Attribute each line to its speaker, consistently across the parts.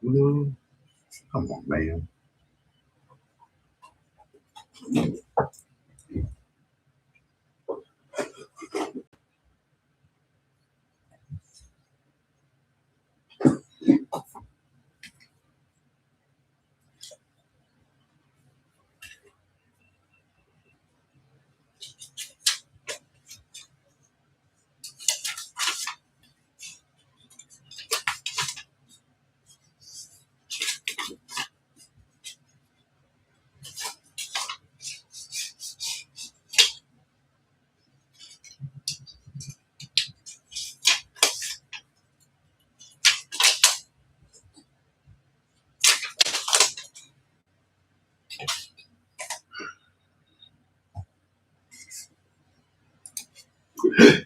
Speaker 1: No, come on, man.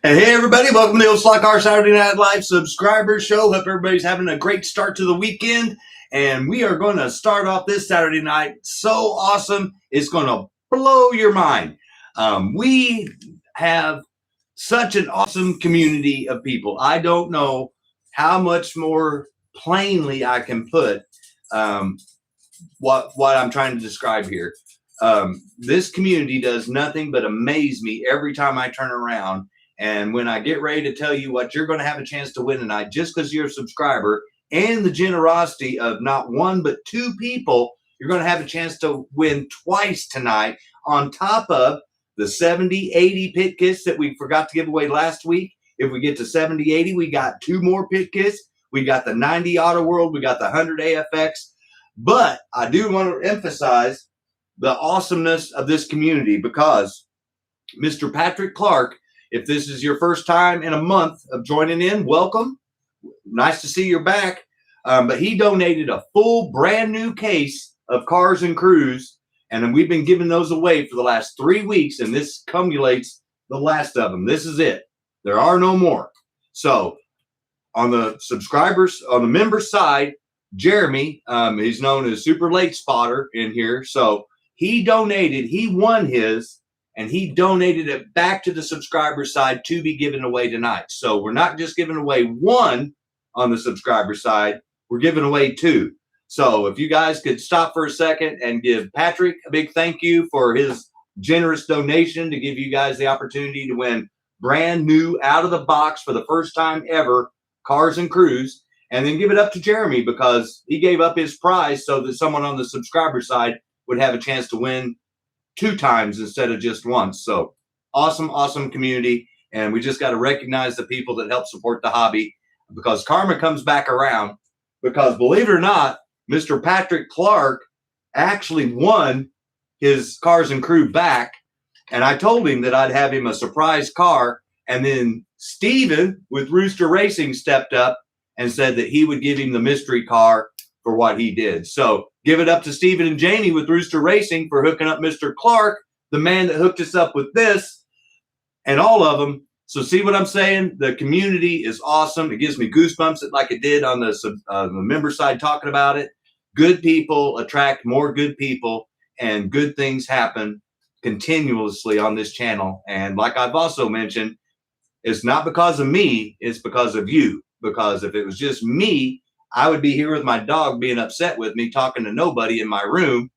Speaker 1: Hey everybody, welcome to the Old Slot Car Saturday Night Live subscriber show. Hope everybody's having a great start to the weekend. And we are going to start off this Saturday night so awesome, it's going to blow your mind. We have such an awesome community of people. I don't know how much more plainly I can put what I'm trying to describe here. This community does nothing but amaze me every time I turn around. And when I get ready to tell you what you're going to have a chance to win tonight, just because you're a subscriber and the generosity of not one but two people, you're going to have a chance to win twice tonight, on top of the 70-80 pit kits that we forgot to give away last week. If we get to 70-80, we got two more pit kits. We got the 90 Auto World. We got the 100 AFX. But I do want to emphasize the awesomeness of this community, because Mr. Patrick Clark, if this is your first time in a month of joining in, welcome. Nice to see you're back. But he donated a full brand new case of Cars and Crews, and we've been giving those away for the last 3 weeks, and this cumulates the last of them. This is it. There are no more. So on the subscribers, on the members side, Jeremy, he's known as Super Late Spotter in here. So he donated, he won his, and he donated it back to the subscriber side to be given away tonight. So we're not just giving away one on the subscriber side, we're giving away two. So if you guys could stop for a second and give Patrick a big thank you for his generous donation to give you guys the opportunity to win brand new, out of the box, for the first time ever, Cars and Crews. And then give it up to Jeremy, because he gave up his prize so that someone on the subscriber side would have a chance to win 2 times instead of just once. So awesome, awesome community. And we just got to recognize the people that help support the hobby, because karma comes back around. Because believe it or not, Mr. Patrick Clark actually won his Cars and Crew back. And I told him that I'd have him a surprise car. And then Steven with Rooster Racing stepped up and said that he would give him the mystery car for what he did. So give it up to Steven and Jamie with Rooster Racing for hooking up Mr. Clark, the man that hooked us up with this, and all of them. So see what I'm saying? The community is awesome. It gives me goosebumps like it did on the member side talking about it. Good people attract more good people, and good things happen continuously on this channel. And like I've also mentioned, it's not because of me, it's because of you. Because if it was just me, I would be here with my dog being upset with me, talking to nobody in my room,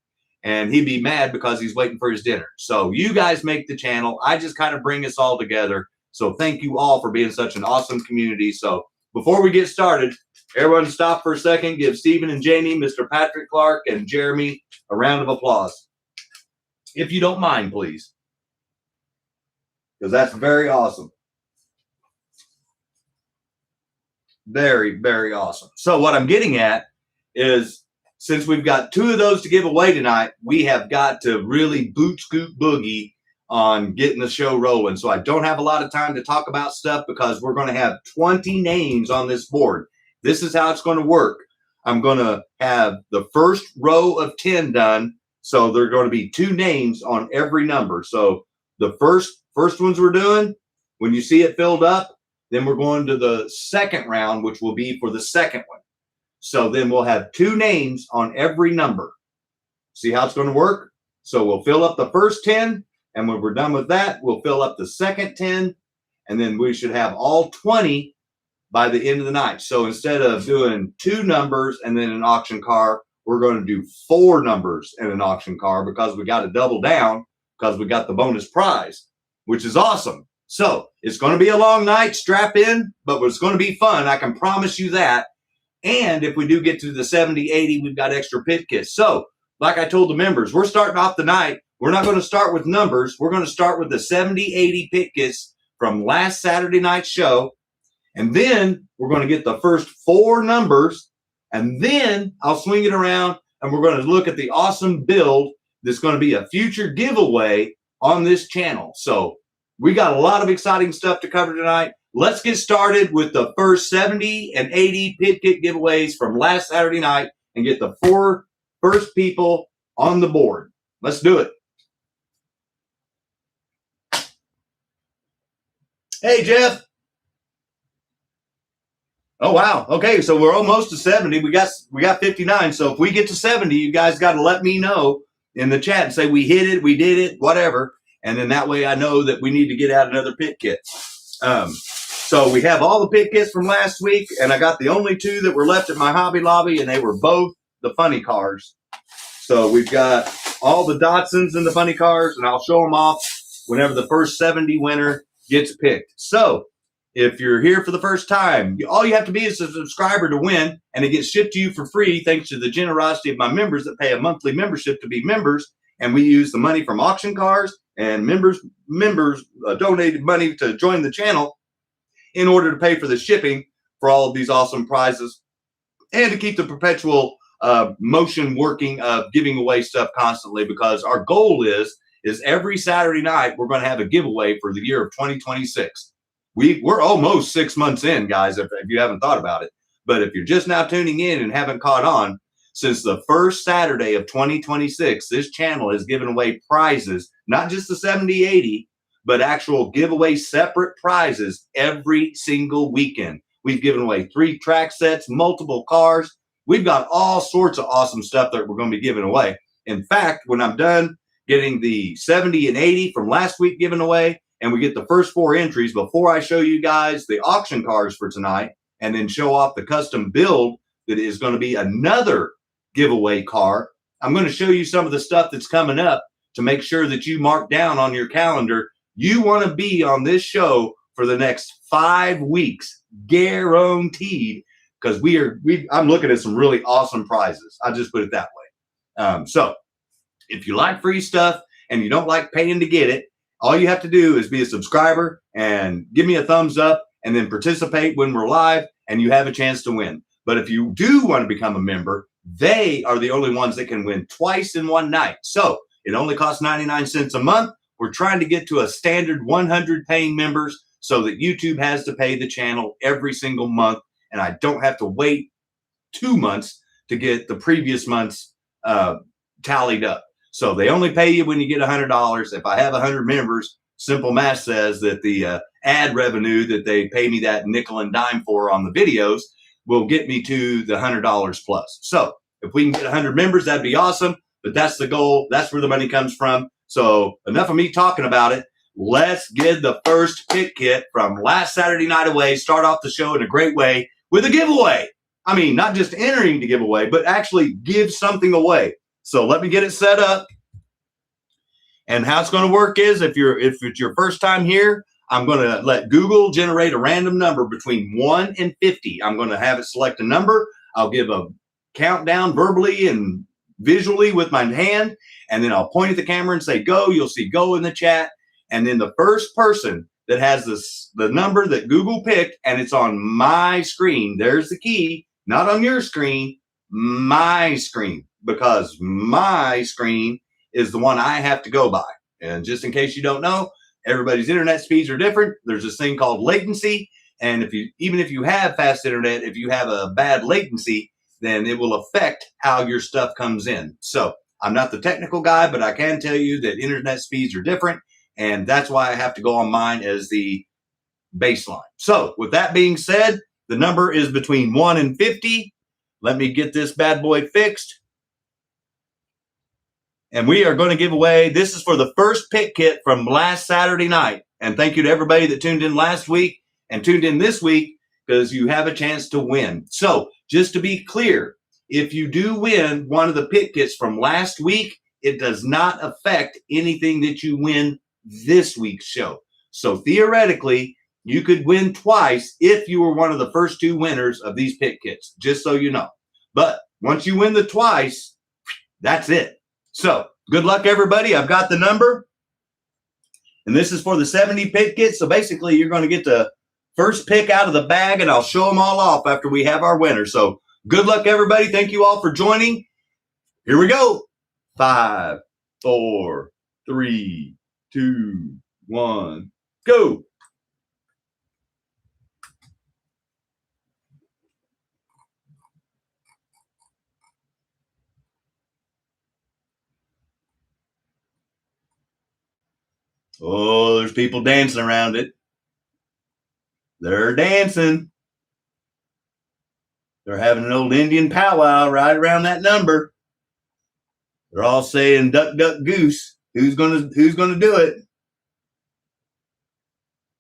Speaker 1: and he'd be mad because he's waiting for his dinner. So you guys make the channel. I just kind of bring us all together. So thank you all for being such an awesome community. So before we get started, everyone stop for a second. Give Stephen and Jamie, Mr. Patrick Clark, and Jeremy a round of applause. If you don't mind, please. Because that's very awesome. Very, very awesome. So what I'm getting at is, since we've got 2 of those to give away tonight, we have got to really boot scoot boogie on getting the show rolling. So I don't have a lot of time to talk about stuff, because we're going to have 20 names on this board. This is how it's going to work. I'm going to have the first row of 10 done. So there are going to be 2 names on every number. So the first ones we're doing, when you see it filled up, then we're going to the second round, which will be for the second one. So then we'll have 2 names on every number. See how it's going to work? So we'll fill up the first 10, and when we're done with that, we'll fill up the second 10, and then we should have all 20 by the end of the night. So instead of doing 2 numbers and then an auction car, we're going to do 4 numbers and an auction car because we got to double down because we got the bonus prize, which is awesome. So it's going to be a long night, strap in, but it's going to be fun. I can promise you that. And if we do get to the 70, 80, we've got extra pit kits. So like I told the members, we're starting off the night. We're not going to start with numbers. We're going to start with the 70, 80 pit kits from last Saturday night's show. And then we're going to get the first 4 numbers. And then I'll swing it around and we're going to look at the awesome build that's going to be a future giveaway on this channel. So we got a lot of exciting stuff to cover tonight. Let's get started with the first 70 and 80 pit kit giveaways from last Saturday night and get the 4 first people on the board. Let's do it. Hey, Jeff. Oh, wow. Okay, so we're almost to 70. We got 59. So if we get to 70, you guys got to let me know in the chat and say we hit it, we did it, whatever. And then that way I know that we need to get out another pit kit. So we have all the pit kits from last week, and I got the only 2 that were left at my Hobby Lobby, and they were both the funny cars. So we've got all the Datsuns and the funny cars, and I'll show them off whenever the first 70 winner gets picked. So if you're here for the first time, all you have to be is a subscriber to win, and it gets shipped to you for free thanks to the generosity of my members that pay a monthly membership to be members. And we use the money from auction cars and members donated money to join the channel in order to pay for the shipping for all of these awesome prizes and to keep the perpetual motion working of giving away stuff constantly, because our goal is every Saturday night we're going to have a giveaway for the year of 2026. We're almost 6 months in, guys, if you haven't thought about it. But if you're just now tuning in and haven't caught on, since the first Saturday of 2026, this channel has given away prizes, not just the 70, 80, but actual giveaway separate prizes every single weekend. We've given away 3 track sets, multiple cars. We've got all sorts of awesome stuff that we're going to be giving away. In fact, when I'm done getting the 70 and 80 from last week given away, and we get the first 4 entries before I show you guys the auction cars for tonight, and then show off the custom build that is going to be another giveaway car, I'm going to show you some of the stuff that's coming up to make sure that you mark down on your calendar. You want to be on this show for the next 5 weeks, guaranteed, because I'm looking at some really awesome prizes. I'll just put it that way. So if you like free stuff and you don't like paying to get it, all you have to do is be a subscriber and give me a thumbs up and then participate when we're live, and you have a chance to win. But if you do want to become a member, they are the only ones that can win twice in one night. So it only costs 99 cents a month. We're trying to get to a standard 100 paying members so that YouTube has to pay the channel every single month, and I don't have to wait 2 months to get the previous month's tallied up. So they only pay you when you get $100. If I have 100 members, simple math says that the ad revenue that they pay me that nickel and dime for on the videos will get me to the $100 plus. So if we can get 100 members, that'd be awesome. But that's the goal. That's where the money comes from. So enough of me talking about it. Let's get the first pit kit from last Saturday night away. Start off the show in a great way with a giveaway. I mean, not just entering to give away, but actually give something away. So let me get it set up. And how it's going to work is if it's your first time here, I'm going to let Google generate a random number between 1 and 50. I'm going to have it select a number. I'll give a countdown verbally and visually with my hand, and then I'll point at the camera and say go. You'll see go in the chat, and then the first person that has the number that Google picked, and it's on my screen. There's the key, not on your screen, my screen, because my screen is the one I have to go by. And just in case you don't know, everybody's internet speeds are different. There's this thing called latency, and even if you have fast internet, if you have a bad latency, then it will affect how your stuff comes in. So I'm not the technical guy, but I can tell you that internet speeds are different, and that's why I have to go on mine as the baseline. So with that being said, the number is between 1 and 50. Let me get this bad boy fixed. And we are going to give away, this is for the first pit kit from last Saturday night. And thank you to everybody that tuned in last week and tuned in this week. because you have a chance to win. So just to be clear, if you do win one of the pit kits from last week, it does not affect anything that you win this week's show. So theoretically, you could win twice if you were one of the first 2 winners of these pit kits, just so you know. But once you win the twice, that's it. So good luck, everybody. I've got the number. And this is for the 70 pit kit. So basically, you're going to get the first pick out of the bag, and I'll show them all off after we have our winner. So good luck, everybody. Thank you all for joining. Here we go. 5, 4, 3, 2, 1, go. Oh, there's people dancing around it. They're dancing. They're having an old Indian powwow right around that number. They're all saying duck, duck, goose. Who's gonna do it?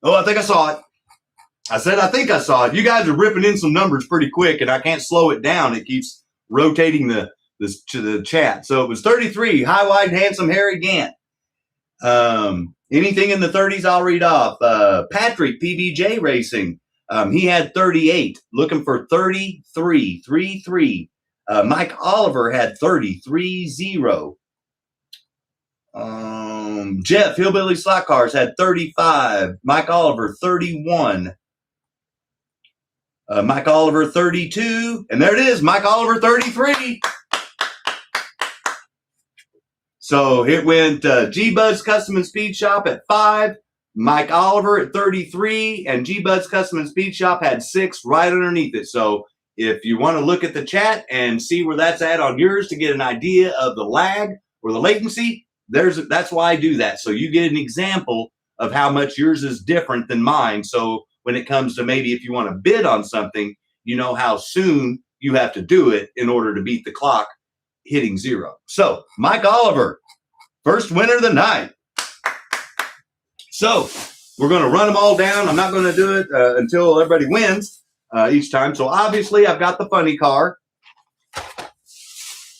Speaker 1: Oh, I think I saw it. I said I think I saw it. You guys are ripping in some numbers pretty quick, and I can't slow it down. It keeps rotating to the chat. So it was 33. High, wide, handsome, Harry Gant. Anything in the 30s, I'll read off. Patrick, PBJ Racing. He had 38, looking for 33, 3-3. Mike Oliver had 33-0. Jeff, Hillbilly Slot Cars, had 35. Mike Oliver, 31. Mike Oliver, 32. And there it is, Mike Oliver, 33. So it went G-Bud's Custom and Speed Shop at 5, Mike Oliver at 33, and G-Bud's Custom and Speed Shop had 6 right underneath it. So if you want to look at the chat and see where that's at on yours to get an idea of the lag or the latency, that's why I do that. So you get an example of how much yours is different than mine. So when it comes to maybe if you want to bid on something, you know how soon you have to do it in order to beat the clock hitting 0. So Mike Oliver, first winner of the night. So we're going to run them all down. I'm not going to do it until everybody wins each time. So obviously I've got the funny car.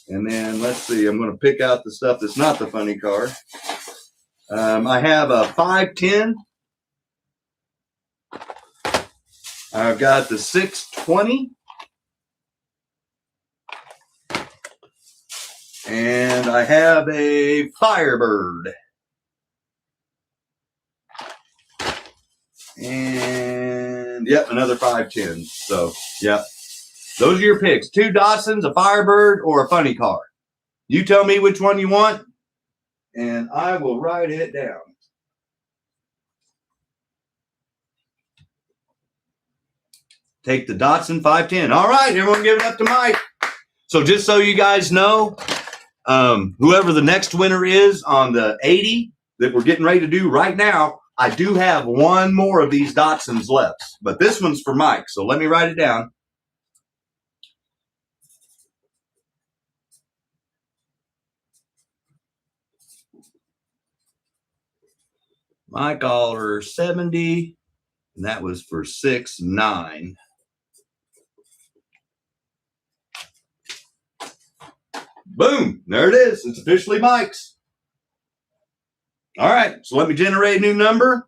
Speaker 1: And then let's see, I'm going to pick out the stuff that's not the funny car. I have a 510. I've got the 620. And I have a Firebird. And, yep, another 510. So, yep. Those are your picks. 2 Datsuns, a Firebird, or a funny car. You tell me which one you want, and I will write it down. Take the Datsun 510. All right, everyone give it up to Mike. So just so you guys know, whoever the next winner is on the 80 that we're getting ready to do right now, I do have one more of these Datsuns left. But this one's for Mike, so let me write it down. Mike Oliver 70, and that was for 6-9. Boom, there it is. It's officially Mike's. All right, so let me generate a new number.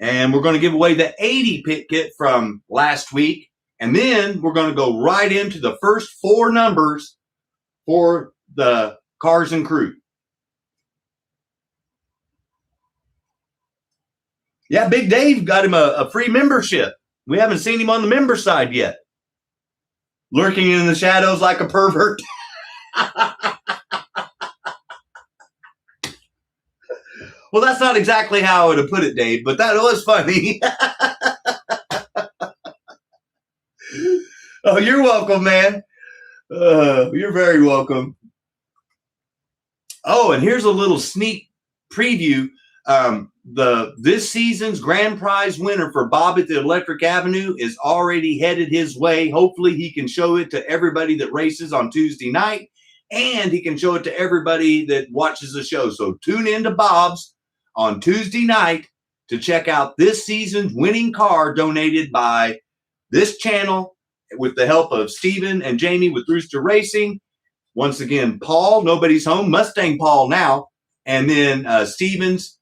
Speaker 1: And we're going to give away the 80 pit kit from last week. And then we're going to go right into the first 4 numbers for the Cars and Crew. Yeah, Big Dave got him a free membership. We haven't seen him on the member side yet. Lurking in the shadows like a pervert. Well, that's not exactly how I would have put it, Dave, but that was funny. Oh, you're welcome, man. You're very welcome. Oh, and here's a little sneak preview. This season's grand prize winner for Bob at the Electric Avenue is already headed his way. Hopefully he can show it to everybody that races on Tuesday night, and he can show it to everybody that watches the show. So tune in to Bob's on Tuesday night to check out this season's winning car donated by this channel with the help of Steven and Jamie with Rooster Racing. Once again, Paul, Nobody's Home, Mustang Paul now, and then Steve's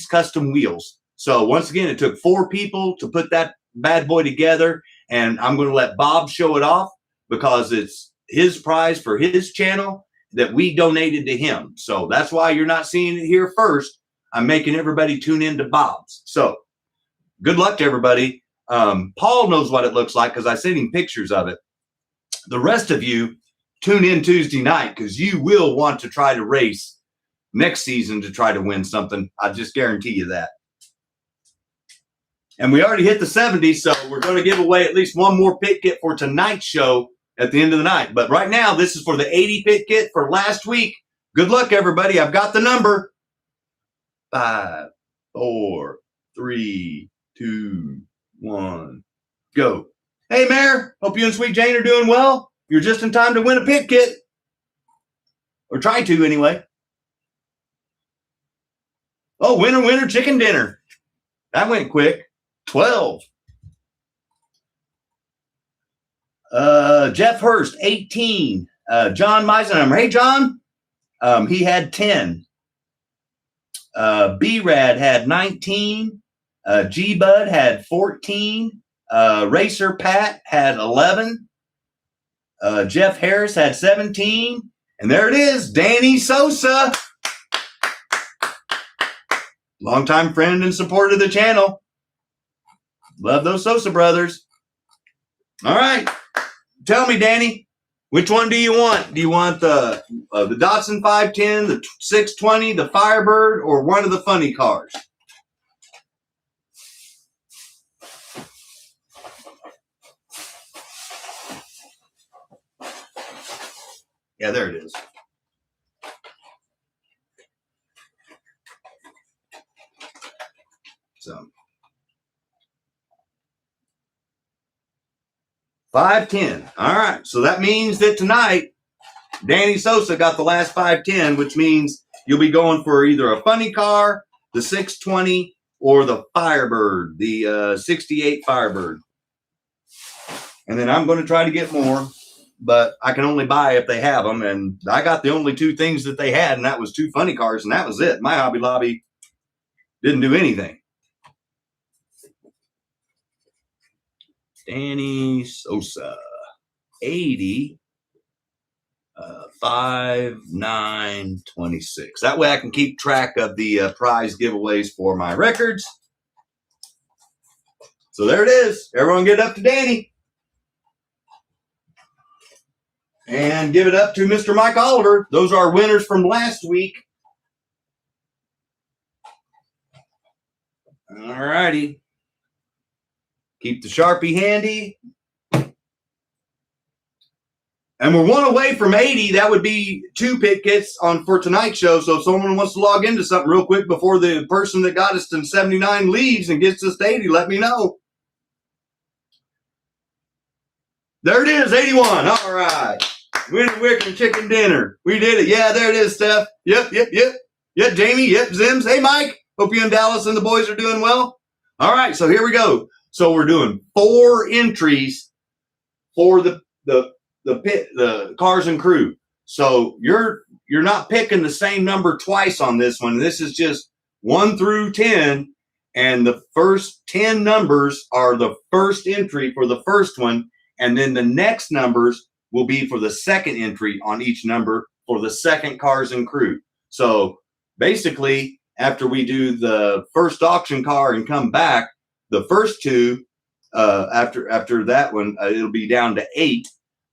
Speaker 1: Custom Wheels. So once again, it took 4 people to put that bad boy together, and I'm going to let Bob show it off because it's his prize for his channel that we donated to him. So that's why you're not seeing it here first. I'm making everybody tune into Bob's. So good luck to everybody. Paul knows what it looks like because I sent him pictures of it. The rest of you, tune in Tuesday night because you will want to try to race next season to try to win something. I just guarantee you that. And we already hit the 70, so we're going to give away at least one more pit kit for tonight's show at the end of the night. But right now, this is for the 80 pit kit for last week. Good luck, everybody. I've got the number. 5, 4, 3, 2, 1, go. Hey, Mayor. Hope you and Sweet Jane are doing well. You're just in time to win a pit kit. Or try to, anyway. Oh, winner, winner, chicken dinner. That went quick. 12. Jeff Hurst, 18. John Meisenheimer. Hey, John. He had 10. B-Rad had 19. G-Bud had 14. Racer Pat had 11. Jeff Harris had 17. And there it is, Danny Sosa. Longtime friend and supporter of the channel. Love those Sosa brothers. All right. Tell me, Danny, which one do you want? Do you want the Datsun 510, the 620, the Firebird, or one of the funny cars? Yeah, there it is. So 510. All right. So that means that tonight, Danny Sosa got the last 510, which means you'll be going for either a funny car, the 620, or the Firebird, the 68 Firebird. And then I'm going to try to get more, but I can only buy if they have them. And I got the only 2 things that they had, and that was 2 funny cars, and that was it. My Hobby Lobby didn't do anything. Danny Sosa, 80, 5, 9, 26. That way I can keep track of the prize giveaways for my records. So there it is. Everyone get up to Danny. And give it up to Mr. Mike Oliver. Those are winners from last week. All righty. Keep the Sharpie handy. And we're 1 away from 80. That would be 2 pit kits for tonight's show. So if someone wants to log into something real quick before the person that got us to 79 leaves and gets us to 80, let me know. There it is, 81. All right. Winner, Wicker, chicken dinner. We did it. Yeah, there it is, Steph. Yep. Yep, Jamie. Yep, Zims. Hey, Mike. Hope you and Dallas and the boys are doing well. All right, so here we go. So we're doing 4 entries for the cars and crew. So you're not picking the same number twice on this one. This is just 1 through 10, and the first 10 numbers are the first entry for the first one, and then the next numbers will be for the second entry on each number for the second cars and crew. So basically, after we do the first auction car and come back, the first 2, after that one, it'll be down to 8,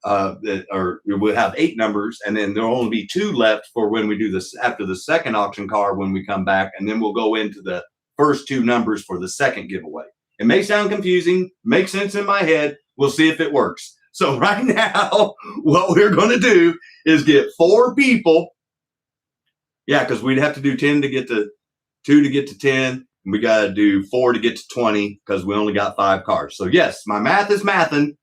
Speaker 1: or we'll have 8 numbers, and then there'll only be 2 left for when we do this after the second auction car when we come back, and then we'll go into the first 2 numbers for the second giveaway. It may sound confusing, makes sense in my head. We'll see if it works. So right now, what we're going to do is get 4 people. Yeah, because we'd have to do 10 to get to 2 to get to 10. And we got to do 4 to get to 20 because we only got 5 cars. So yes, my math is mathin',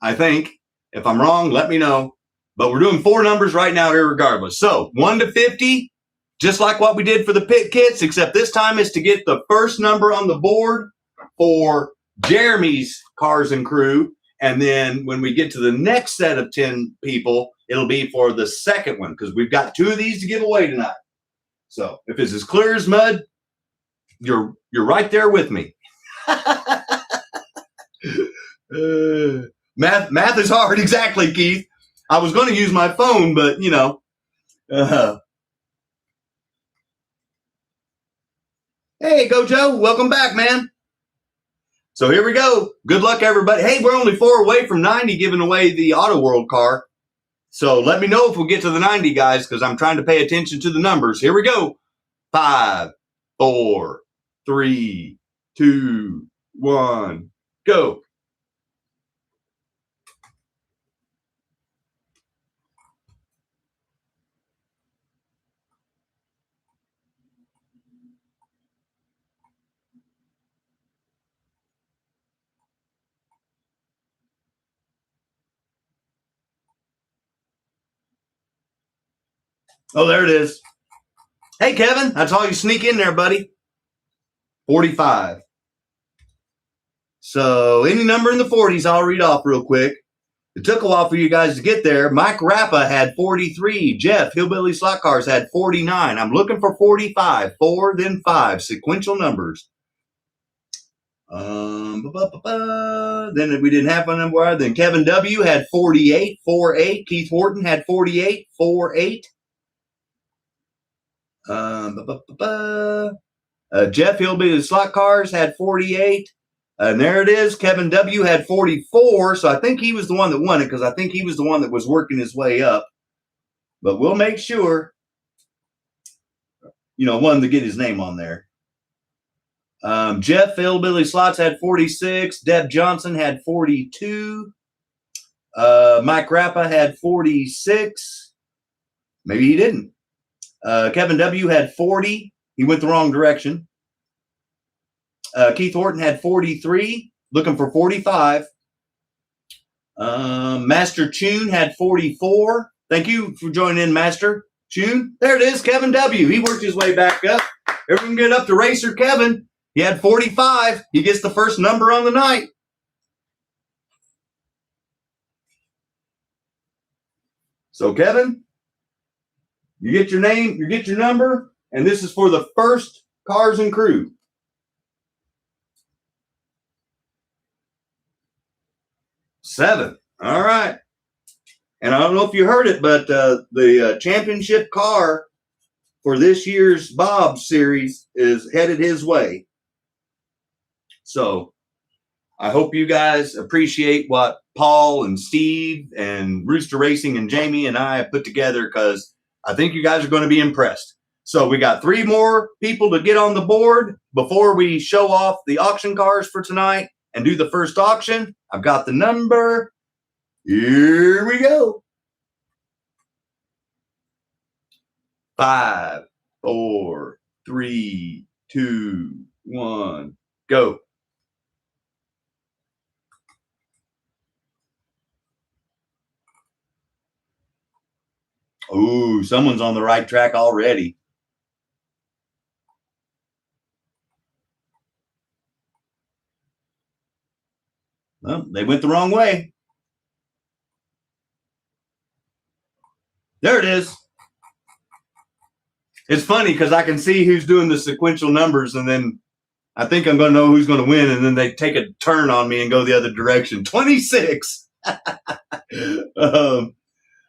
Speaker 1: I think. If I'm wrong, let me know. But we're doing 4 numbers right now irregardless. So 1 to 50, just like what we did for the pit kits, except this time is to get the first number on the board for Jeremy's Cars and Crew. And then when we get to the next set of 10 people, it'll be for the second one because we've got 2 of these to give away tonight. So if it's as clear as mud, you're right there with me. Math is hard. Exactly, Keith. I was going to use my phone, but you know. Hey, Gojo, welcome back, man. So here we go. Good luck, everybody. Hey, we're only 4 away from 90 giving away the Auto World car. So let me know if we'll get to the 90, guys, because I'm trying to pay attention to the numbers. Here we go. 5, 4, 3, 2, 1, go. Oh, there it is. Hey, Kevin, I saw you sneak in there, buddy. 45. So any number in the 40s, I'll read off real quick. It took a while for you guys to get there. Mike Rappa had 43. Jeff, Hillbilly Slot Cars, had 49. I'm looking for 45. 4, then 5. Sequential numbers. Then we didn't have a number. Then Kevin W. had 48. 4-8. Keith Horton had 48. 4-8. Jeff Hillbilly Slot Cars had 48. And there it is. Kevin W. had 44. So I think he was the one that won it because I think he was the one that was working his way up. But we'll make sure, you know, one to get his name on there. Jeff Hillbilly Slots had 46. Deb Johnson had 42. Mike Rappa had 46. Maybe he didn't. Kevin W. had 40. He went the wrong direction. Keith Horton had 43. Looking for 45. Master Tune had 44. Thank you for joining in, Master Tune. There it is, Kevin W. He worked his way back up. Everyone get up to Racer Kevin. He had 45. He gets the first number on the night. So, Kevin, you get your name, you get your number, and this is for the first Cars and Crew. Seven. All right. And I don't know if you heard it, but the championship car for this year's Bob series is headed his way. So I hope you guys appreciate what Paul and Steve and Rooster Racing and Jamie and I have put together because I think you guys are going to be impressed. So we got 3 more people to get on the board before we show off the auction cars for tonight and do the first auction. I've got the number. Here we go. 5, 4, 3, 2, 1, go. Ooh, someone's on the right track already. Well, they went the wrong way. There it is. It's funny because I can see who's doing the sequential numbers, and then I think I'm going to know who's going to win, and then they take a turn on me and go the other direction. 26.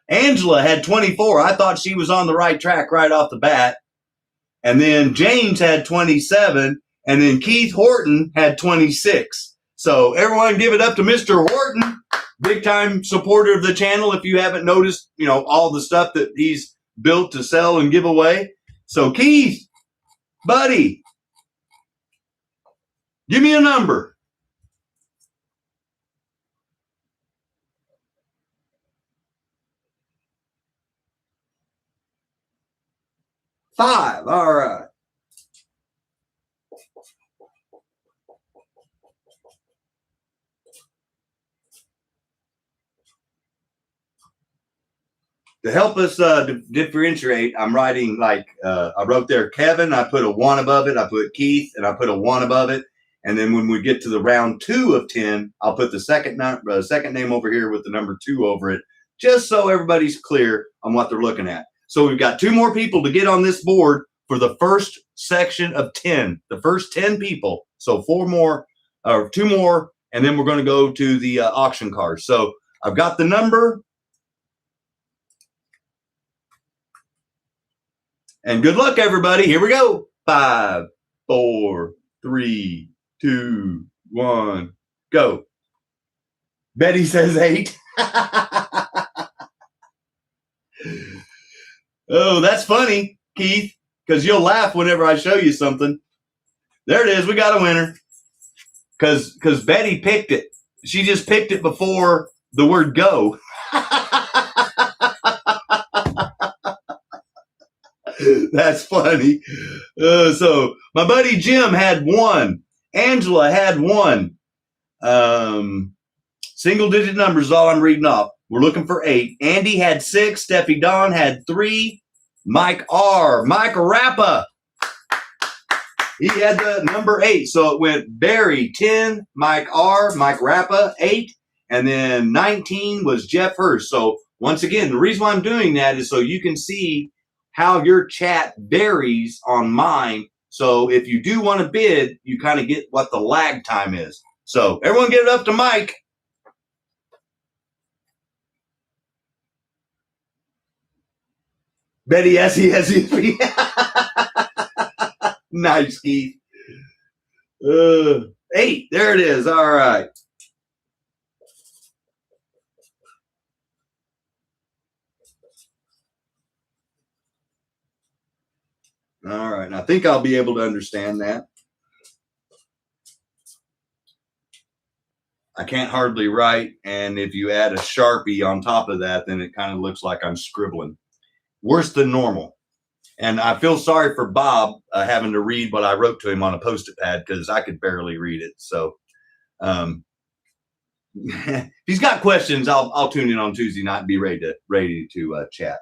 Speaker 1: Angela had 24. I thought she was on the right track right off the bat. And then James had 27. And then Keith Horton had 26. So everyone give it up to Mr. Horton. Big time supporter of the channel. If you haven't noticed, you know, all the stuff that he's built to sell and give away. So Keith, buddy, give me a number. 5. All right. To help us differentiate, I'm writing like I wrote there Kevin. I put a 1 above it. I put Keith, and I put a 1 above it. And then when we get to the round 2 of 10, I'll put the second name over here with the number 2 over it, just so everybody's clear on what they're looking at. So we've got 2 more people to get on this board for the first section of 10, the first 10 people. So 4 more, or 2 more, and then we're going to go to the auction cars. So I've got the number. And good luck, everybody. Here we go. 5, 4, 3, 2, 1, go. Betty says 8. Oh, that's funny, Keith, because you'll laugh whenever I show you something. There it is. We got a winner. Because Betty picked it. She just picked it before the word go. That's funny. So my buddy Jim had 1. Angela had 1. Single digit numbers is all I'm reading off. We're looking for 8. Andy had 6. Steffi Dawn had 3. Mike Rappa. He had the number 8. So it went Barry 10, Mike Rappa 8, and then 19 was Jeff Hurst. So once again, the reason why I'm doing that is so you can see how your chat varies on mine. So if you do want to bid, you kind of get what the lag time is. So everyone get it up to Mike. Betty, yes. Nice, Keith. 8, there it is. All right. All right, and I think I'll be able to understand that. I can't hardly write, and if you add a Sharpie on top of that, then it kind of looks like I'm scribbling. Worse than normal. And I feel sorry for Bob having to read what I wrote to him on a Post-it pad because I could barely read it. So if he's got questions, I'll tune in on Tuesday night and be ready to chat.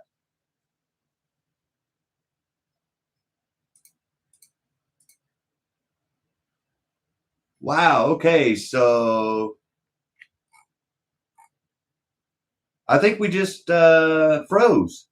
Speaker 1: Wow. Okay. So I think we just froze.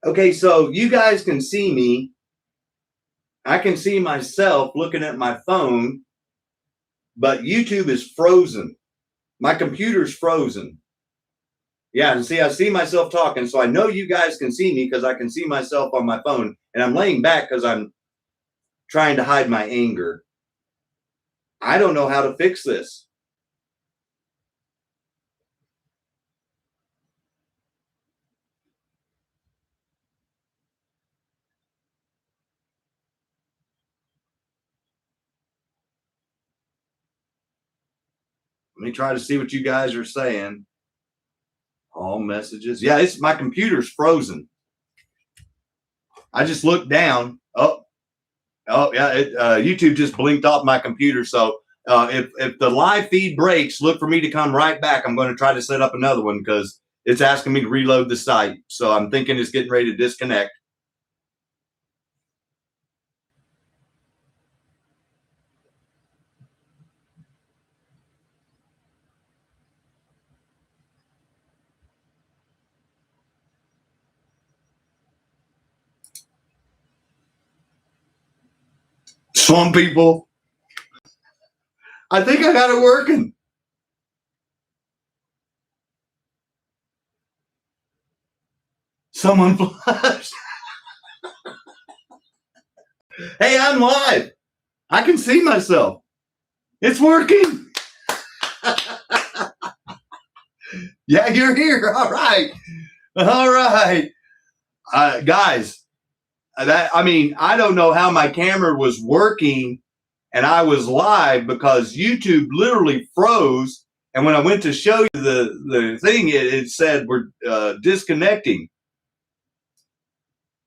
Speaker 1: Okay, so you guys can see me. I can see myself looking at my phone, but YouTube is frozen. My computer's frozen. Yeah, and see, I see myself talking, so I know you guys can see me because I can see myself on my phone, and I'm laying back because I'm trying to hide my anger. I don't know how to fix this. Let me try to see what you guys are saying. All messages. Yeah, my computer's frozen. I just looked down. Oh yeah, YouTube just blinked off my computer. So if the live feed breaks, look for me to come right back. I'm going to try to set up another one because it's asking me to reload the site. So I'm thinking it's getting ready to disconnect. Some people. I think I got it working. Someone flushed. Hey, I'm live. I can see myself. It's working. Yeah, you're here. All right. All right. Guys, I don't know how my camera was working and I was live because YouTube literally froze. And when I went to show you the thing, it said we're disconnecting.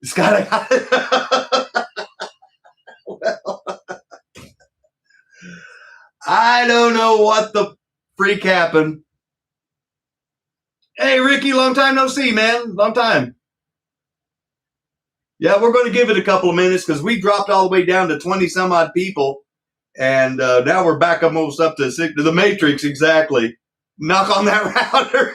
Speaker 1: It's got well, I don't know what the freak happened. Hey, Ricky, long time no see, man. Long time. Yeah, we're going to give it a couple of minutes because we dropped all the way down to 20 some odd people. And now we're back almost up to the Matrix, exactly. Knock on that router.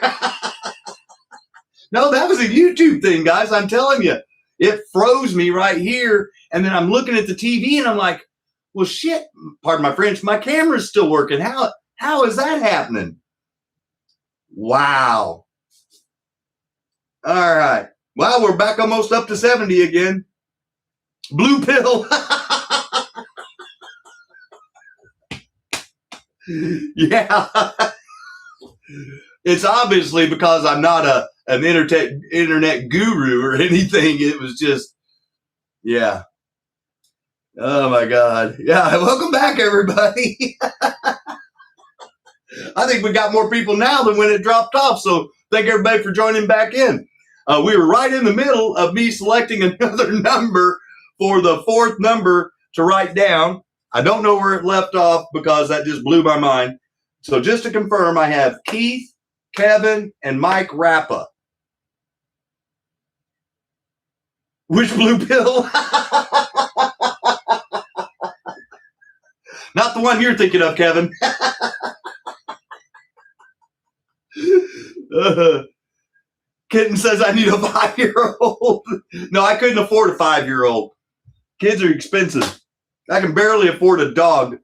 Speaker 1: No, that was a YouTube thing, guys. I'm telling you. It froze me right here. And then I'm looking at the TV and I'm like, well, shit, pardon my French, my camera's still working. How is that happening? Wow. All right. Well, we're back almost up to 70 again. Blue pill. Yeah. It's obviously because I'm not an internet guru or anything. It was just, yeah. Oh my God. Yeah. Welcome back, everybody. I think we got more people now than when it dropped off. So thank everybody for joining back in. We were right in the middle of me selecting another number for the fourth number to write down. I don't know where it left off because that just blew my mind. So just to confirm, I have Keith, Kevin, and Mike Rappa. Which blue pill? Not the one you're thinking of, Kevin. Kitten says I need a 5-year-old. No, I couldn't afford a 5-year-old. Kids are expensive. I can barely afford a dog.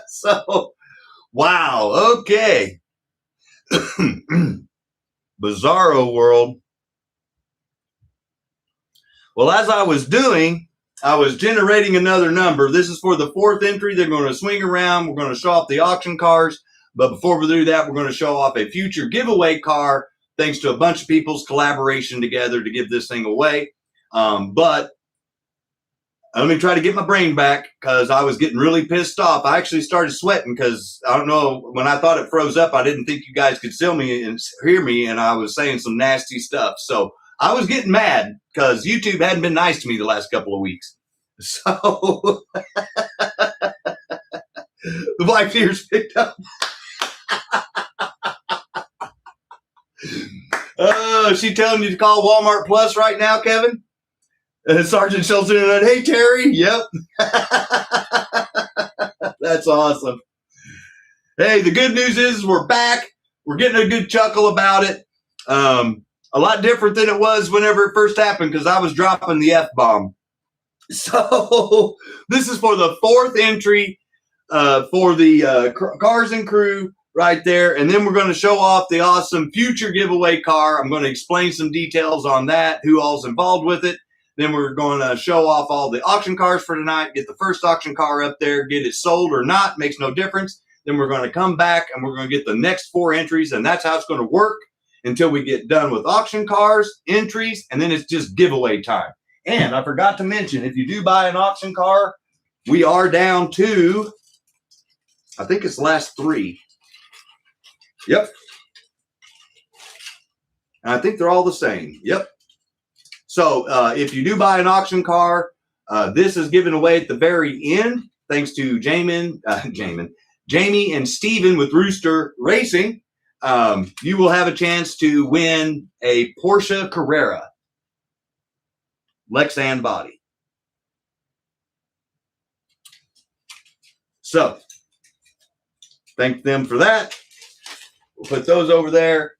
Speaker 1: So, wow. Okay. Bizarro world. Well, as I was doing, I was generating another number. This is for the fourth entry. They're going to swing around. We're going to show off the auction cars. But before we do that, we're going to show off a future giveaway car, thanks to a bunch of people's collaboration together to give this thing away. But let me try to get my brain back because I was getting really pissed off. I actually started sweating because I don't know, when I thought it froze up, I didn't think you guys could see me and hear me, and I was saying some nasty stuff. So I was getting mad because YouTube hadn't been nice to me the last couple of weeks. So the black ears picked up. She telling you to call Walmart Plus right now, Kevin? Sergeant Shelton, hey, Terry. Yep. That's awesome. Hey, the good news is we're back. We're getting a good chuckle about it. A lot different than it was whenever it first happened because I was dropping the F-bomb. So this is for the fourth entry for the Cars and Crew right there. And then we're going to show off the awesome future giveaway car. I'm going to explain some details on that, who all's involved with it. Then we're going to show off all the auction cars for tonight, get the first auction car up there, get it sold or not, makes no difference. Then we're going to come back and we're going to get the next 4 entries, and that's how it's going to work until we get done with auction cars, entries, and then it's just giveaway time. And I forgot to mention, if you do buy an auction car, we are down to, I think it's the last 3. Yep. And I think they're all the same. Yep. So if you do buy an auction car, this is given away at the very end, thanks to Jamie and Steven with Rooster Racing. You will have a chance to win a Porsche Carrera Lexan body. So thank them for that. We'll put those over there.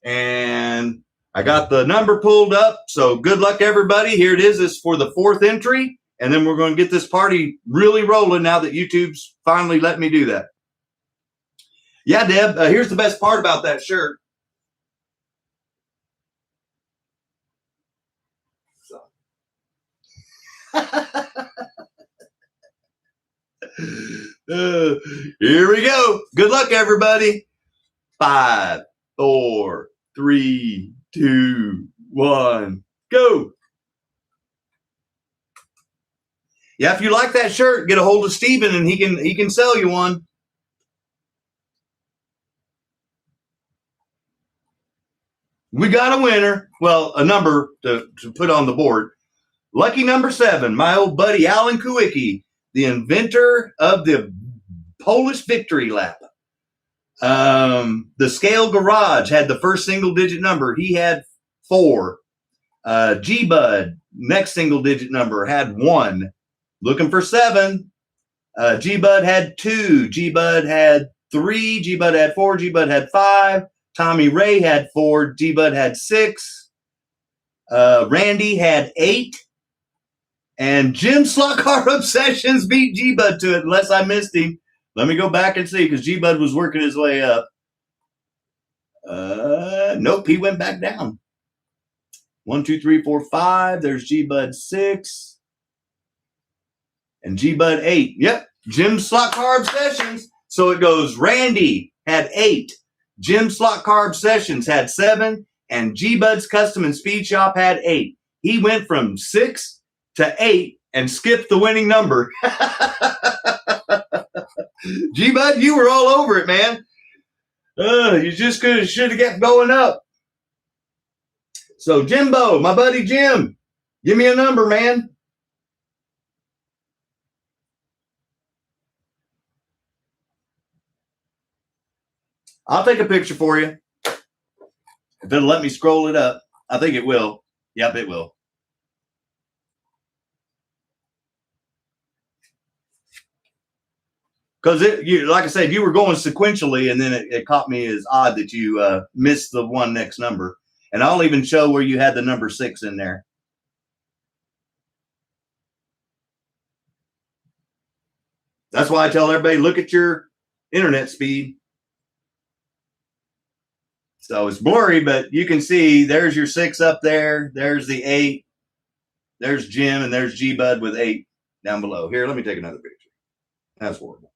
Speaker 1: And I got the number pulled up. So good luck, everybody. Here it is. This is for the 4th entry. And then we're going to get this party really rolling now that YouTube's finally let me do that. Yeah, Deb, here's the best part about that shirt. Here we go. Good luck, everybody. 5, 4, 3, 2, 1, go. Yeah, if you like that shirt, get a hold of Steven and he can sell you one. We got a winner. Well, a number to put on the board. Lucky number 7, my old buddy Alan Kowicki, the inventor of the Polish Victory Lap. The Scale Garage had the first single digit number. He had 4. G-Bud, next single digit number, had 1. Looking for 7. G-Bud had 2. G-Bud had 3. G-Bud had 4. G-Bud had 5. Tommy Ray had 4. G-Bud had 6. Randy had 8. And Jim Slockhart Obsessions beat G-Bud to it, unless I missed him. Let me go back and see, because G-Bud was working his way up. Nope, he went back down. 1, 2, 3, 4, 5. There's G-Bud 6. And G-Bud 8. Yep, Jim Slockhart Obsessions. So it goes, Randy had 8. Jim Slockhart Obsessions had 7. And G-Bud's Custom and Speed Shop had 8. He went from 6 to 8 and skipped the winning number. G-Bud, you were all over it, man. You just should have kept going up. So Jimbo, my buddy Jim, give me a number, man. I'll take a picture for you. If it'll let me scroll it up. I think it will. Yep, it will. Because like I said, you were going sequentially, and then it caught me as odd that you missed the one next number. And I'll even show where you had the number 6 in there. That's why I tell everybody, look at your internet speed. So it's blurry, but you can see there's your 6 up there. There's the 8. There's Jim, and there's G-Bud with 8 down below. Here, let me take another picture. That's horrible.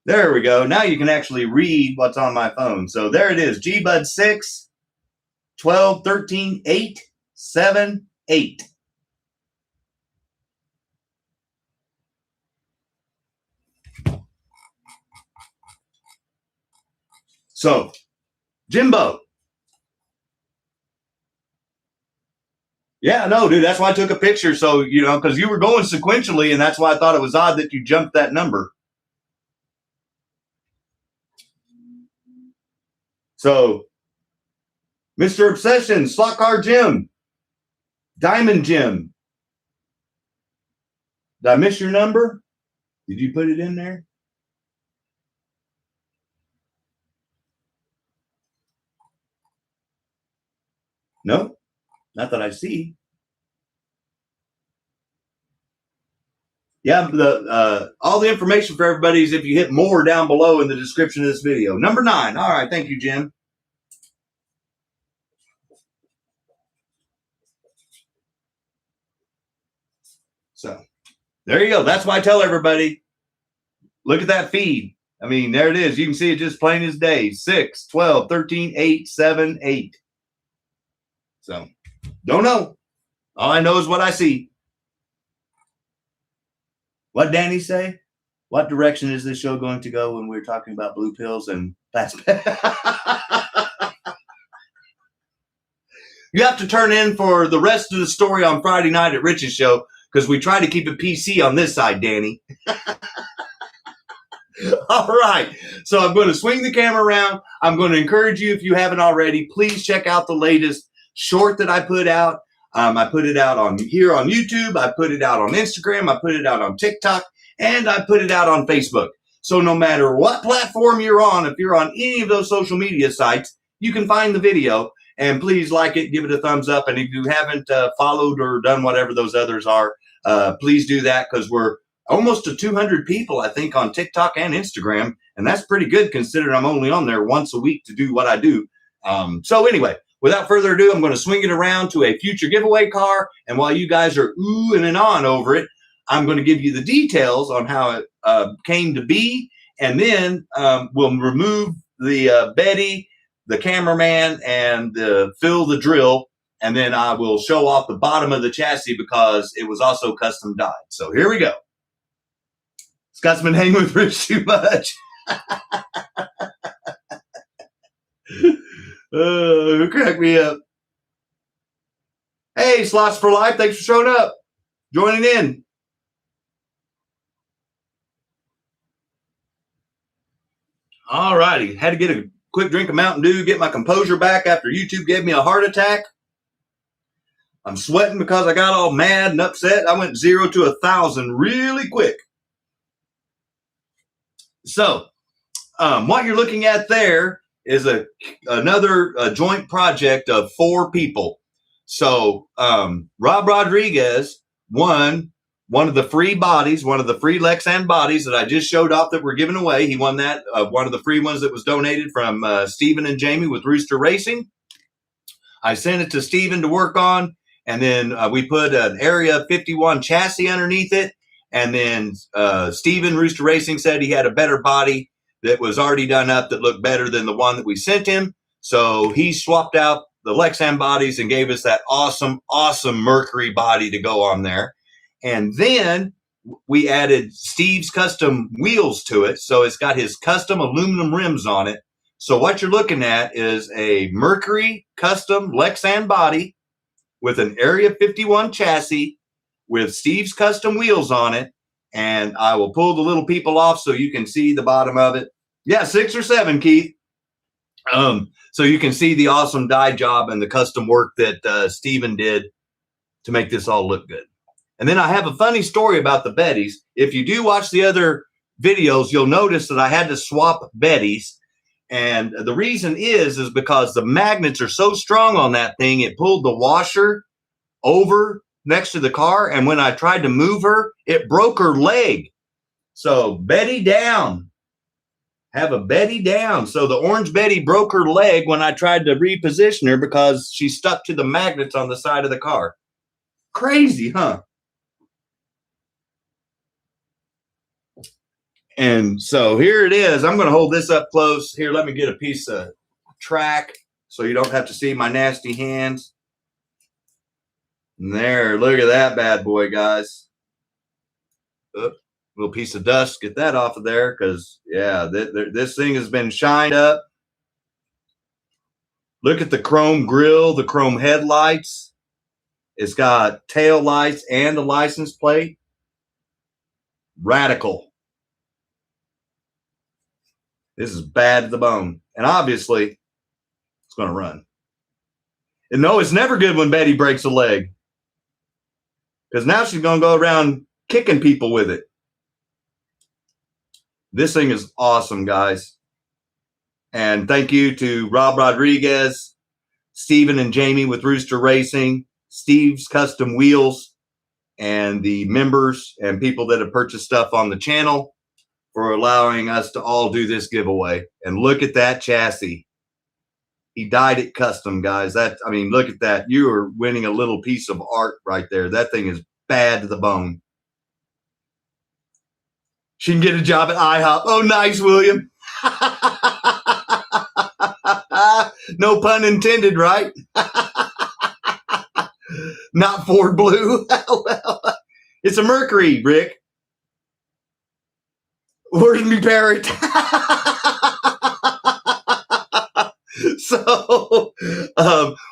Speaker 1: There we go. Now you can actually read what's on my phone. So there it is. G-Bud 6, 12, 13, 8, 7, 8. So, Jimbo. Yeah, no, dude, that's why I took a picture. So, because you were going sequentially, and that's why I thought it was odd that you jumped that number. So, Mr. Obsession, Slot Car Jim, Diamond Jim. Did I miss your number? Did you put it in there? No, not that I see. Yeah, all the information for everybody is if you hit more down below in the description of this video. Number 9. All right, thank you, Jim. So there you go. That's why I tell everybody, look at that feed. I mean, there it is. You can see it just plain as day. 6, 12, 13, 8, 7, 8. So don't know. All I know is what I see. What Danny say? What direction is this show going to go when we're talking about blue pills and fast? You have to turn in for the rest of the story on Friday night at Rich's show, because we try to keep it PC on this side, Danny. All right. So I'm going to swing the camera around. I'm going to encourage you, if you haven't already, please check out the latest short that I put out. I put it out here on YouTube. I put it out on Instagram. I put it out on TikTok. And I put it out on Facebook. So no matter what platform you're on, if you're on any of those social media sites, you can find the video. And please like it, give it a thumbs up. And if you haven't followed or done whatever those others are, please do that, because we're almost to 200 people, I think, on TikTok and Instagram. And that's pretty good considering I'm only on there once a week to do what I do. So anyway, without further ado, I'm going to swing it around to a future giveaway car. And while you guys are oohing and on over it, I'm going to give you the details on how it came to be, and then we'll remove the Betty, the cameraman, and fill the drill, and then I will show off the bottom of the chassis because it was also custom dyed. So here we go. Scott's been hanging with Rich too much. Who cracked me up? Hey, Slots for Life, thanks for showing up, joining in. All righty, had to get a quick drink of Mountain Dew, get my composure back after YouTube gave me a heart attack. I'm sweating because I got all mad and upset. I went 0 to 1,000 really quick. So, what you're looking at there is another joint project of 4 people. So, Rob Rodriguez won one of the free bodies, one of the free Lexan bodies that I just showed off that we're giving away. He won that, one of the free ones that was donated from Stephen and Jamie with Rooster Racing. I sent it to Stephen to work on, and then we put an Area 51 chassis underneath it. And then Stephen Rooster Racing said he had a better body that was already done up that looked better than the one that we sent him. So he swapped out the Lexan bodies and gave us that awesome, awesome Mercury body to go on there. And then we added Steve's custom wheels to it. So it's got his custom aluminum rims on it. So what you're looking at is a Mercury custom Lexan body with an Area 51 chassis with Steve's custom wheels on it. And I will pull the little people off so you can see the bottom of it. Yeah, 6 or 7, Keith. So you can see the awesome dye job and the custom work that Stephen did to make this all look good. And then I have a funny story about the Bettys. If you do watch the other videos, you'll notice that I had to swap Bettys. And the reason is because the magnets are so strong on that thing, it pulled the washer over next to the car. And when I tried to move her, it broke her leg. So Betty down. Have a Betty down. So the orange Betty broke her leg when I tried to reposition her because she stuck to the magnets on the side of the car. Crazy, huh? And so here it is. I'm going to hold this up close. Here, let me get a piece of track so you don't have to see my nasty hands. And there, look at that bad boy, guys. Oops, little piece of dust. Get that off of there because, yeah, this thing has been shined up. Look at the chrome grill, the chrome headlights. It's got tail lights and the license plate. Radical. This is bad to the bone. And obviously, it's going to run. And no, it's never good when Betty breaks a leg. Because now she's going to go around kicking people with it. This thing is awesome, guys. And thank you to Rob Rodriguez, Stephen and Jamie with Rooster Racing, Steve's Custom Wheels, and the members and people that have purchased stuff on the channel for allowing us to all do this giveaway. And look at that chassis. He dyed it custom, guys. Look at that. You are winning a little piece of art right there. That thing is bad to the bone. She can get a job at IHOP. Oh, nice, William. No pun intended, right? Not Ford Blue. Well, it's a Mercury, Rick. Where's me parrot? So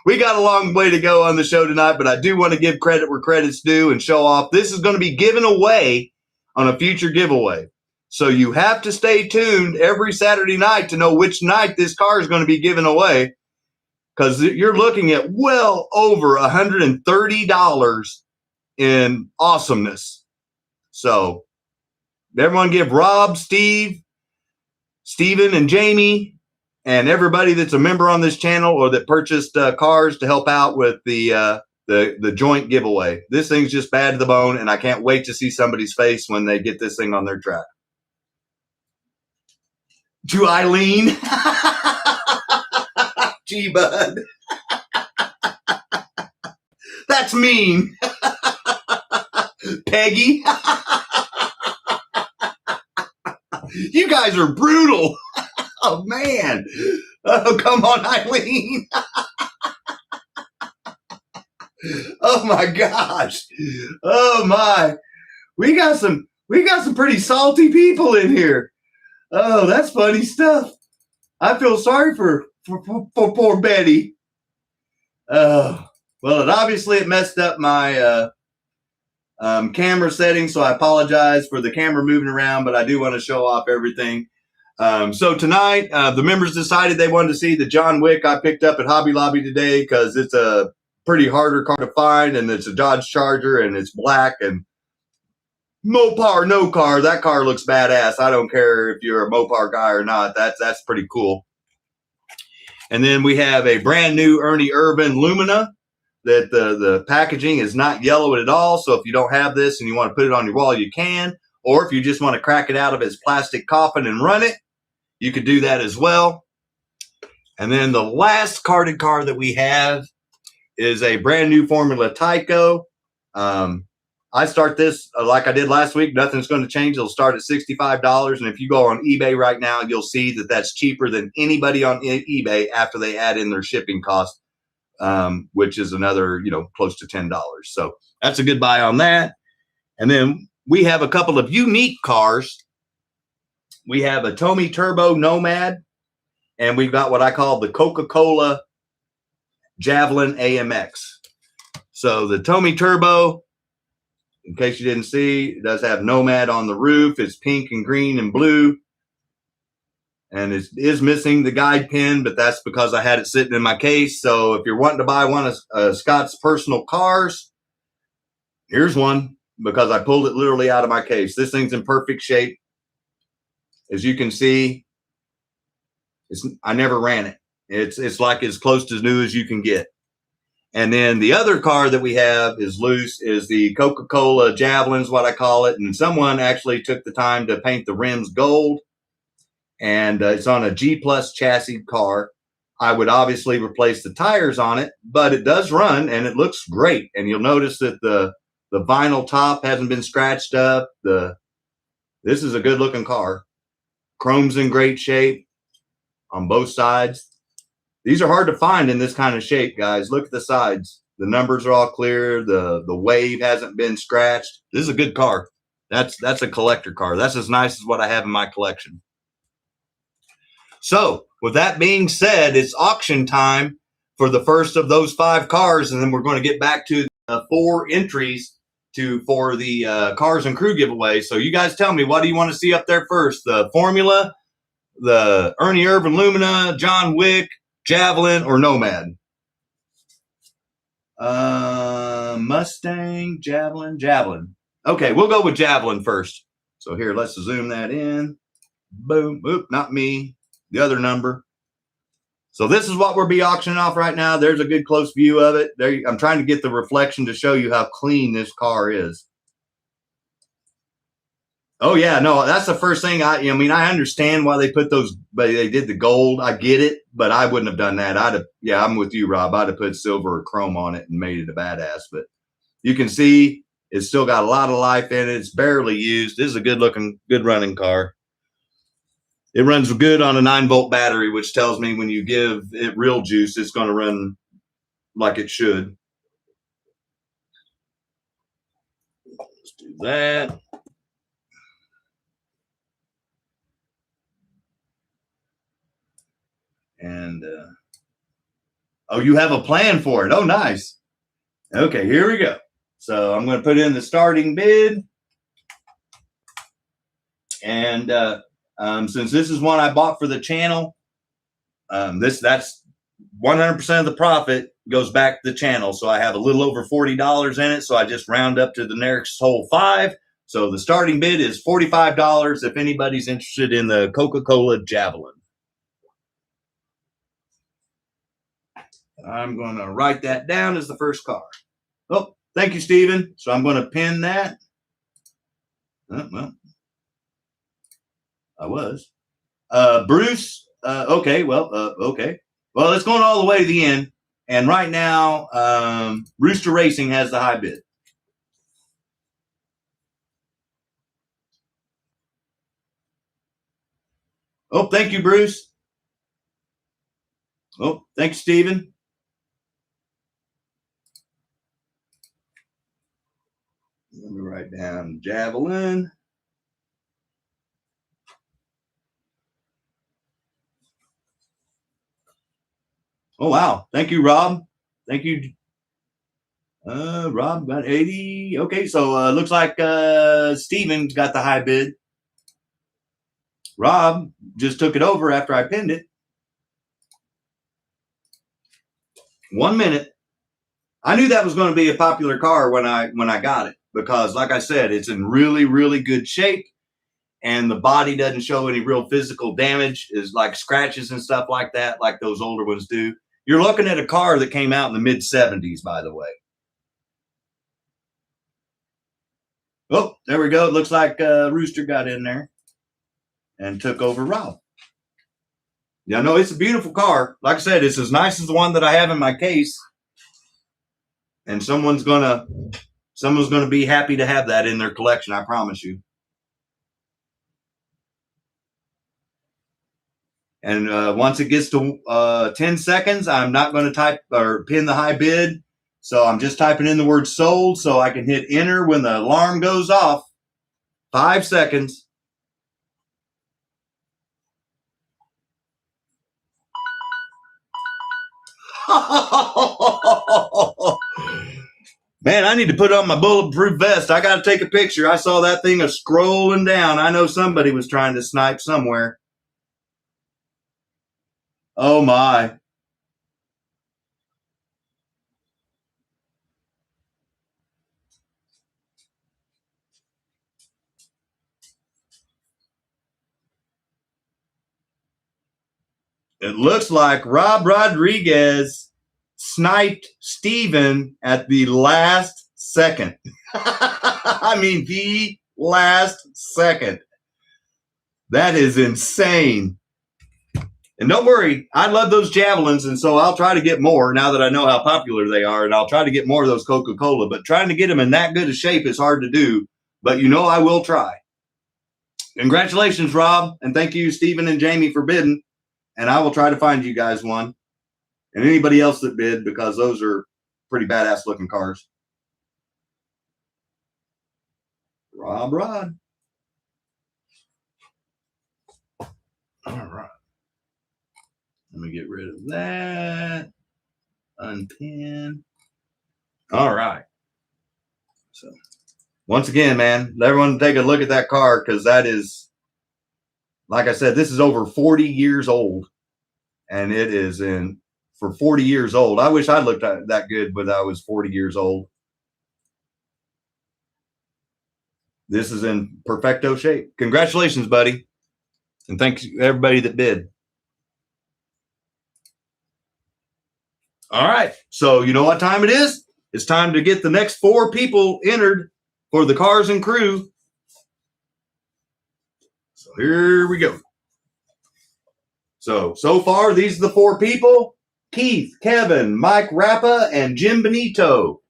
Speaker 1: we got a long way to go on the show tonight, but I do want to give credit where credit's due and show off. This is going to be given away on a future giveaway. So you have to stay tuned every Saturday night to know which night this car is going to be given away, because you're looking at well over $130 in awesomeness. So everyone give Rob, Steve, Stephen, and Jamie, and everybody that's a member on this channel or that purchased cars to help out with the joint giveaway. This thing's just bad to the bone, and I can't wait to see somebody's face when they get this thing on their track. To Eileen. Gee, bud. That's mean. Peggy. You guys are brutal. Oh, man. Oh, come on, Eileen. Oh, my gosh. Oh, my. We got some pretty salty people in here. Oh, that's funny stuff. I feel sorry for poor Betty. Well, it messed up my camera settings, so I apologize for the camera moving around, but I do want to show off everything. So tonight, the members decided they wanted to see the John Wick I picked up at Hobby Lobby today because it's a pretty harder car to find, and it's a Dodge Charger, and it's black, and Mopar, no car. That car looks badass. I don't care if you're a Mopar guy or not. That's pretty cool. And then we have a brand new Ernie Urban Lumina that the packaging is not yellow at all. So if you don't have this and you want to put it on your wall, you can. Or if you just want to crack it out of its plastic coffin and run it, you could do that as well. And then the last carded car that we have is a brand new Formula TYCO. I start this like I did last week. Nothing's going to change. It'll start at $65. And if you go on eBay right now, you'll see that that's cheaper than anybody on eBay after they add in their shipping cost, which is another, close to $10. So that's a good buy on that. And then we have a couple of unique cars. We have a Tommy Turbo Nomad, and we've got what I call the Coca-Cola Javelin AMX. So the Tommy Turbo, in case you didn't see, it does have Nomad on the roof. It's pink and green and blue. And it is missing the guide pin, but that's because I had it sitting in my case. So if you're wanting to buy one of Scott's personal cars, here's one, because I pulled it literally out of my case. This thing's in perfect shape. As you can see, I never ran it. It's like as close to new as you can get. And then the other car that we have is loose, is the Coca-Cola Javelin, is what I call it. And someone actually took the time to paint the rims gold. And it's on a G-Plus chassis car. I would obviously replace the tires on it, but it does run and it looks great. And you'll notice that the vinyl top hasn't been scratched up. This is a good looking car. Chrome's in great shape on both sides. These are hard to find in this kind of shape, guys. Look at the sides. The numbers are all clear. The wave hasn't been scratched. This is a good car. That's a collector car. That's as nice as what I have in my collection. So with that being said, it's auction time for the first of those 5 cars, and then we're going to get back to 4 entries for the Cars and Crew giveaway. So you guys tell me, what do you want to see up there first? The Formula, the Ernie Urban Lumina, John Wick, Javelin, or Nomad? Mustang, Javelin. Okay, we'll go with Javelin first. So here, let's zoom that in. Boom. Oop, not me. The other number. So this is what we'll be auctioning off right now. There's a good close view of it. There, I'm trying to get the reflection to show you how clean this car is. Oh yeah, no, that's the first thing. I understand why they put those, but they did the gold. I get it, but I wouldn't have done that. I'm with you, Rob. I'd have put silver or chrome on it and made it a badass. But you can see it's still got a lot of life in it. It's barely used. This is a good looking, good running car. It runs good on a 9-volt battery, which tells me when you give it real juice, it's going to run like it should. Let's do that. And, oh, you have a plan for it. Oh, nice. Okay, here we go. So I'm going to put in the starting bid. And since this is one I bought for the channel, that's 100% of the profit goes back to the channel. So I have a little over $40 in it. So I just round up to the next whole 5. So the starting bid is $45 if anybody's interested in the Coca-Cola Javelin. I'm going to write that down as the first car. Oh, thank you, Stephen. So I'm going to pin that. Well, I was. Bruce, okay, well, okay. Well, it's going all the way to the end. And right now, Rooster Racing has the high bid. Oh, thank you, Bruce. Oh, thanks, Stephen. Let me write down Javelin. Oh, wow. Thank you, Rob. Thank you. Rob got 80. Okay, so looks like Steven got the high bid. Rob just took it over after I pinned it. 1 minute. I knew that was going to be a popular car when I got it because, like I said, it's in really, really good shape, and the body doesn't show any real physical damage, is like scratches and stuff like that, like those older ones do. You're looking at a car that came out in the mid-70s, by the way. Oh, there we go. It looks like Rooster got in there and took over Rob. Yeah, no, it's a beautiful car. Like I said, it's as nice as the one that I have in my case. And someone's gonna be happy to have that in their collection, I promise you. And once it gets to 10 seconds, I'm not going to type or pin the high bid. So I'm just typing in the word sold so I can hit enter when the alarm goes off. 5 seconds. Man, I need to put on my bulletproof vest. I got to take a picture. I saw that thing scrolling down. I know somebody was trying to snipe somewhere. Oh, my. It looks like Rob Rodriguez sniped Steven at the last second. I mean, the last second. That is insane. And don't worry, I love those javelins, and so I'll try to get more now that I know how popular they are, and I'll try to get more of those Coca-Cola. But trying to get them in that good a shape is hard to do, but you know I will try. Congratulations, Rob, and thank you, Stephen and Jamie, for bidding. And I will try to find you guys one. And anybody else that bid, because those are pretty badass looking cars. Rod. All right. Let me get rid of that. Unpin. All right. So once again, man, let everyone take a look at that car because that is, like I said, this is over 40 years old. And it is in for 40 years old. I wish I looked that good when I was 40 years old. This is in perfecto shape. Congratulations, buddy. And thanks to everybody that bid. All right. So you know what time it is? It's time to get the next 4 people entered for the Cars and Crew. So here we go. So far, these are the 4 people. Keith, Kevin, Mike Rappa, and Jim Benito.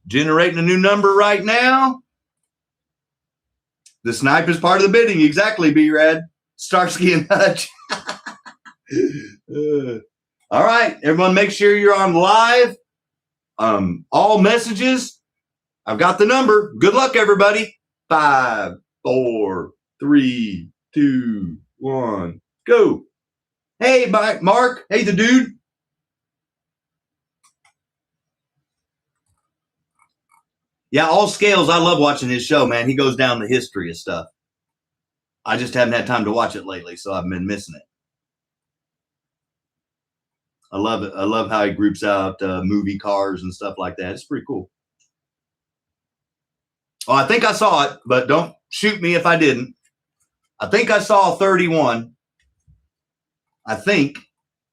Speaker 1: Generating a new number right now. The snipe is part of the bidding. Exactly, B-Rad. Starsky and Hutch. All right. Everyone make sure you're on live. All messages. I've got the number. Good luck, everybody. 5, 4, 3, 2, 1, go. Hey, Mark. Hey, the dude. Yeah, all scales. I love watching his show, man. He goes down the history of stuff. I just haven't had time to watch it lately, so I've been missing it. I love it. I love how he groups out movie cars and stuff like that. It's pretty cool. Oh, I think I saw it, but don't shoot me if I didn't. I think I saw 31. I think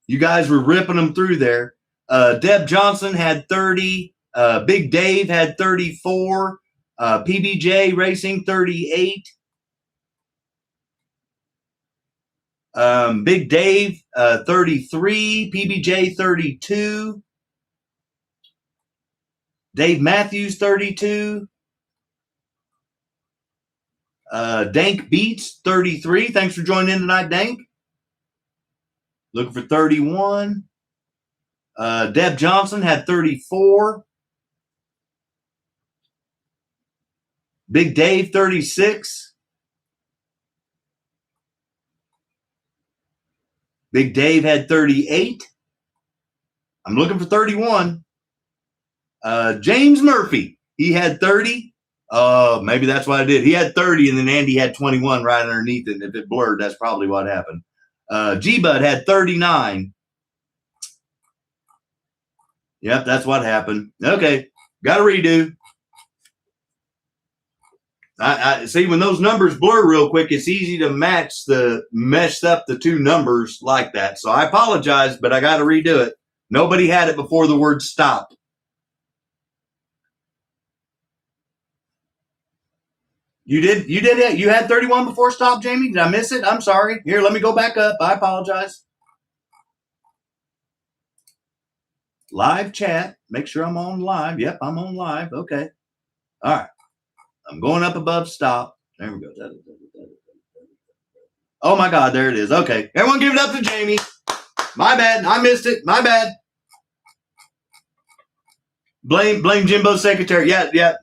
Speaker 1: you guys were ripping them through there. Deb Johnson had 30. Big Dave had 34. PBJ Racing 38. Big Dave 33. PBJ 32. Dave Matthews 32. Dank Beats 33. Thanks for joining in tonight, Dank. Looking for 31. Deb Johnson had 34. Big Dave 36. Big Dave had 38. I'm looking for 31. James Murphy, he had 30. Maybe that's what I did. He had 30, and then Andy had 21 right underneath it. And if it blurred, that's probably what happened. G-Bud had 39. Yep, that's what happened. Okay, got to redo. I see when those numbers blur real quick, it's easy to mesh up the two numbers like that. So I apologize, but I got to redo it. Nobody had it before the word stop. You did it. You had 31 before stop, Jamie? Did I miss it? I'm sorry. Here, let me go back up. I apologize. Live chat. Make sure I'm on live. Yep, I'm on live. Okay. All right. I'm going up above stop. There we go. Oh my God, there it is. Okay. Everyone give it up to Jamie. My bad. I missed it. My bad. Blame Jimbo's secretary. Yeah.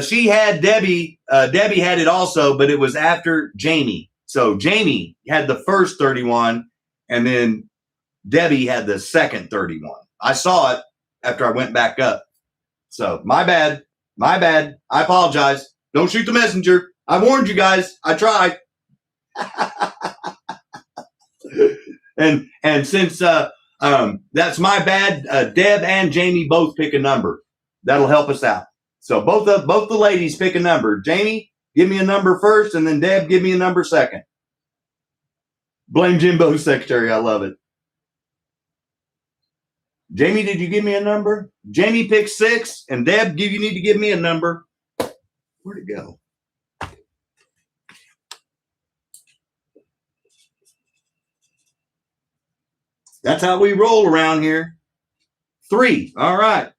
Speaker 1: She had Debbie. Debbie had it also, but it was after Jamie. So Jamie had the first 31, and then Debbie had the second 31. I saw it after I went back up. So my bad. I apologize. Don't shoot the messenger. I warned you guys. I tried. and since that's my bad, Deb and Jamie both pick a number. That'll help us out. So both the ladies pick a number. Jamie, give me a number first, and then Deb, give me a number second. Blame Jimbo's secretary. I love it. Jamie, did you give me a number? Jamie picked 6, and Deb, you need to give me a number. Where'd it go? That's how we roll around here. 3. All right.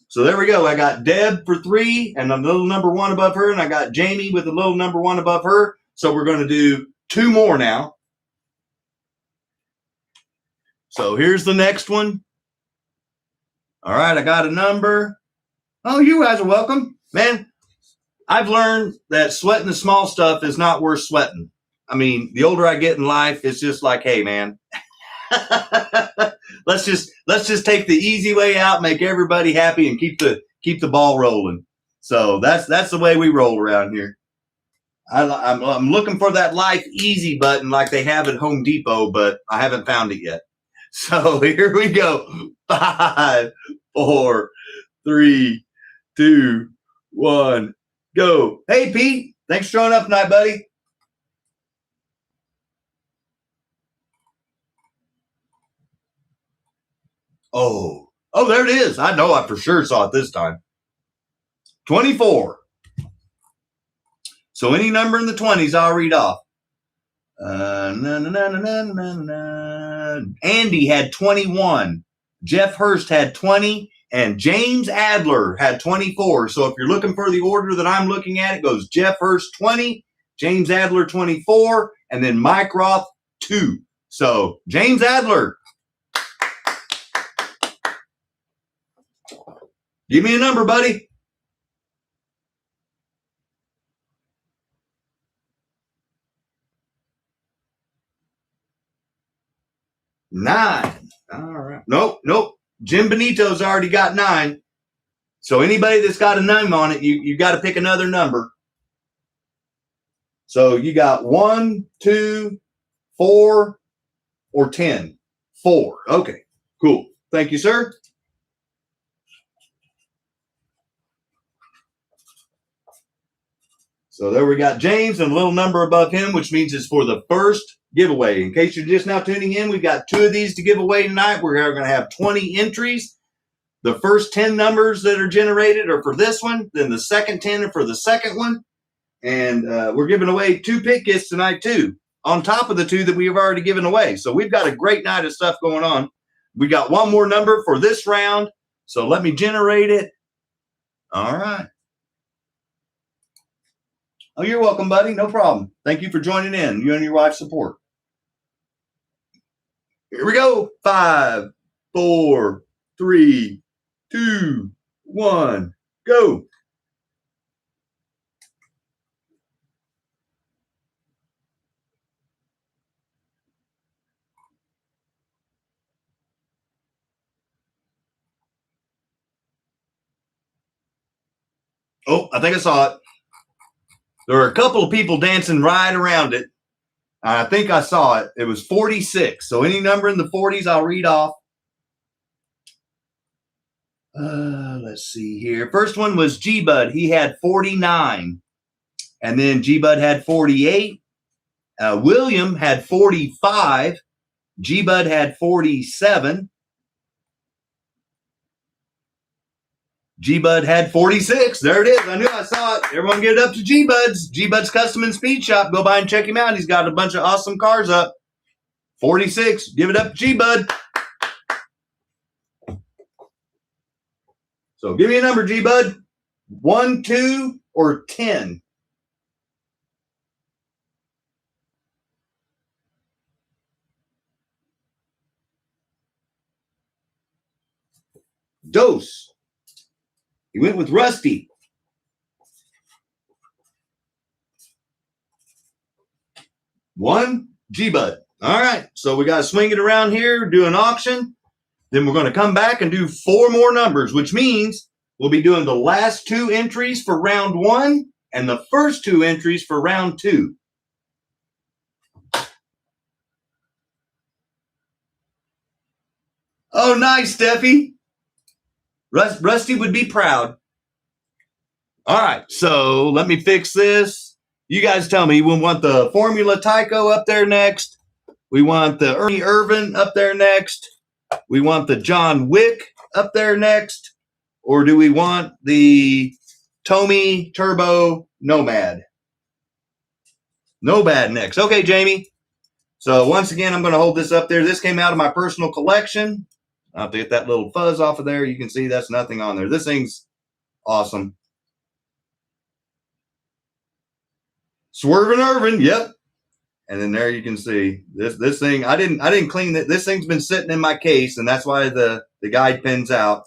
Speaker 1: So there we go. I got Deb for 3 and a little number 1 above her, and I got Jamie with a little number 1 above her. So we're going to do 2 more now. So here's the next one. All right, I got a number. Oh, you guys are welcome. Man, I've learned that sweating the small stuff is not worth sweating. I mean, the older I get in life, it's just like, hey, man, let's just take the easy way out, make everybody happy, and keep the ball rolling. So that's the way we roll around here. I'm looking for that Life Easy button like they have at Home Depot, but I haven't found it yet. So here we go. 5, 4, 3, 2, 1, go. Hey, Pete. Thanks for showing up tonight, buddy. Oh, there it is. I know I for sure saw it this time. 24. So any number in the 20s, I'll read off. Andy had 21. Jeff Hurst had 20. And James Adler had 24. So if you're looking for the order that I'm looking at, it goes Jeff Hurst 20, James Adler 24, and then Mike Roth 2. So James Adler, give me a number, buddy. Nine. All right. Nope. Jim Benito's already got 9. So anybody that's got a name on it, you got to pick another number. So you got 1, 2, 4, or 10. 4. Okay, cool. Thank you, sir. So there we got James and a little number above him, which means it's for the first giveaway. In case you're just now tuning in, we've got 2 of these to give away tonight. We're going to have 20 entries. The first 10 numbers that are generated are for this one. Then the second 10 are for the second one. And we're giving away 2 pit kits tonight, too, on top of the 2 that we have already given away. So we've got a great night of stuff going on. We got 1 more number for this round. So let me generate it. All right. Oh, you're welcome, buddy. No problem. Thank you for joining in. You and your wife support. Here we go. 5, 4, 3, 2, 1, go. Oh, I think I saw it. There were a couple of people dancing right around it. I think I saw it. It was 46. So any number in the 40s, I'll read off. Let's see here. First one was G-Bud. He had 49. And then G-Bud had 48. William had 45. G-Bud had 47. G-Bud had 46. There it is. I knew I saw it. Everyone get it up to G-Bud's. G-Bud's Custom and Speed Shop. Go by and check him out. He's got a bunch of awesome cars up. 46. Give it up to G-Bud. So give me a number, G-Bud. 1, 2, or 10. Dose. He went with Rusty. 1, G-Bud. All right. So we got to swing it around here, do an auction. Then we're going to come back and do 4 more numbers, which means we'll be doing the last 2 entries for round 1 and the first 2 entries for round 2. Oh, nice, Steffi. Rusty would be proud. All right, so let me fix this. You guys tell me, we want the Formula TYCO up there next. We want the Ernie Irvin up there next. We want the John Wick up there next. Or do we want the Tommy Turbo Nomad? Nomad next. Okay, Jamie. So once again, I'm going to hold this up there. This came out of my personal collection. I'll have to get that little fuzz off of there. You can see that's nothing on there. This thing's awesome. Swervin' Irvin, yep. And then there you can see this thing. I didn't clean it. This thing's been sitting in my case, and that's why the guide pins out.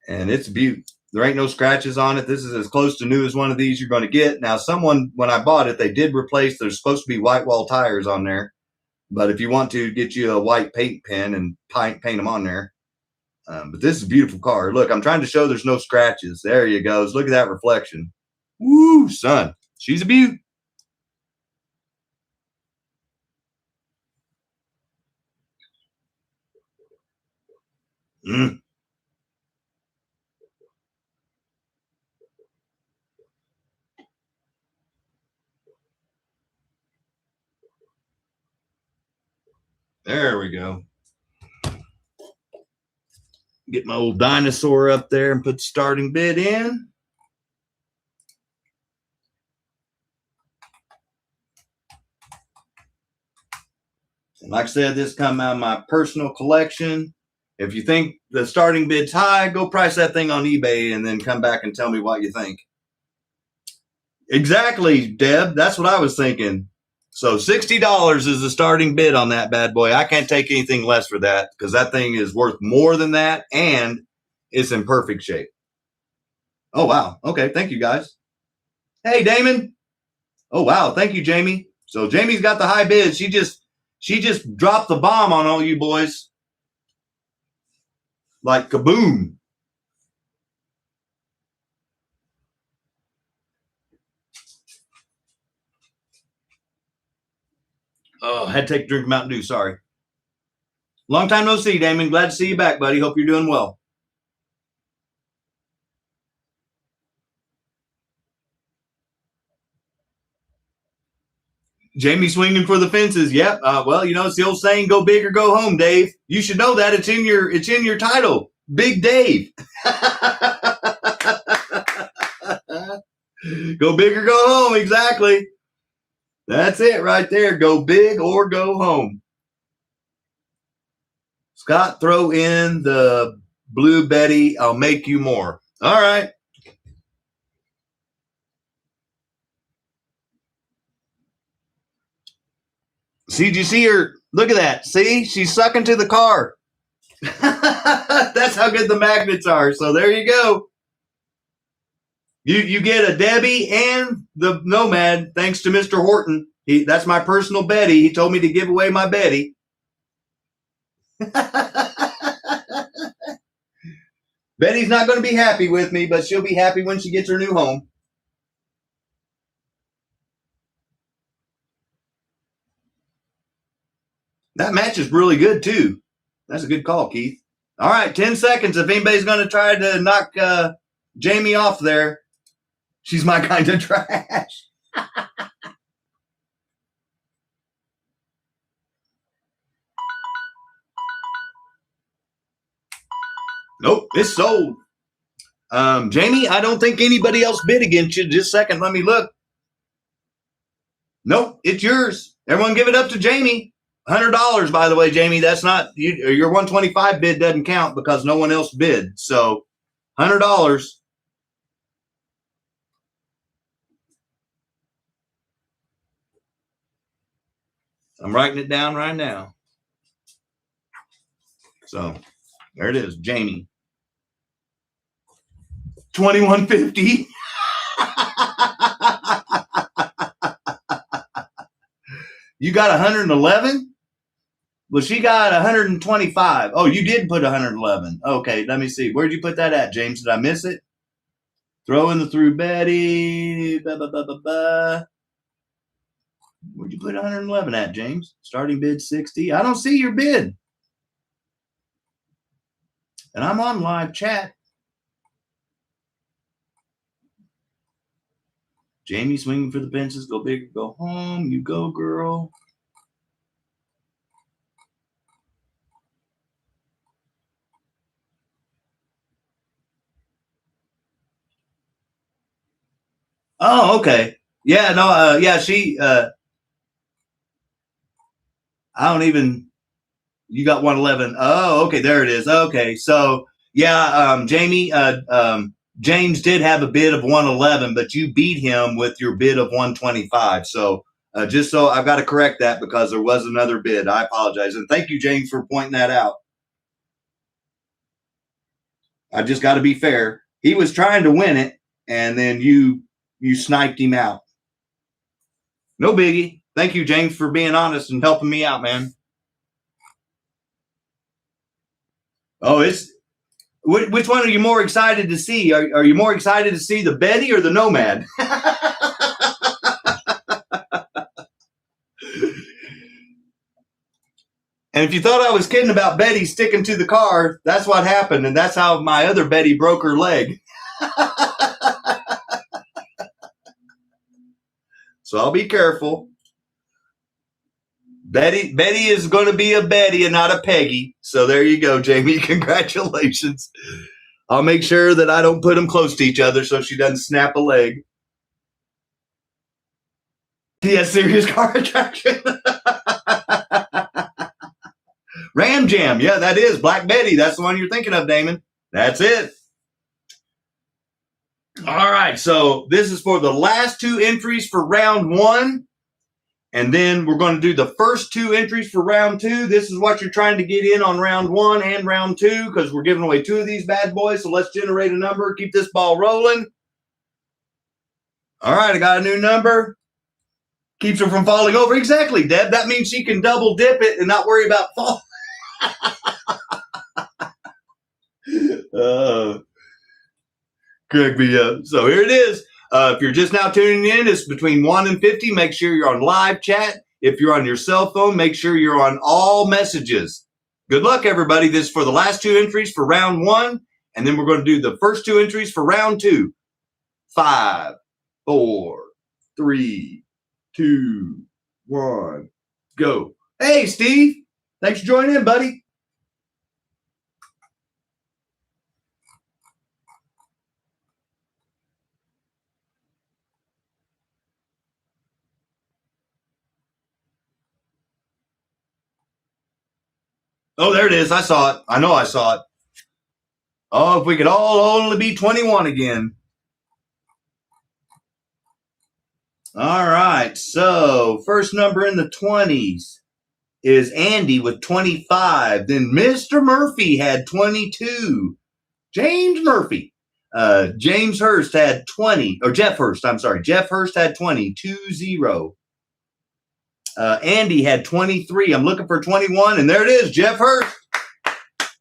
Speaker 1: And it's a beaut. There ain't no scratches on it. This is as close to new as one of these you're going to get. Now, someone, when I bought it, they did replace, there's supposed to be white wall tires on there. But if you want to, get you a white paint pen and paint them on there. But this is a beautiful car. Look, I'm trying to show there's no scratches. There you go. Look at that reflection. Woo, son. She's a beaut. There we go. Get my old dinosaur up there and put the starting bid in. And like I said, this come out of my personal collection. If you think the starting bid's high, go price that thing on eBay and then come back and tell me what you think. Exactly, Deb. That's what I was thinking. So $60 is the starting bid on that bad boy. I can't take anything less for that because that thing is worth more than that and it's in perfect shape. Oh, wow. Okay. Thank you, guys. Hey, Damon. Oh, wow. Thank you, Jamie. So Jamie's got the high bid. She just dropped the bomb on all you boys. Like kaboom. Oh, I had to take a drink of Mountain Dew. Sorry. Long time no see, Damon. Glad to see you back, buddy. Hope you're doing well. Jamie swinging for the fences. Yep. Well, you know, it's the old saying, go big or go home, Dave. You should know that. It's in your title. Big Dave. Go big or go home. Exactly. That's it right there. Go big or go home. Scott, throw in the Blue Betty. I'll make you more. All right. See, did you see her? Look at that. See, she's sucking to the car. That's how good the magnets are. So there you go. You get a Debbie and the Nomad thanks to Mr. Horton. That's my personal Betty. He told me to give away my Betty. Betty's not going to be happy with me, but she'll be happy when she gets her new home. That match is really good, too. That's a good call, Keith. All right, 10 seconds. If anybody's going to try to knock Jamie off there, she's my kind of trash. Nope, it's sold. Jamie, I don't think anybody else bid against you. Just a second, let me look. Nope, it's yours. Everyone give it up to Jamie. $100, by the way, Jamie. That's not your 125 bid doesn't count because no one else bid. So $100. I'm writing it down right now. So there it is, Jamie. $2,150. You got 111? Well, she got 125. Oh, you did put 111. Okay, let me see. Where'd you put that at, James? Did I miss it? Throw in the through Betty. Where'd you put 111 at, James? Starting bid 60. I don't see your bid. And I'm on live chat. Jamie swinging for the fences. Go big or go home. You go, girl. Oh, okay. Yeah, no, yeah, she, I don't even, you got 111. Oh, okay, there it is. Okay, so, yeah, Jamie, James did have a bid of 111, but you beat him with your bid of 125. So, just so I've got to correct that because there was another bid. I apologize. And thank you, James, for pointing that out. I just got to be fair. He was trying to win it, and then you sniped him out. No biggie. Thank you, James, for being honest and helping me out, man. Oh, it's which one are you more excited to see? Are you more excited to see the Betty or the Nomad? And if you thought I was kidding about Betty sticking to the car, that's what happened, and that's how my other Betty broke her leg. So I'll be careful. Betty is going to be a Betty and not a Peggy. So there you go, Jamie. Congratulations. I'll make sure that I don't put them close to each other so she doesn't snap a leg. Yeah, serious car attraction. Ram Jam. Yeah, that is Black Betty. That's the one you're thinking of, Damon. That's it. All right. So this is for the last two entries for round one. And then we're going to do the first two entries for round two. This is what you're trying to get in on round one and round two because we're giving away two of these bad boys. So let's generate a number. Keep this ball rolling. All right. I got a new number. Keeps her from falling over. Exactly, Deb. That means she can double dip it and not worry about falling. Crack me up. So here it is. If you're just now tuning in, it's between 1 and 50. Make sure you're on live chat. If you're on your cell phone, make sure you're on all messages. Good luck, everybody. This is for the last two entries for round one. And then we're going to do the first two entries for round two. 5, 4, 3, 2, 1, go. Hey, Steve. Thanks for joining in, buddy. Oh, there it is. I saw it. I know I saw it. Oh, if we could all only be 21 again. All right. So first number in the 20s. is Andy with 25. Then Mr. Murphy had 22. James Murphy. James Hurst had 20. Or Jeff Hurst, I'm sorry. Jeff Hurst had 20. 2-0. Andy had 23. I'm looking for 21. And there it is, Jeff Hurst.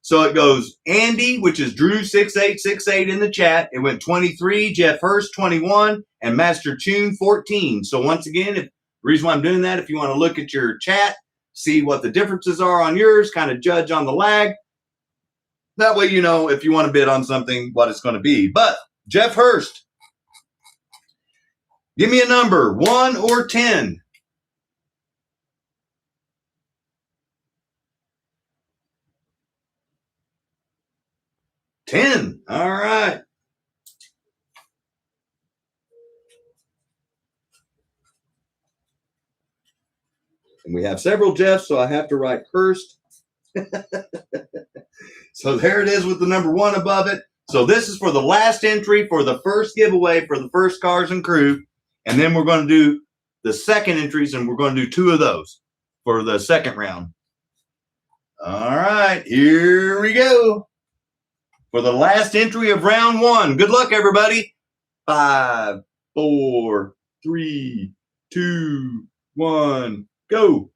Speaker 1: So it goes Andy, which is Drew6868 in the chat. It went 23, Jeff Hurst 21, and Master Tune 14. So once again, the reason why I'm doing that, if you want to look at your chat, see what the differences are on yours, kind of judge on the lag. That way you know if you want to bid on something, what it's going to be. But Jeff Hurst, give me a number, 1 or 10. 10. All right. And we have several Jeffs, so I have to write Hurst. So there it is with the number 1 above it. So this is for the last entry for the first giveaway for the first Cars and Crew. And then we're going to do the second entries, and we're going to do 2 of those for the second round. All right, here we go. For the last entry of round 1. Good luck, everybody. 5, 4, 3, 2, 1, go.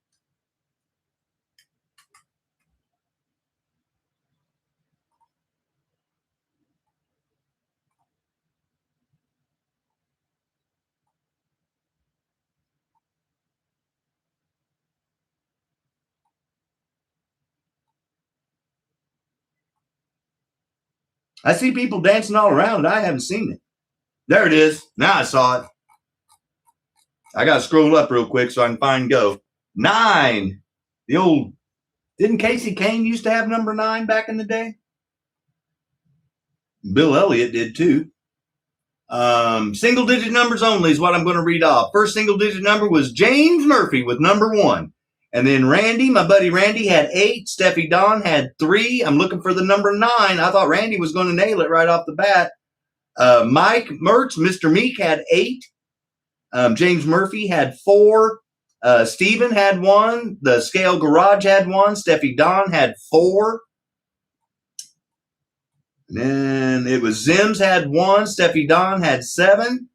Speaker 1: I see people dancing all around it. I haven't seen it. There it is. Now I saw it. I got to scroll up real quick so I can find go. 9. The old, didn't Casey Kane used to have number 9 back in the day? Bill Elliott did too. Single digit numbers only is what I'm going to read off. First single digit number was James Murphy with number 1. And then Randy, my buddy Randy, had 8. Steffi Dawn had 3. I'm looking for the number 9. I thought Randy was going to nail it right off the bat. Mike Mertz, Mr. Meek, had 8. James Murphy had 4. Steven had 1. The Scale Garage had 1. Steffi Dawn had 4. Then it was Zims had 1. Steffi Dawn had 7.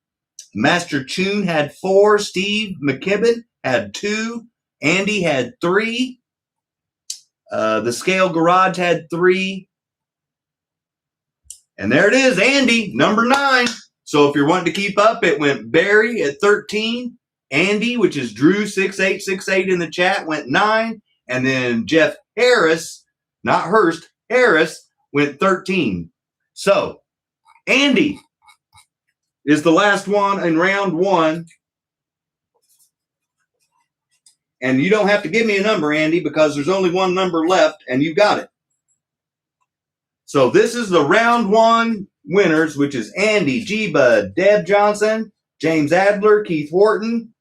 Speaker 1: Master Tune had 4. Steve McKibben had 2. Andy had 3. The Scale Garage had 3. And there it is, Andy, number 9. So if you're wanting to keep up, it went Barry at 13. Andy, which is Drew6868 in the chat, went 9. And then Jeff Harris, not Hurst, Harris, went 13. So Andy is the last one in round 1. And you don't have to give me a number, Andy, because there's only one number left, and you got it. So this is the round 1 winners, which is Andy, G-Bud, Deb Johnson, James Adler, Keith Horton,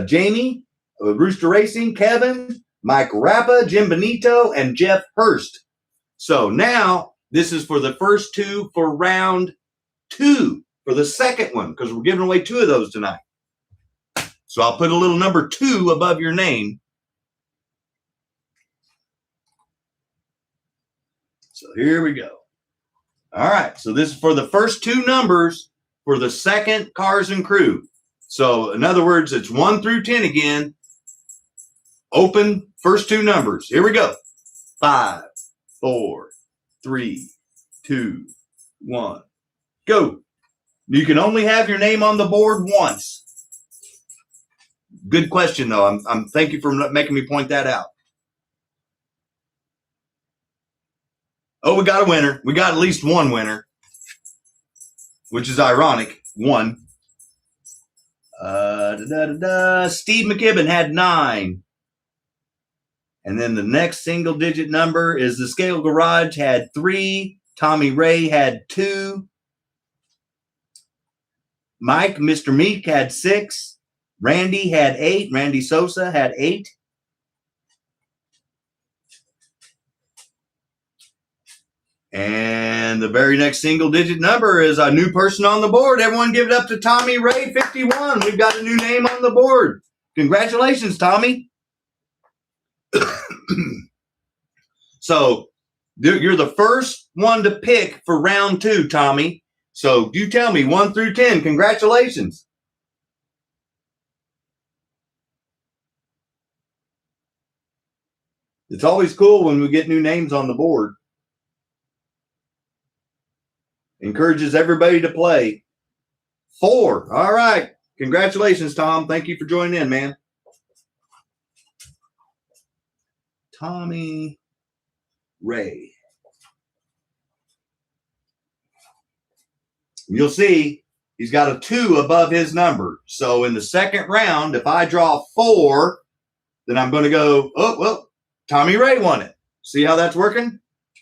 Speaker 1: Jamie, Rooster Racing, Kevin, Mike Rappa, Jim Benito, and Jeff Hurst. So now this is for the first 2 for round 2 for the second one, because we're giving away 2 of those tonight. So I'll put a little number 2 above your name. So here we go. All right. So this is for the first 2 numbers for the second Cars and Crew. So in other words, it's 1 through 10 again. Open first 2 numbers. Here we go. 5, 4, 3, 2, 1. Go. You can only have your name on the board once. Good question, though. I'm thank you for making me point that out. Oh, we got a winner. We got at least one winner, which is ironic. 1. Steve McKibben had 9. And then the next single digit number is the Scale Garage had 3. Tommy Ray had 2. Mike, Mr. Meek had 6. Randy had 8. Randy Sosa had 8. And the very next single digit number is a new person on the board. Everyone give it up to Tommy Ray, 51. We've got a new name on the board. Congratulations, Tommy. So you're the first one to pick for round 2, Tommy. So you tell me 1 through 10. Congratulations. It's always cool when we get new names on the board. Encourages everybody to play. 4. All right. Congratulations, Tom. Thank you for joining in, man. Tommy Ray. You'll see he's got a 2 above his number. So in the second round, if I draw 4, then I'm going to go, oh, well, Tommy Ray won it. See how that's working?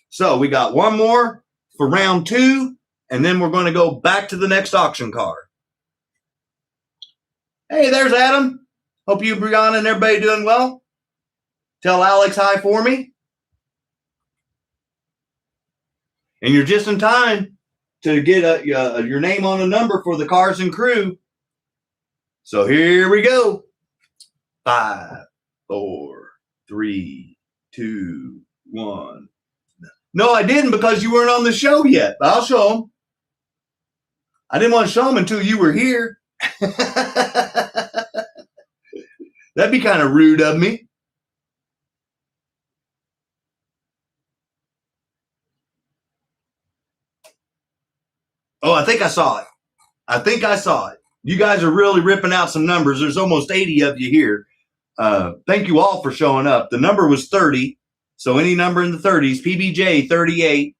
Speaker 1: So we got one more for round 2, and then we're going to go back to the next auction car. Hey, there's Adam. Hope you, Brianna, and everybody doing well. Tell Alex hi for me. And you're just in time to get your name on a number for the cars and crew. So here we go. 5, 4, 3, 2, 1. No, I didn't because you weren't on the show yet. But I'll show them. I didn't want to show them until you were here. That'd be kind of rude of me. Oh, I think I saw it. You guys are really ripping out some numbers. There's almost 80 of you here. Thank you all for showing up. The number was 30. So any number in the 30s, PBJ 38.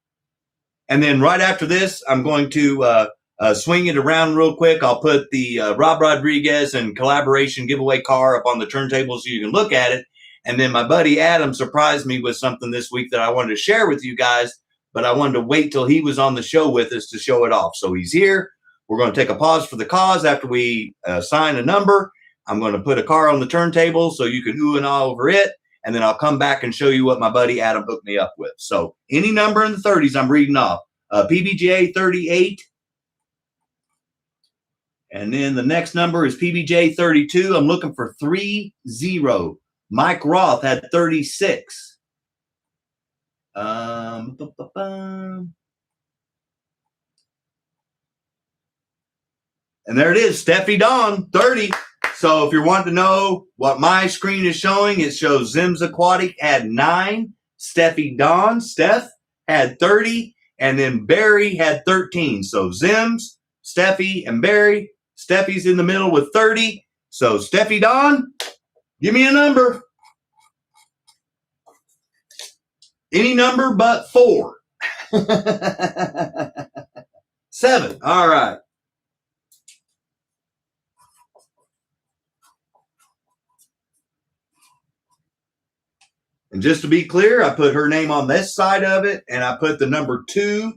Speaker 1: And then right after this, I'm going to swing it around real quick. I'll put the Rob Rodriguez and collaboration giveaway car up on the turntable so you can look at it. And then my buddy Adam surprised me with something this week that I wanted to share with you guys, but I wanted to wait till he was on the show with us to show it off. So he's here. We're going to take a pause for the cause after we sign a number. I'm going to put a car on the turntable so you can ooh and ah over it. And then I'll come back and show you what my buddy Adam hooked me up with. So any number in the 30s, I'm reading off. PBJ 38. And then the next number is PBJ 32. I'm looking for 30. Mike Roth had 36. And there it is, Steffi Dawn, 30. So if you're wanting to know what my screen is showing, it shows Zims Aquatic had 9. Steffi Dawn, Steph, had 30. And then Barry had 13. So Zims, Steffi, and Barry. Steffi's in the middle with 30. So Steffi Dawn, give me a number. Any number but 4. 7. All right. And just to be clear, I put her name on this side of it, and I put the number 2,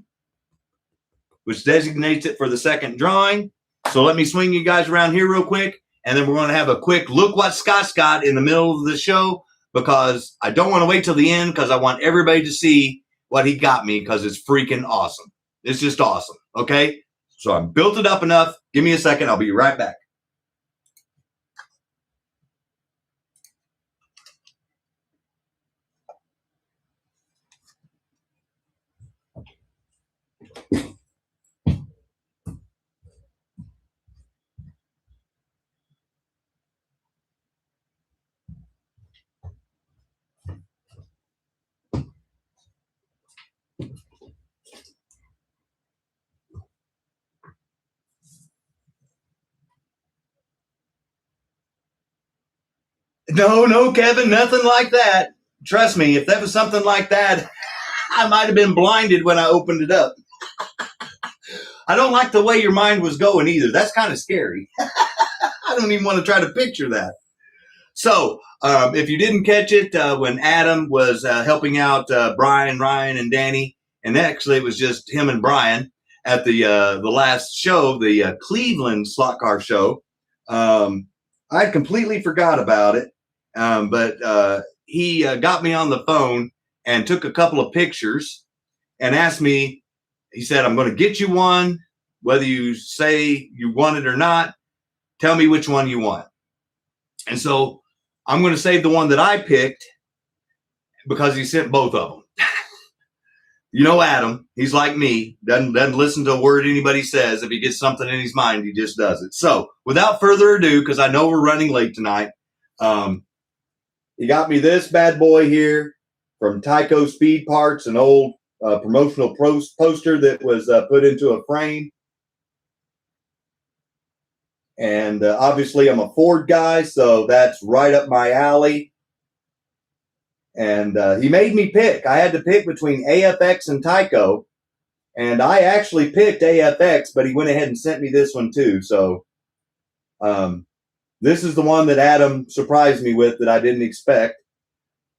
Speaker 1: which designates it for the second drawing. So let me swing you guys around here real quick, and then we're going to have a quick look what Scott's got in the middle of the show, because I don't want to wait till the end because I want everybody to see what he got me because it's freaking awesome. It's just awesome, okay? So I built it up enough. Give me a second. I'll be right back. No, Kevin, nothing like that. Trust me, if that was something like that, I might have been blinded when I opened it up. I don't like the way your mind was going either. That's kind of scary. I don't even want to try to picture that. So if you didn't catch it, when Adam was helping out Brian, Ryan, and Danny, and actually it was just him and Brian at the last show, the Cleveland slot car show, I completely forgot about it. But he got me on the phone and took a couple of pictures and asked me, he said, I'm going to get you one, whether you say you want it or not, tell me which one you want. And so I'm going to save the one that I picked because he sent both of them. You know Adam, he's like me, doesn't listen to a word anybody says. If he gets something in his mind, he just does it. So without further ado, because I know we're running late tonight, he got me this bad boy here from TYCO Speed Parts, an old promotional poster that was put into a frame. And obviously I'm a Ford guy, so that's right up my alley. And he made me pick. I had to pick between AFX and TYCO. And I actually picked AFX, but he went ahead and sent me this one too. So this is the one that Adam surprised me with that I didn't expect.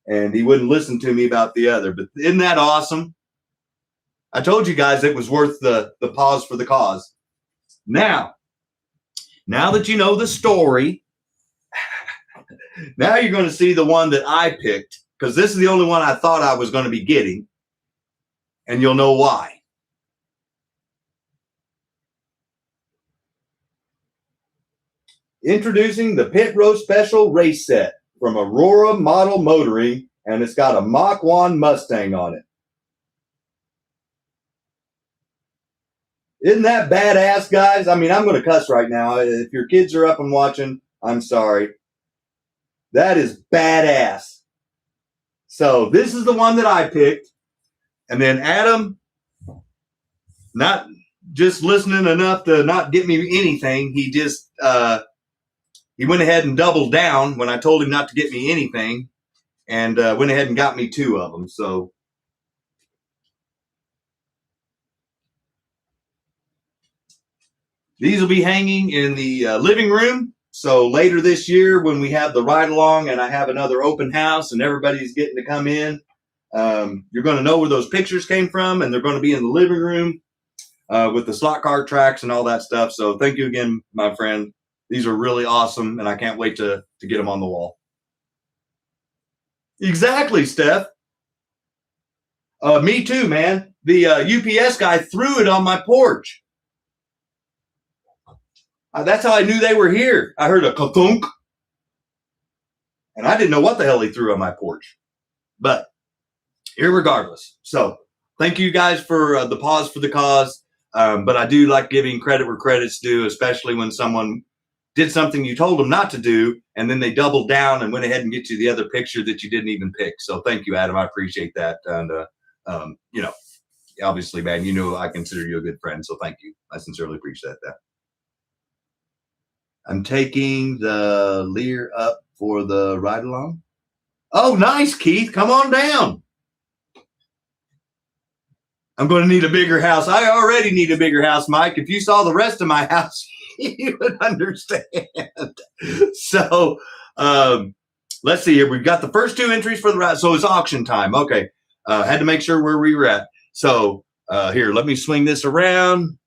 Speaker 1: And he wouldn't listen to me about the other. But isn't that awesome? I told you guys it was worth the pause for the cause. Now that you know the story, now you're going to see the one that I picked. Because this is the only one I thought I was going to be getting. And you'll know why. Introducing the Pit Row Special Race Set from Aurora Model Motoring. And it's got a Mach 1 Mustang on it. Isn't that badass, guys? I mean, I'm going to cuss right now. If your kids are up and watching, I'm sorry. That is badass. So this is the one that I picked. And then Adam, not just listening enough to not get me anything, he just, he went ahead and doubled down when I told him not to get me anything, and went ahead and got me 2 of them. So these will be hanging in the living room. So later this year, when we have the ride along and I have another open house and everybody's getting to come in, you're going to know where those pictures came from, and they're going to be in the living room with the slot car tracks and all that stuff. So thank you again, my friend. These are really awesome, and I can't wait to get them on the wall. Exactly, Steph. Me too, man. The UPS guy threw it on my porch. That's how I knew they were here. I heard a ka-thunk. And I didn't know what the hell he threw on my porch. But irregardless. So thank you guys for the pause for the cause. But I do like giving credit where credit's due, especially when someone did something you told them not to do, and then they doubled down and went ahead and get you the other picture that you didn't even pick. So thank you, Adam. I appreciate that. And, you know, obviously, man, you know I consider you a good friend. So thank you. I sincerely appreciate that. I'm taking the Lear up for the ride along. Oh, nice, Keith. Come on down. I'm going to need a bigger house. I already need a bigger house, Mike. If you saw the rest of my house, you would understand. So let's see here. We've got the first 2 entries for the ride. So it's auction time. Okay. Had to make sure where we were at. So here, let me swing this around,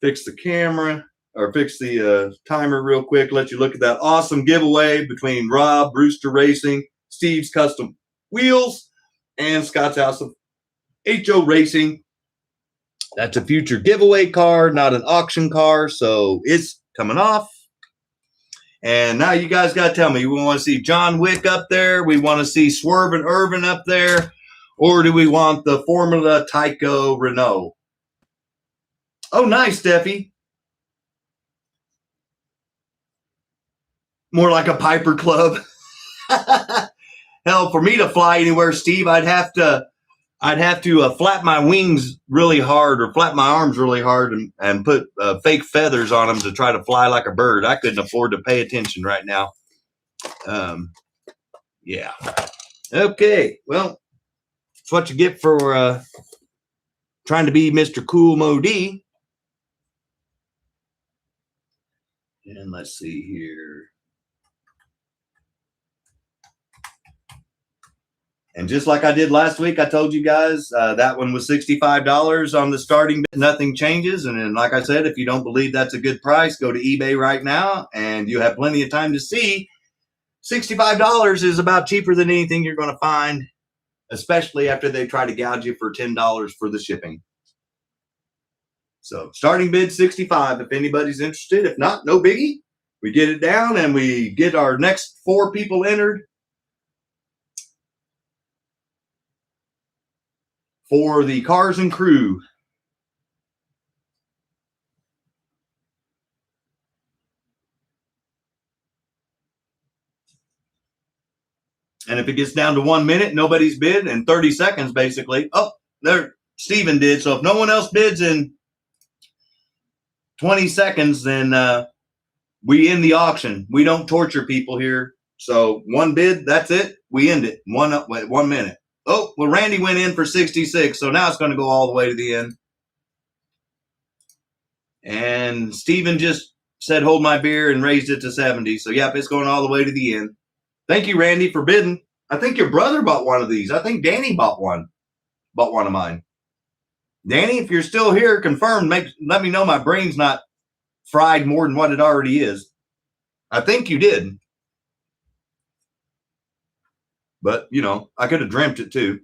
Speaker 1: fix the camera. Or fix the timer real quick, let you look at that awesome giveaway between Rob, Rooster Racing, Steve's Custom Wheels, and Scott's House of HO Racing. That's a future giveaway car, not an auction car, so it's coming off. And now you guys got to tell me, we want to see John Wick up there, we want to see Swerve and Irvin up there, or do we want the Formula TYCO Renault? Oh, nice, Steffi. More like a Piper Club. Hell, for me to fly anywhere, Steve, I'd have to flap my wings really hard or flap my arms really hard and put fake feathers on them to try to fly like a bird. I couldn't afford to pay attention right now. Yeah. Okay. Well, that's what you get for trying to be Mr. Cool Mo D. And let's see here. And just like I did last week, I told you guys that one was $65 on the starting bid. Nothing changes. And then, like I said, if you don't believe that's a good price, go to eBay right now, and you have plenty of time to see. $65 is about cheaper than anything you're going to find, especially after they try to gouge you for $10 for the shipping. So starting bid $65 if anybody's interested. If not, no biggie. We get it down and we get our next 4 people entered. for the cars and crew. And if it gets down to 1 minute, nobody's bid, and 30 seconds basically. Oh, there, Steven did. So if no one else bids in 20 seconds, then we end the auction. We don't torture people here. So one bid, that's it. We end it. 1 minute. Oh, well, Randy went in for 66. So now it's going to go all the way to the end. And Steven just said, hold my beer, and raised it to 70. So, yep, it's going all the way to the end. Thank you, Randy, for bidding. I think your brother bought one of these. I think Danny bought one of mine. Danny, if you're still here, confirm. Let me know my brain's not fried more than what it already is. I think you did. But, you know, I could have dreamt it too.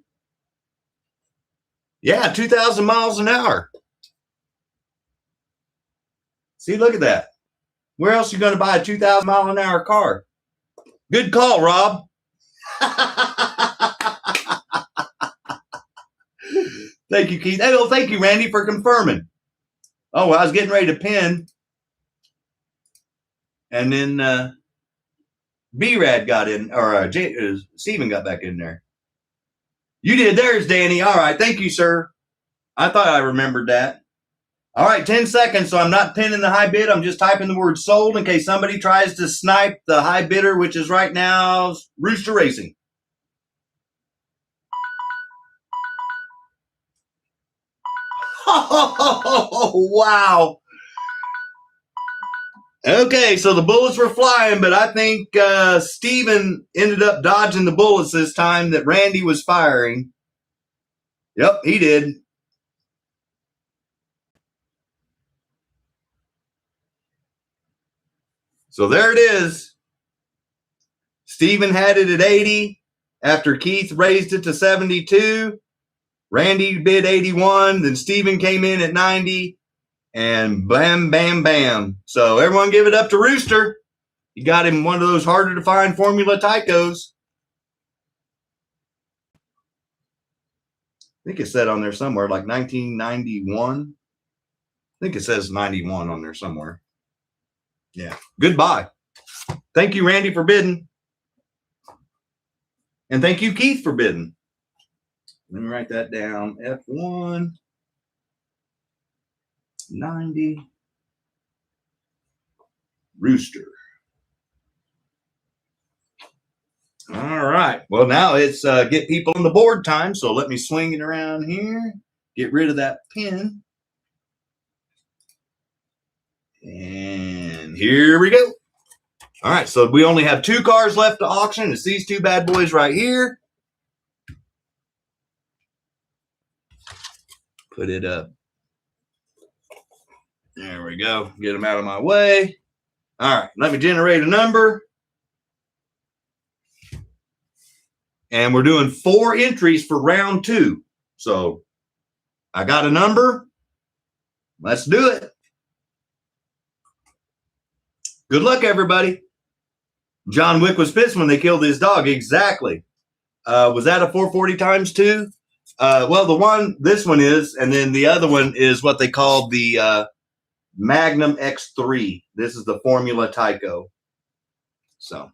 Speaker 1: Yeah, 2,000 miles an hour. See, look at that. Where else are you going to buy a 2,000 mile an hour car? Good call, Rob. Thank you, Keith. Hey, well, thank you, Randy, for confirming. Oh, well, I was getting ready to pin. And then B-Rad got in, or Steven got back in there. You did theirs, Danny. All right. Thank you, sir. I thought I remembered that. All right, 10 seconds, so I'm not pinning the high bid. I'm just typing the word sold in case somebody tries to snipe the high bidder, which is right now Rooster Racing. Oh, wow. Okay, so the bullets were flying, but I think Steven ended up dodging the bullets this time that Randy was firing. Yep, he did. So there it is. Steven had it at 80 after Keith raised it to 72. Randy bid 81. Then Steven came in at 90. And bam, bam, bam. So everyone give it up to Rooster. He got him one of those harder to find Formula TYCOs. I think it said on there somewhere like 1991. I think it says 91 on there somewhere. Yeah. Goodbye. Thank you, Randy, for bidding. And thank you, Keith, for bidding. Let me write that down. F1 90 Rooster. All right. Well, now it's get people on the board time. So let me swing it around here. Get rid of that pin. And here we go. All right, so we only have 2 cars left to auction. It's these 2 bad boys right here. Put it up. There we go. Get them out of my way. All right, let me generate a number. And we're doing 4 entries for round 2. So I got a number. Let's do it. Good luck, everybody. John Wick was pissed when they killed his dog. Exactly. Was that a 440 times 2? Well, this one is, and then the other one is what they call the Magnum X3. This is the Formula TYCO. So,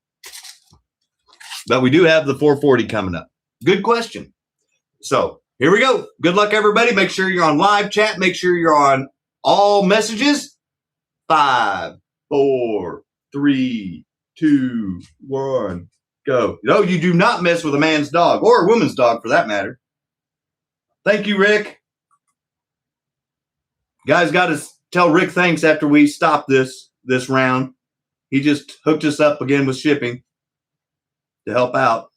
Speaker 1: but we do have the 440 coming up. Good question. So here we go. Good luck, everybody. Make sure you're on live chat. Make sure you're on all messages. 5, 4, 3, 2, 1, go. No, you do not mess with a man's dog or a woman's dog for that matter. Thank you, Rick. Guys, got to tell Rick thanks after we stopped this round. He just hooked us up again with shipping to help out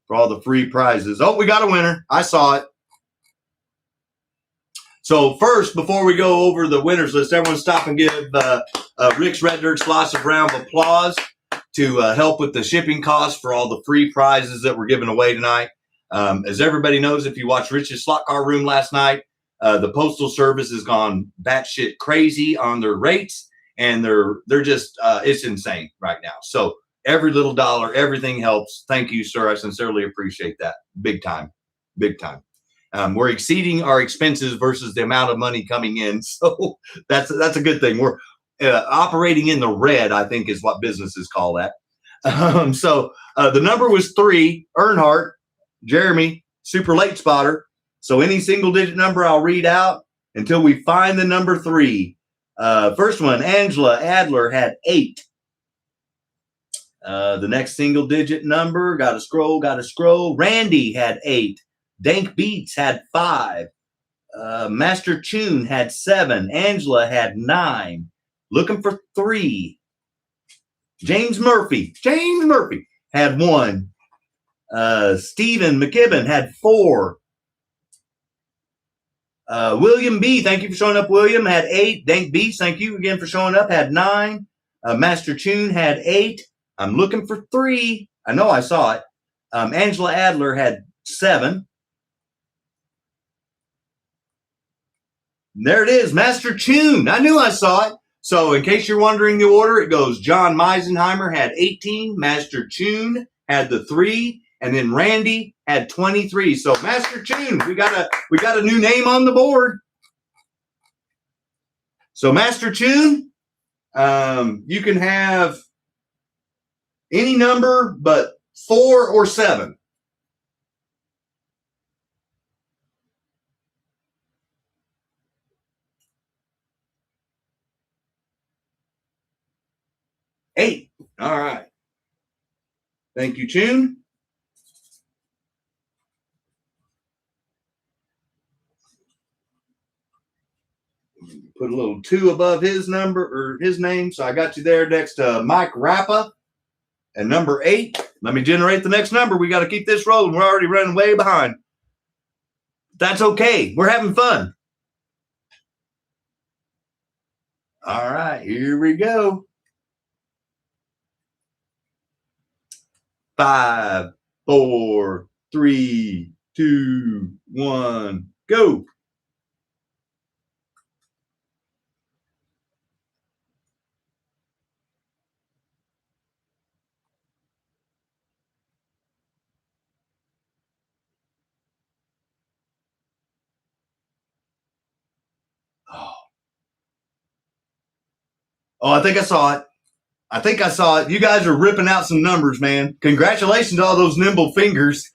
Speaker 1: for all the free prizes. Oh, we got a winner. I saw it. So first, before we go over the winners list, everyone stop and give Rick's Red Dirt Slots a round of applause to help with the shipping costs for all the free prizes that we're giving away tonight. As everybody knows, if you watched Rich's Slot Car Room last night, the Postal Service has gone batshit crazy on their rates, and they're just it's insane right now. So every little dollar, everything helps. Thank you, sir. I sincerely appreciate that. Big time. Big time. We're exceeding our expenses versus the amount of money coming in. So that's a good thing. We're operating in the red, I think is what businesses call that. So the number was 3, Earnhardt, Jeremy, super late spotter. So any single digit number I'll read out until we find the number 3. First one, Angela Adler had 8. The next single digit number, got to scroll. Randy had 8. Dank Beats had 5. Master Tune had 7. Angela had 9. Looking for 3. James Murphy had 1. Stephen McKibben had 4. William B, thank you for showing up, William, had 8. Dank Beats, thank you again for showing up, had 9. Master Tune had 8. I'm looking for 3. I know I saw it. Angela Adler had 7. There it is, Master Tune. I knew I saw it. So in case you're wondering the order, it goes John Meisenheimer had 18, Master Tune had the 3, and then Randy had 23. So Master Tune, we got a new name on the board. So Master Tune, you can have any number but 4 or 7. Eight. All right. Thank you, Tune. Put a little 2 above his number or his name. So I got you there next to Mike Rappa and number 8. Let me generate the next number. We got to keep this rolling. We're already running way behind. That's okay. We're having fun. All right, here we go. 5, 4, 3, 2, 1, go. Oh, I think I saw it. You guys are ripping out some numbers, man. Congratulations to all those nimble fingers.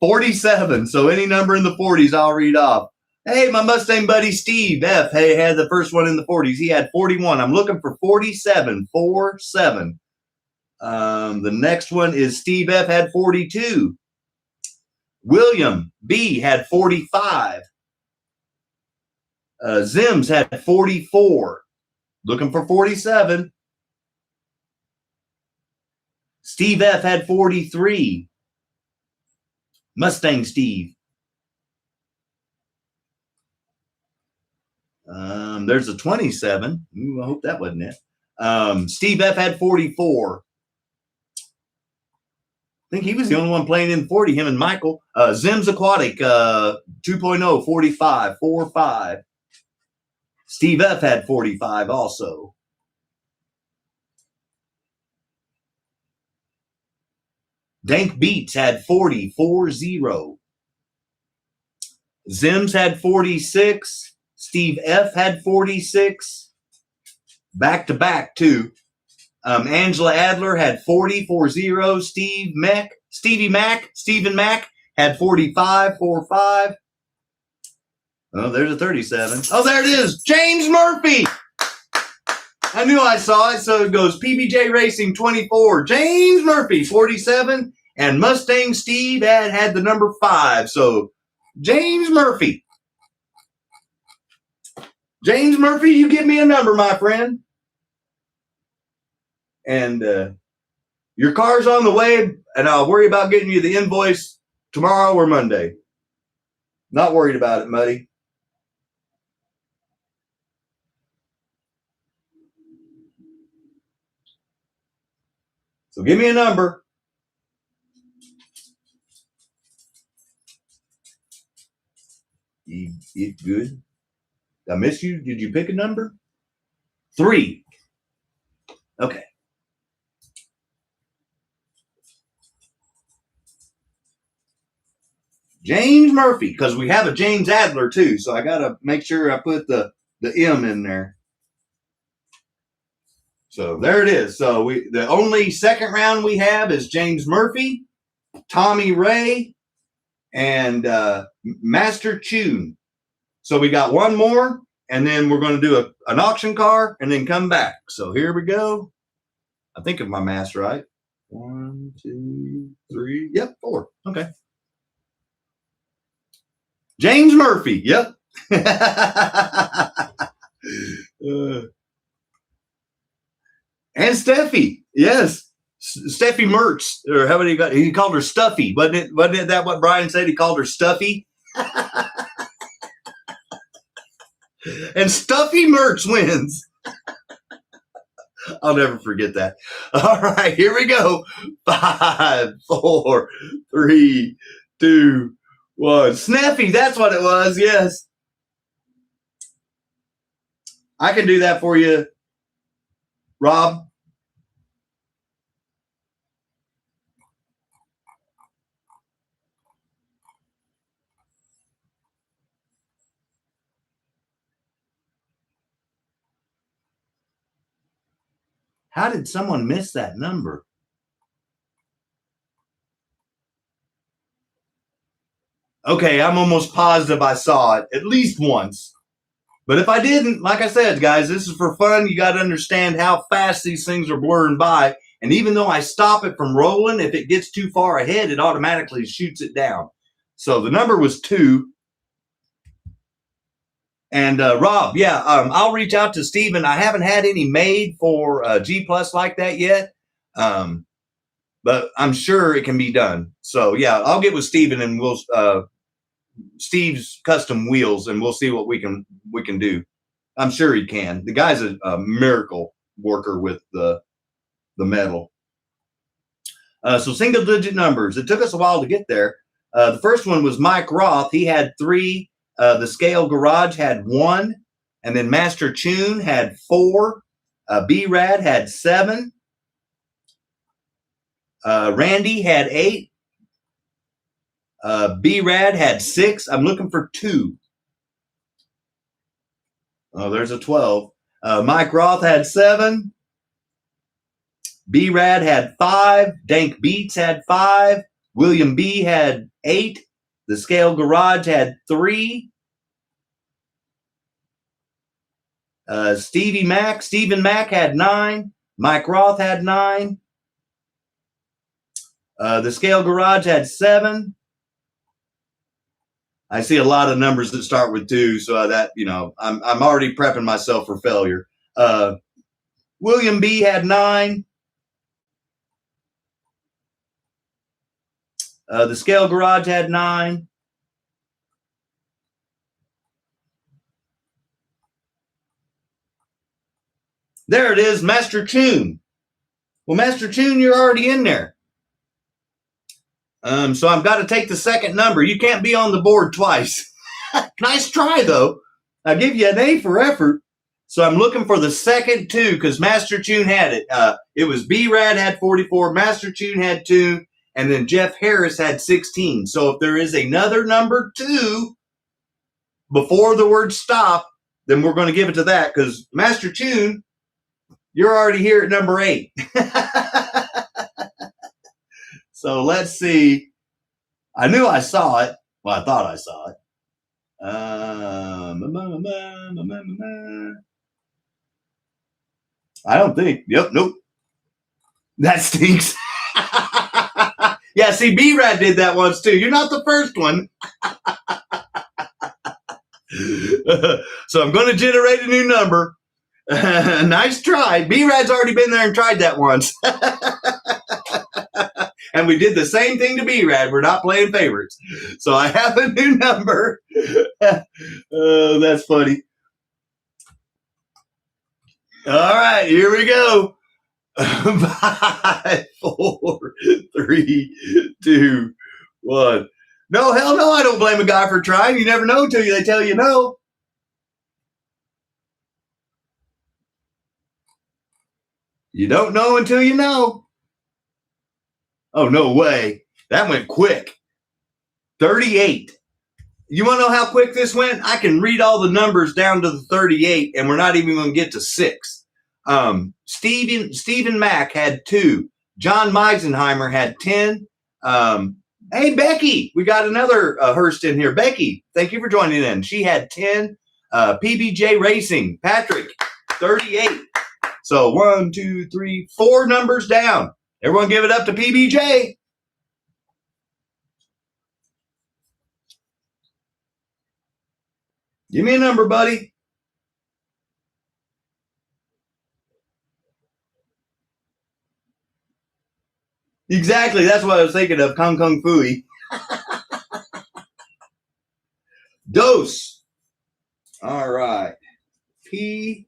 Speaker 1: 47. So any number in the 40s, I'll read off. Hey, my Mustang buddy Steve F. Hey, had the first one in the 40s. He had 41. I'm looking for 47. 47. The next one is Steve F. had 42. William B. had 45. Zims had 44. Looking for 47. Steve F. had 43. Mustang Steve. There's a 27. Ooh, I hope that wasn't it. Steve F. had 44. I think he was the only one playing in 40, him and Michael. Zims Aquatic 2.0, 45, 4-5. Steve F. had 45 also. Dank Beats had 40, 4-0. Zims had 46. Steve F. had 46. Back to back, too. Angela Adler had 40, 4-0. Stevie Mac, Stephen Mac had 45, 4-5. Oh, there's a 37. Oh, there it is. James Murphy. I knew I saw it. So it goes PBJ Racing 24. James Murphy 47. And Mustang Steve had the number 5. So James Murphy. James Murphy, you give me a number, my friend. And your car's on the way, and I'll worry about getting you the invoice tomorrow or Monday. Not worried about it, Muddy. So give me a number. It's good. Did I miss you? Did you pick a number? 3. Okay. James Murphy, because we have a James Adler too. So I got to make sure I put the M in there. So there it is. So the only second round we have is James Murphy, Tommy Ray, and Master Tune. So we got one more, and then we're going to do an auction car and then come back. So here we go. I think of my math's right. 1, 2, 3. Yep, 4. Okay. James Murphy. Yep. And Steffi. Yes. Steffi Mertz. Or how many he got? He called her Stuffy. Wasn't it that what Brian said? He called her Stuffy. And Stuffy Mertz wins. I'll never forget that. All right, here we go. 5, 4, 3, 2, 1. Snappy, that's what it was. Yes. I can do that for you, Rob. How did someone miss that number? Okay, I'm almost positive I saw it at least once. But if I didn't, like I said, guys, this is for fun. You got to understand how fast these things are blurring by. And even though I stop it from rolling, if it gets too far ahead, it automatically shoots it down. So the number was 2. And Rob, yeah, I'll reach out to Steven. I haven't had any made for G Plus like that yet. But I'm sure it can be done. So yeah, I'll get with Steven and we'll Steve's Custom Wheels, and we'll see what we can do. I'm sure he can. The guy's a miracle worker with the metal. So single digit numbers. It took us a while to get there. The first one was Mike Roth. He had 3. The Scale Garage had 1, and then Master Tune had 4. B-Rad had 7. Randy had 8. B-Rad had 6. I'm looking for 2. Oh, there's a 12. Mike Roth had 7. B-Rad had 5. Dank Beats had 5. William B had 8. The Scale Garage had 3. Stephen Mack had 9. Mike Roth had 9. The Scale Garage had 7. I see a lot of numbers that start with 2, so that, I'm already prepping myself for failure. William B had 9. The Scale Garage had 9. There it is, Master Tune. Well, Master Tune, you're already in there. So I've got to take the second number. You can't be on the board twice. Nice try, though. I give you an A for effort. So I'm looking for the second 2 because Master Tune had it. It was B-Rad had 44, Master Tune had 2, and then Jeff Harris had 16. So if there is another number 2 before the word stop, then we're going to give it to that because Master Tune, you're already here at number 8. So let's see. I knew I saw it. Well, I thought I saw it. I don't think. Yep, nope. That stinks. Yeah, see, B-Rad did that once too. You're not the first one. So I'm going to generate a new number. Nice try. B-Rad's already been there and tried that once. And we did the same thing to B-Rad. We're not playing favorites. So I have a new number. Oh, that's funny. All right, here we go. 5, 4, 3, 2, 1. No, hell no, I don't blame a guy for trying. You never know until they tell you no. You don't know until you know. Oh, no way. That went quick. 38. You want to know how quick this went? I can read all the numbers down to the 38, and we're not even going to get to 6. Stephen Mack had 2. John Meisenheimer had 10. Hey, Becky, we got another Hurst in here. Becky, thank you for joining in. She had 10. PBJ Racing, Patrick, 38. So 1, 2, 3, 4 numbers down. Everyone give it up to PBJ. Give me a number, buddy. Exactly. That's what I was thinking of. Kung Kung Fooey. Dose. All right. PBJ.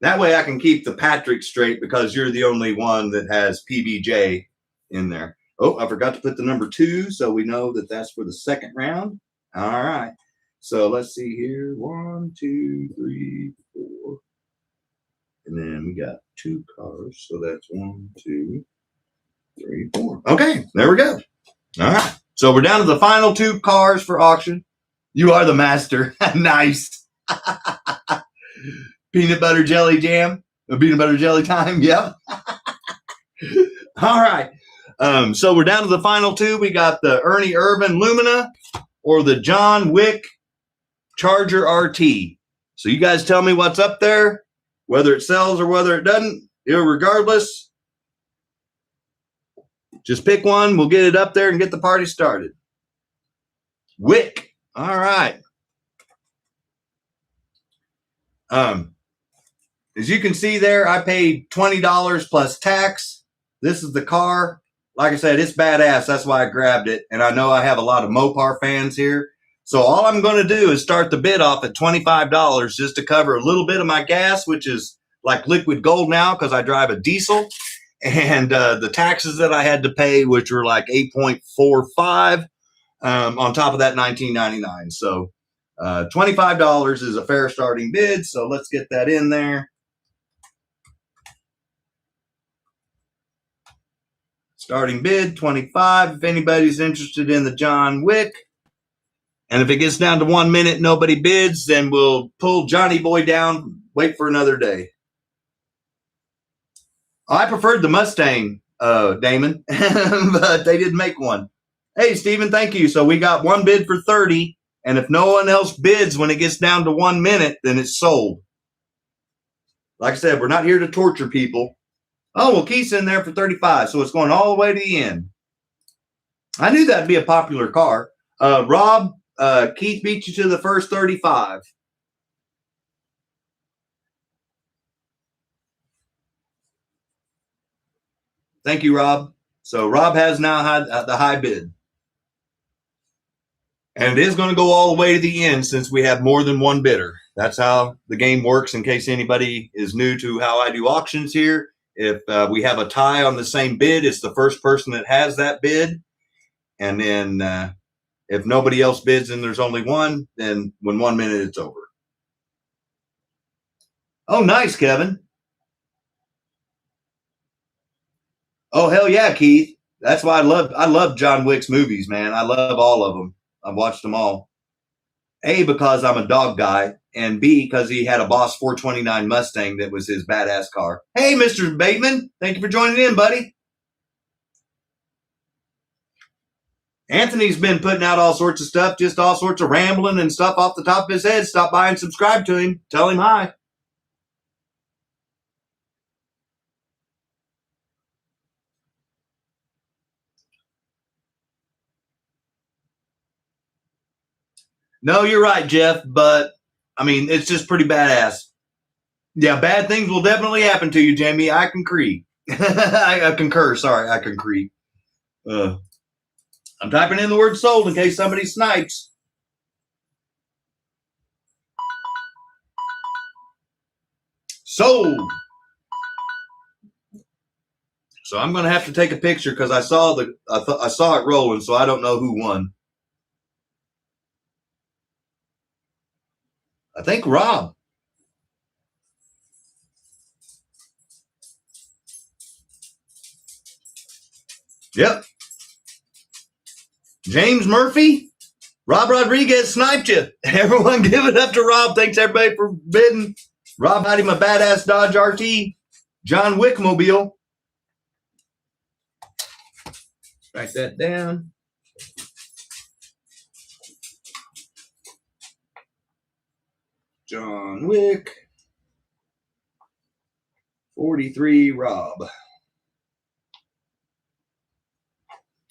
Speaker 1: That way I can keep the Patrick straight because you're the only one that has PBJ in there. Oh, I forgot to put the number 2, so we know that that's for the second round. All right. So let's see here. 1, 2, 3, 4. And then we got 2 cars. So that's 1, 2, 3, 4. Okay, there we go. All right. So we're down to the final 2 cars for auction. You are the master. Nice. Peanut butter jelly jam. Peanut butter jelly time. Yep. All right. So we're down to the final 2. We got the Ernie Irvan Lumina or the John Wick Charger RT. So you guys tell me what's up there, whether it sells or whether it doesn't. Irregardless, just pick one. We'll get it up there and get the party started. Wick. All right. As you can see there, I paid $20 plus tax. This is the car. Like I said, it's badass. That's why I grabbed it. And I know I have a lot of Mopar fans here. So all I'm going to do is start the bid off at $25 just to cover a little bit of my gas, which is like liquid gold now because I drive a diesel. And the taxes that I had to pay, which were like 8.45 on top of that $19.99. So $25 is a fair starting bid. So let's get that in there. Starting bid, 25. If anybody's interested in the John Wick. And if it gets down to 1 minute, nobody bids, then we'll pull Johnny Boy down, wait for another day. I preferred the Mustang, Damon, but they didn't make one. Hey, Steven, thank you. So we got 1 bid for 30, and if no one else bids when it gets down to 1 minute, then it's sold. Like I said, we're not here to torture people. Oh, well, Keith's in there for 35, so it's going all the way to the end. I knew that'd be a popular car. Rob, Keith beat you to the first 35. Thank you, Rob. So Rob has now the high bid. And it is going to go all the way to the end since we have more than 1 bidder. That's how the game works in case anybody is new to how I do auctions here. If we have a tie on the same bid, it's the first person that has that bid. And then if nobody else bids and there's only one, then when 1 minute, it's over. Oh, nice, Kevin. Oh, hell yeah, Keith. That's why I love John Wick's movies, man. I love all of them. I've watched them all. A, because I'm a dog guy, and B, because he had a Boss 429 Mustang that was his badass car. Hey, Mr. Bateman. Thank you for joining in, buddy. Anthony's been putting out all sorts of stuff, just all sorts of rambling and stuff off the top of his head. Stop by and subscribe to him. Tell him hi. No, you're right, Jeff, but I mean, it's just pretty badass. Yeah, bad things will definitely happen to you, Jamie. I concur. I concur. Sorry, I concur. I'm typing in the word sold in case somebody snipes. Sold. So I'm going to have to take a picture because I saw it rolling, so I don't know who won. I think Rob. Yep. James Murphy, Rob Rodriguez sniped you. Everyone give it up to Rob. Thanks everybody for bidding. Rob had him a badass Dodge RT. John Wickmobile. Write that down. John Wick. 43 Rob.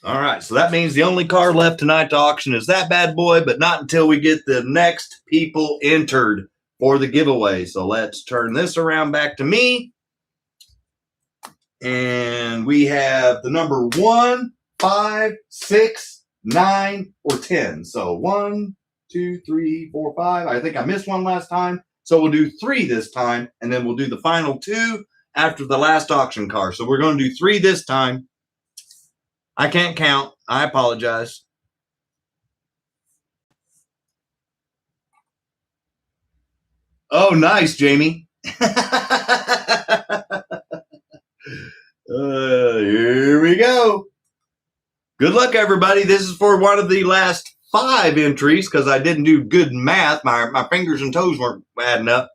Speaker 1: All right, so that means the only car left tonight to auction is that bad boy, but not until we get the next people entered for the giveaway. So let's turn this around back to me. And we have the number 1, 5, 6, 9, or 10. So 1, 2, 3, 4, 5. I think I missed one last time. So we'll do 3 this time, and then we'll do the final 2 after the last auction car. So we're going to do 3 this time. I can't count. I apologize. Oh, nice, Jamie. Here we go. Good luck, everybody. This is for one of the last 5 entries because I didn't do good math. My fingers and toes weren't adding up.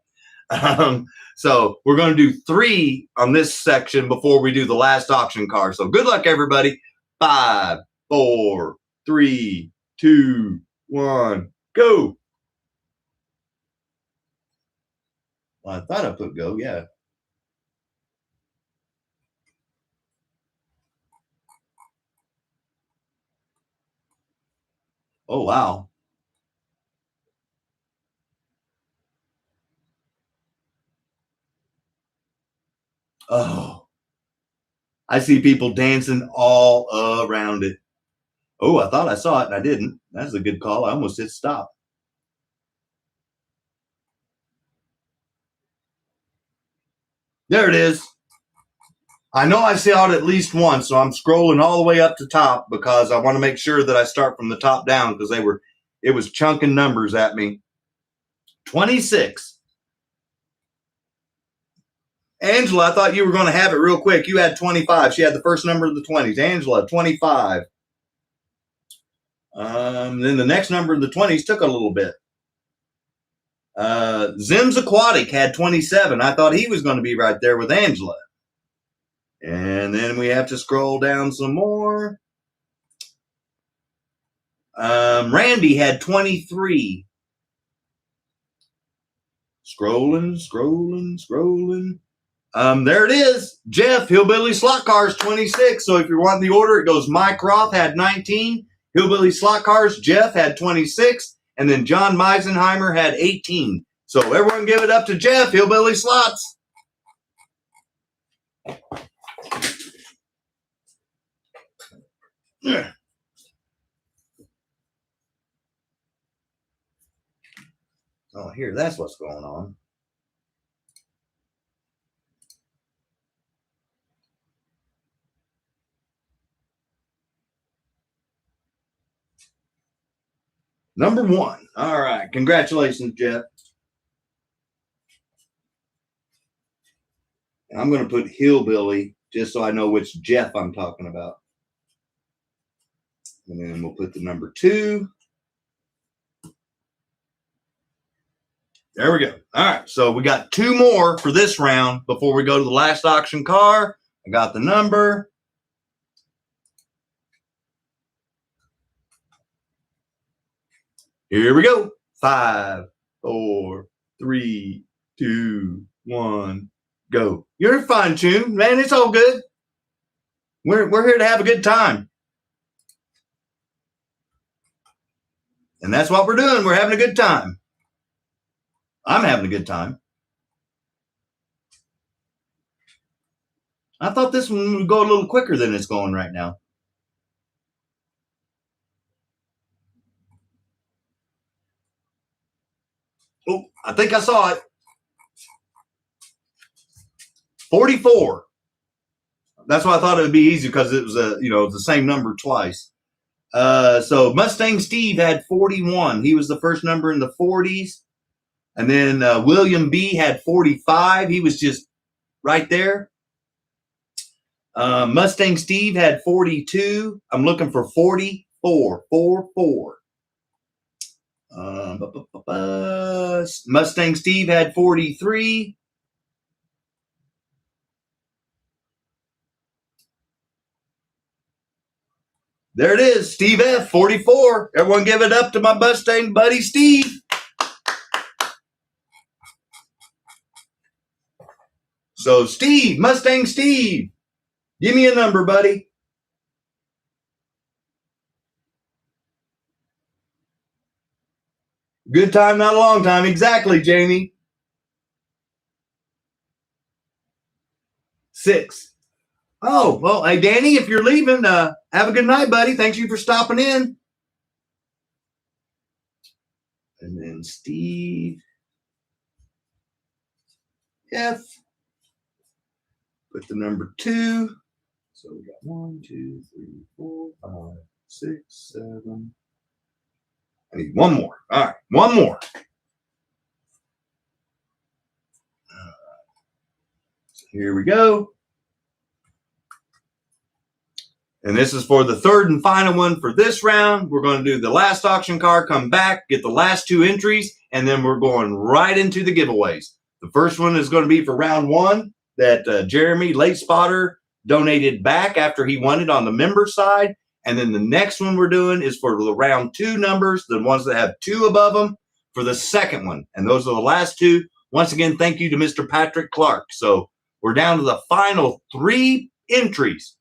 Speaker 1: So we're going to do 3 on this section before we do the last auction car. So good luck, everybody. 5, 4, 3, 2, 1, go. Well, I thought I put go, yeah. Oh, wow. Oh. I see people dancing all around it. Oh, I thought I saw it and I didn't. That's a good call. I almost hit stop. There it is. I know I saw it at least once, so I'm scrolling all the way up to top because I want to make sure that I start from the top down because it was chunking numbers at me. 26. Angela, I thought you were going to have it real quick. You had 25. She had the first number of the 20s. Angela, 25. Then the next number of the 20s took a little bit. Zim's Aquatic had 27. I thought he was going to be right there with Angela. And then we have to scroll down some more. Randy had 23. Scrolling. There it is. Jeff, Hillbilly Slot Cars, 26. So if you're wanting the order, it goes Mike Roth had 19. Hillbilly Slot Cars, Jeff had 26. And then John Meisenheimer had 18. So everyone give it up to Jeff, Hillbilly Slots. Oh, here, that's what's going on. Number 1. All right. Congratulations, Jeff. And I'm going to put Hillbilly just so I know which Jeff I'm talking about. And then we'll put the number 2. There we go. All right. So we got 2 more for this round before we go to the last auction car. I got the number. Here we go. 5, 4, 3, 2, 1, go. You're fine tuned, man. It's all good. We're here to have a good time. And that's what we're doing. We're having a good time. I'm having a good time. I thought this one would go a little quicker than it's going right now. Oh, I think I saw it. 44. That's why I thought it would be easy because it was the same number twice. So Mustang Steve had 41. He was the first number in the 40s. And then William B had 45. He was just right there. Mustang Steve had 42. I'm looking for 40. 444. Mustang Steve had 43. There it is, Steve F, 44. Everyone give it up to my Mustang buddy, Steve. So, Steve, Mustang Steve, give me a number, buddy. Good time, not a long time. Exactly, Jamie. 6. Oh, well, hey, Danny, if you're leaving, have a good night, buddy. Thanks you for stopping in. And then Steve F. Put the number 2. So we got 1, 2, 3, 4, 5, 6, 7. I need one more. All right, one more. So here we go. And this is for the third and final one for this round. We're going to do the last auction car, come back, get the last 2 entries, and then we're going right into the giveaways. The first one is going to be for round 1 that Jeremy, late spotter, donated back after he won it on the member side. And then the next one we're doing is for the round 2 numbers, the ones that have 2 above them, for the second one. And those are the last 2. Once again, thank you to Mr. Patrick Clark. So we're down to the final 3 entries.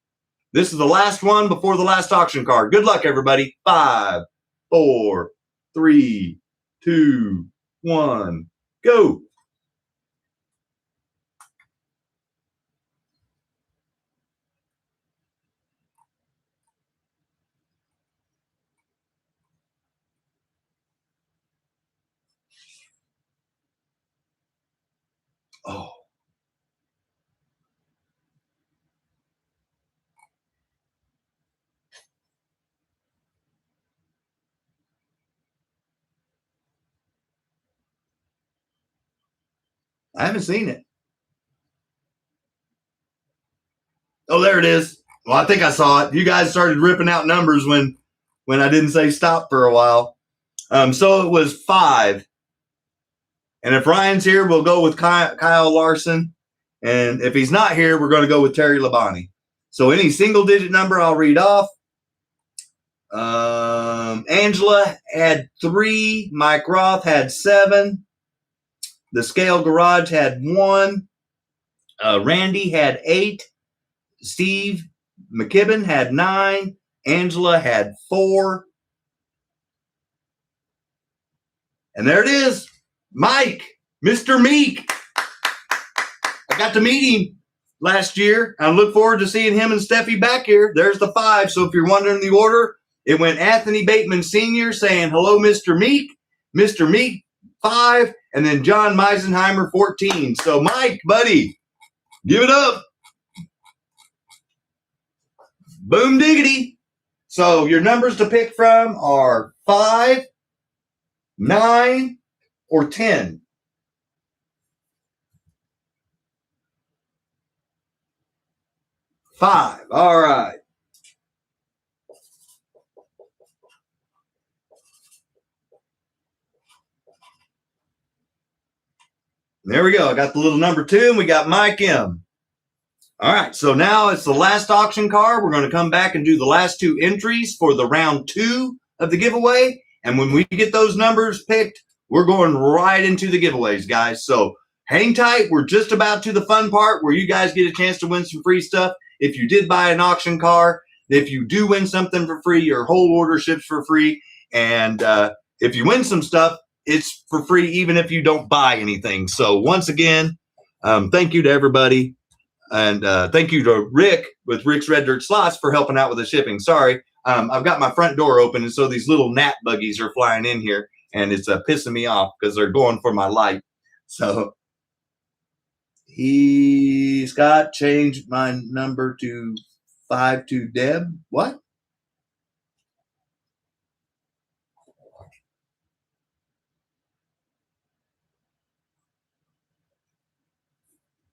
Speaker 1: This is the last one before the last auction car. Good luck, everybody. 5, 4, 3, 2, 1, go. Oh. I haven't seen it. Oh, there it is. Well, I think I saw it. You guys started ripping out numbers when I didn't say stop for a while. So it was 5. And if Ryan's here, we'll go with Kyle Larson. And if he's not here, we're going to go with Terry Labonte. So any single digit number I'll read off. Angela had 3. Mike Roth had 7. The Scale Garage had 1. Randy had 8. Steve McKibben had 9. Angela had 4. And there it is. Mike, Mr. Meek. I got to meet him last year. I look forward to seeing him and Steffi back here. There's the 5. So if you're wondering the order, it went Anthony Bateman Sr. saying, hello, Mr. Meek, 5, and then John Meisenheimer, 14. So, Mike, buddy, give it up. Boom diggity. So your numbers to pick from are 5, 9, or 10. 5. All right. There we go. I got the little number 2, and we got Mike M. All right, so now it's the last auction car. We're going to come back and do the last 2 entries for the round 2 of the giveaway. And when we get those numbers picked, we're going right into the giveaways, guys. So hang tight. We're just about to the fun part where you guys get a chance to win some free stuff. If you did buy an auction car, if you do win something for free, your whole order ships for free. And if you win some stuff, it's for free even if you don't buy anything. So once again, thank you to everybody. And thank you to Rick with Rick's Red Dirt Slots for helping out with the shipping. Sorry, I've got my front door open, and so these little gnat buggies are flying in here, and it's pissing me off because they're going for my light. So Scott changed my number to 5 to Deb. What?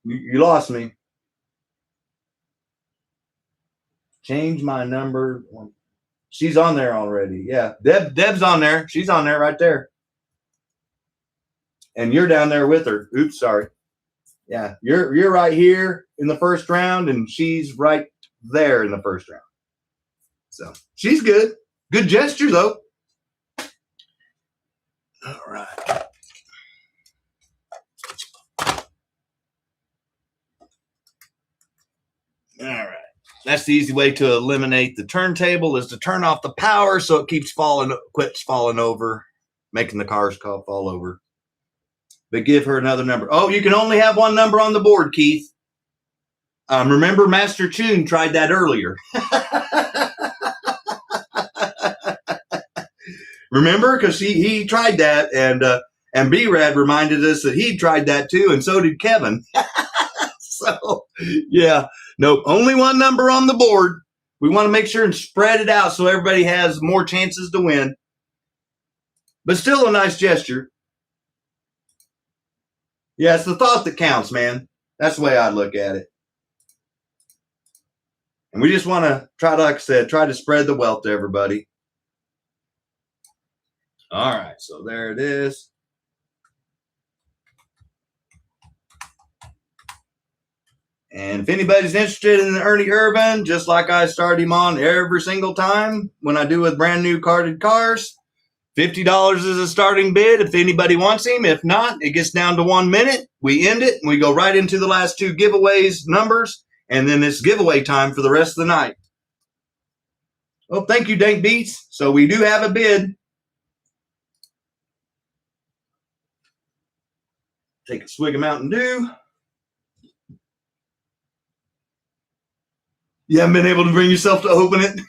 Speaker 1: You lost me. Change my number. She's on there already. Yeah. Deb's on there. She's on there right there. And you're down there with her. Oops, sorry. Yeah. You're right here in the first round, and she's right there in the first round. So she's good. Good gesture, though. All right. All right. That's the easy way to eliminate the turntable, is to turn off the power so it quits falling over, making the cars fall over. But give her another number. Oh, you can only have one number on the board, Keith. Remember, Master Chun tried that earlier. Remember? Because he tried that, and B-Rad reminded us that he tried that too, and so did Kevin. So, yeah. Nope, only one number on the board. We want to make sure and spread it out so everybody has more chances to win. But still a nice gesture. Yeah, it's the thought that counts, man. That's the way I look at it. And we just want to try, like I said, try to spread the wealth to everybody. All right, so there it is. And if anybody's interested in Ernie Irvan, just like I start him on every single time when I do with brand new carded cars, $50 is a starting bid if anybody wants him. If not, it gets down to 1 minute. We end it, and we go right into the last two giveaways numbers, and then it's giveaway time for the rest of the night. Well, thank you, Dank Beats. So we do have a bid. Take a swig of Mountain Dew. You haven't been able to bring yourself to open it?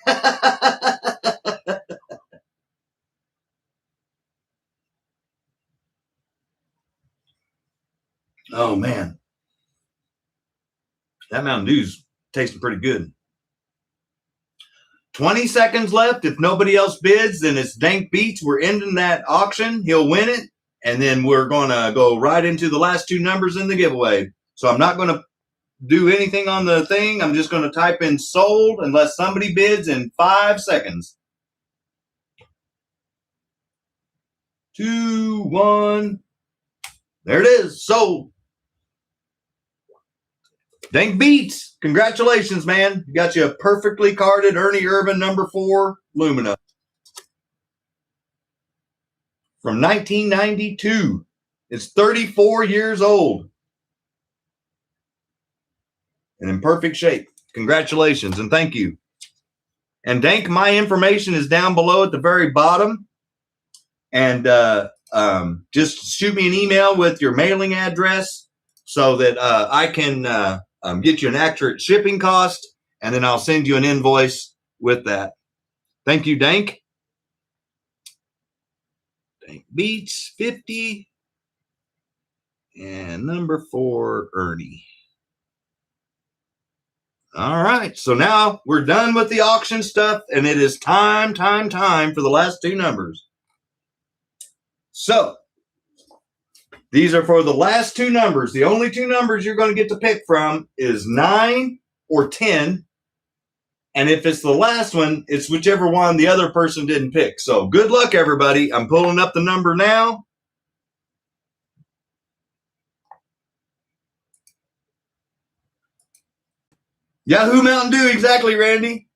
Speaker 1: Oh, man. That Mountain Dew's tasting pretty good. 20 seconds left. If nobody else bids, then it's Dank Beats. We're ending that auction. He'll win it. And then we're going to go right into the last two numbers in the giveaway. So I'm not going to do anything on the thing. I'm just going to type in sold unless somebody bids in 5 seconds. 2, 1. There it is. Sold. Dank Beats. Congratulations, man. You got you a perfectly carded Ernie Irvan number 4 Lumina. From 1992. It's 34 years old. And in perfect shape. Congratulations and thank you. And Dank, my information is down below at the very bottom. And just shoot me an email with your mailing address so that I can get you an accurate shipping cost, and then I'll send you an invoice with that. Thank you, Dank. Dank Beats 50 and number 4 Ernie. All right, so now we're done with the auction stuff, and it is time for the last two numbers. So these are for the last two numbers. The only two numbers you're going to get to pick from is 9 or 10. And if it's the last one, it's whichever one the other person didn't pick. So good luck, everybody. I'm pulling up the number now. Yahoo Mountain Dew, exactly, Randy.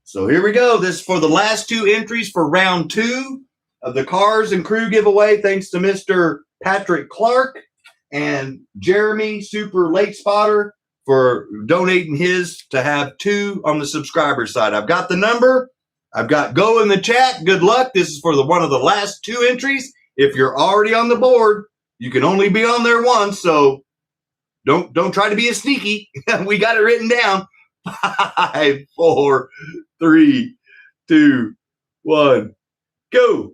Speaker 1: So here we go. This is for the last two entries for round 2 of the Cars and Crew giveaway. Thanks to Mr. Patrick Clark and Jeremy, Super Late Spotter, for donating his to have 2 on the subscriber side. I've got the number. I've got go in the chat. Good luck. This is for one of the last 2 entries. If you're already on the board, you can only be on there once, so don't try to be a sneaky. We got it written down. 5, 4, 3, 2, 1, go.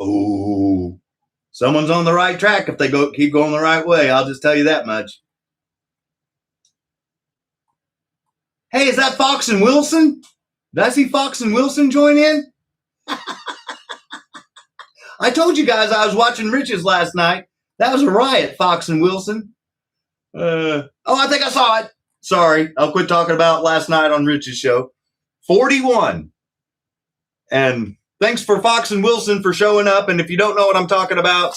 Speaker 1: Oh, someone's on the right track if they keep going the right way. I'll just tell you that much. Hey, is that Fox and Wilson? Did I see Fox and Wilson join in? I told you guys I was watching Rich's last night. That was a riot, Fox and Wilson. I think I saw it. Sorry, I'll quit talking about last night on Rich's show. 41. And thanks for Fox and Wilson for showing up. And if you don't know what I'm talking about,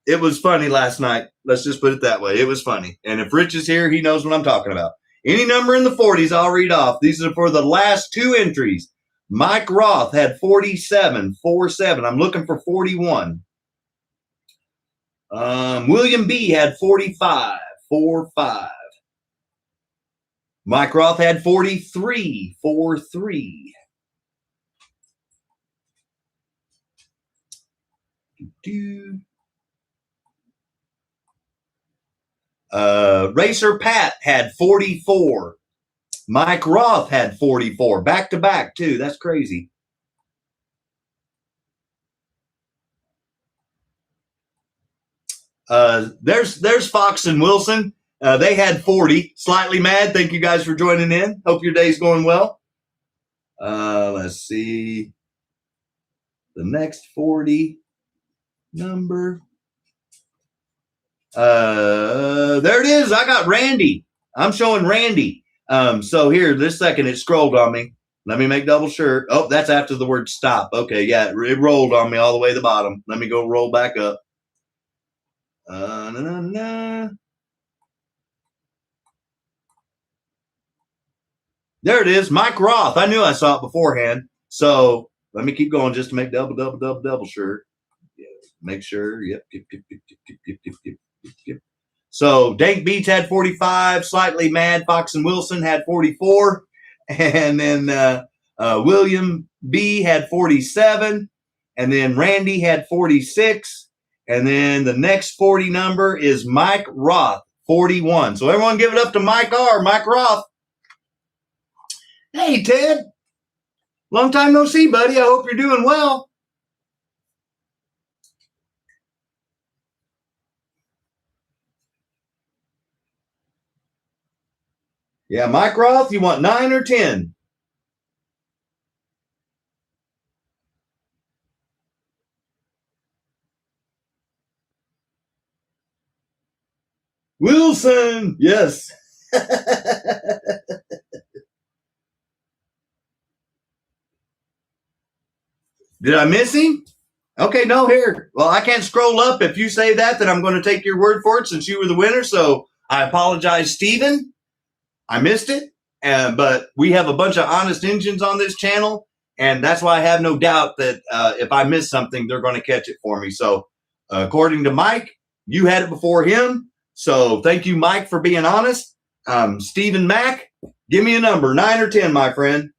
Speaker 1: it was funny last night. Let's just put it that way. It was funny. And if Rich is here, he knows what I'm talking about. Any number in the 40s, I'll read off. These are for the last two entries. Mike Roth had 47, 47. I'm looking for 41. William B had 45, 45. Mike Roth had 43, 43. Racer Pat had 44. Mike Roth had 44. Back to back, too. That's crazy. There's Fox and Wilson. They had 40. Slightly mad. Thank you guys for joining in. Hope your day's going well. Let's see. The next 40 number. There it is. I got Randy. I'm showing Randy. So here, this second, it scrolled on me. Let me make double sure. Oh, that's after the word stop. Okay, yeah, it rolled on me all the way to the bottom. Let me go roll back up. There it is, Mike Roth. I knew I saw it beforehand. So let me keep going just to make double sure. Yeah, make sure. Yep. So Dank Beats had 45. Slightly Mad Fox and Wilson had 44. And then William B had 47. And then Randy had 46. And then the next 40 number is Mike Roth, 41. So everyone give it up to Mike Roth. Hey, Ted. Long time no see, buddy. I hope you're doing well. Yeah, Mike Roth, you want 9 or 10? Wilson, yes. Did I miss him? Okay, no, here. Well, I can't scroll up. If you say that, then I'm going to take your word for it since you were the winner. So I apologize, Stephen. I missed it. But we have a bunch of honest engines on this channel. And that's why I have no doubt that if I miss something, they're going to catch it for me. So according to Mike, you had it before him. So thank you, Mike, for being honest. Stephen Mack, give me a number, 9 or 10, my friend.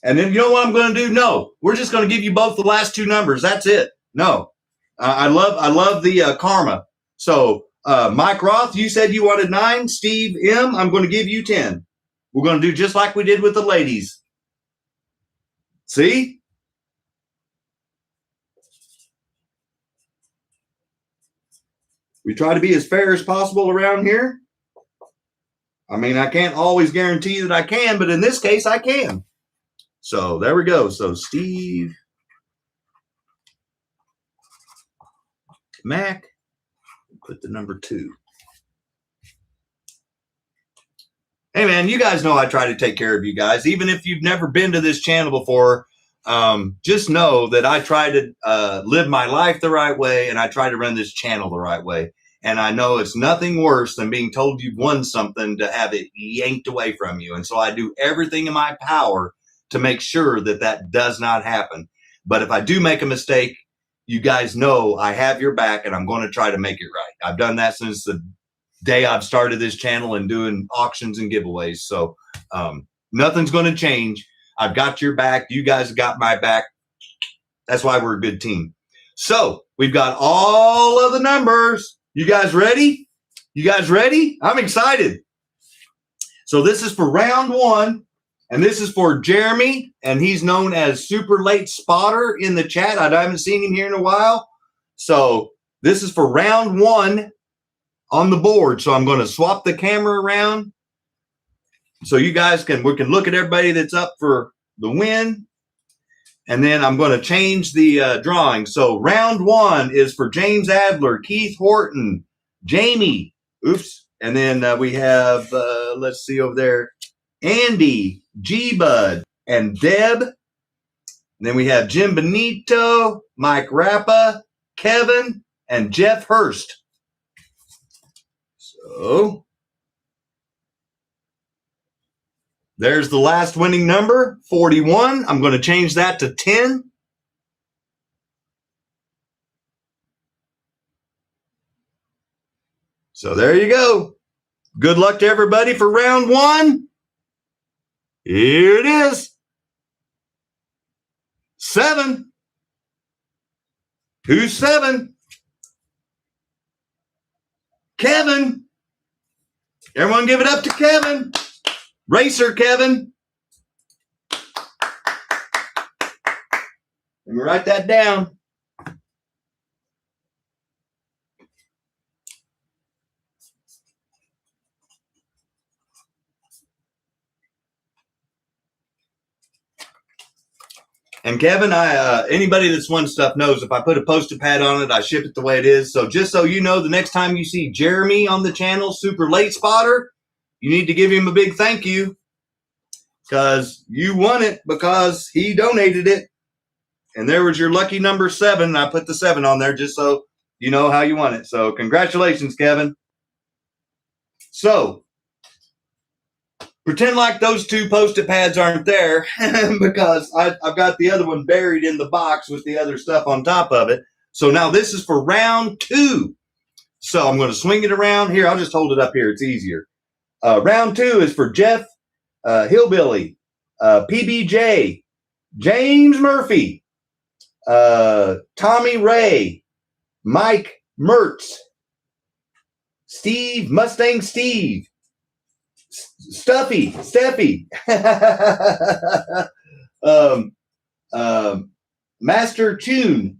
Speaker 1: And then you know what I'm going to do? No, we're just going to give you both the last two numbers. That's it. No, I love the karma. So Mike Roth, you said you wanted 9. Steve M, I'm going to give you 10. We're going to do just like we did with the ladies. See? We try to be as fair as possible around here. I mean, I can't always guarantee that I can, but in this case, I can. So there we go. So Steve Mac, put the number 2. Hey, man, you guys know I try to take care of you guys. Even if you've never been to this channel before, just know that I try to live my life the right way, and I try to run this channel the right way. And I know it's nothing worse than being told you've won something to have it yanked away from you. And so I do everything in my power to make sure that that does not happen. But if I do make a mistake, you guys know I have your back, and I'm going to try to make it right. I've done that since the day I've started this channel and doing auctions and giveaways. So nothing's going to change. I've got your back. You guys got my back. That's why we're a good team. So we've got all of the numbers. You guys ready? You guys ready? I'm excited. So this is for round 1. And this is for Jeremy, and he's known as Super Late Spotter in the chat. I haven't seen him here in a while. So this is for round 1 on the board. So I'm going to swap the camera around. So you guys we can look at everybody that's up for the win. And then I'm going to change the drawing. So round 1 is for James Adler, Keith Horton, Jamie. Oops. And then we have, let's see over there, Andy, G-Bud, and Deb. And then we have Jim Benito, Mike Rappa, Kevin, and Jeff Hurst. So there's the last winning number, 41. I'm going to change that to 10. So there you go. Good luck to everybody for round 1. Here it is. 7. Who's 7? Kevin. Everyone give it up to Kevin. Racer Kevin. Let me write that down. And Kevin, anybody that's won stuff knows if I put a Post-it pad on it, I ship it the way it is. So just so you know, the next time you see Jeremy on the channel, Super Late Spotter, you need to give him a big thank you because you won it because he donated it. And there was your lucky number 7. And I put the 7 on there just so you know how you won it. So congratulations, Kevin. So pretend like those 2 Post-it pads aren't there because I've got the other one buried in the box with the other stuff on top of it. So now this is for round 2. So I'm going to swing it around here. I'll just hold it up here. It's easier. Round 2 is for Jeff Hillbilly, PBJ, James Murphy, Tommy Ray, Mike Mertz, Steve, Mustang Steve, Steffi, Master Tune,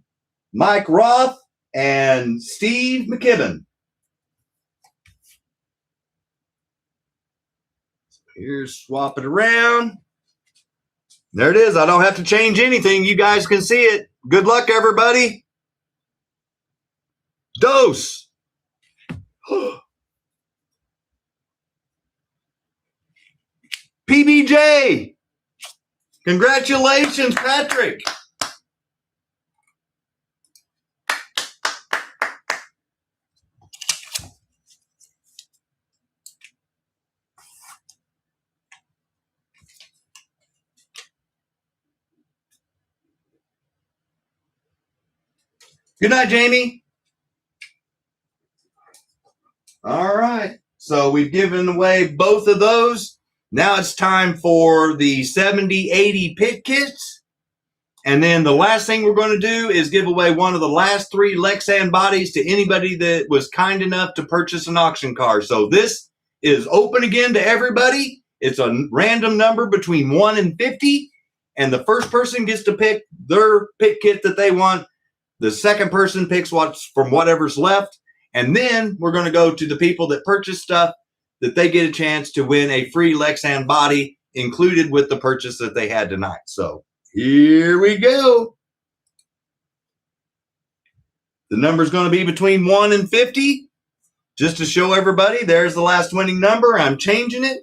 Speaker 1: Mike Roth, and Steve McKibben. Here's swap it around. There it is. I don't have to change anything. You guys can see it. Good luck, everybody. Dose. PBJ. Congratulations, Patrick. Good night, Jamie. All right. So we've given away both of those. Now it's time for the 70-80 pit kits. And then the last thing we're going to do is give away one of the last 3 Lexan bodies to anybody that was kind enough to purchase an auction car. So this is open again to everybody. It's a random number between 1 and 50. And the first person gets to pick their pit kit that they want. The second person picks what's from whatever's left. And then we're going to go to the people that purchase stuff that they get a chance to win a free Lexan body included with the purchase that they had tonight. So here we go. The number is going to be between 1 and 50. Just to show everybody, there's the last winning number. I'm changing it.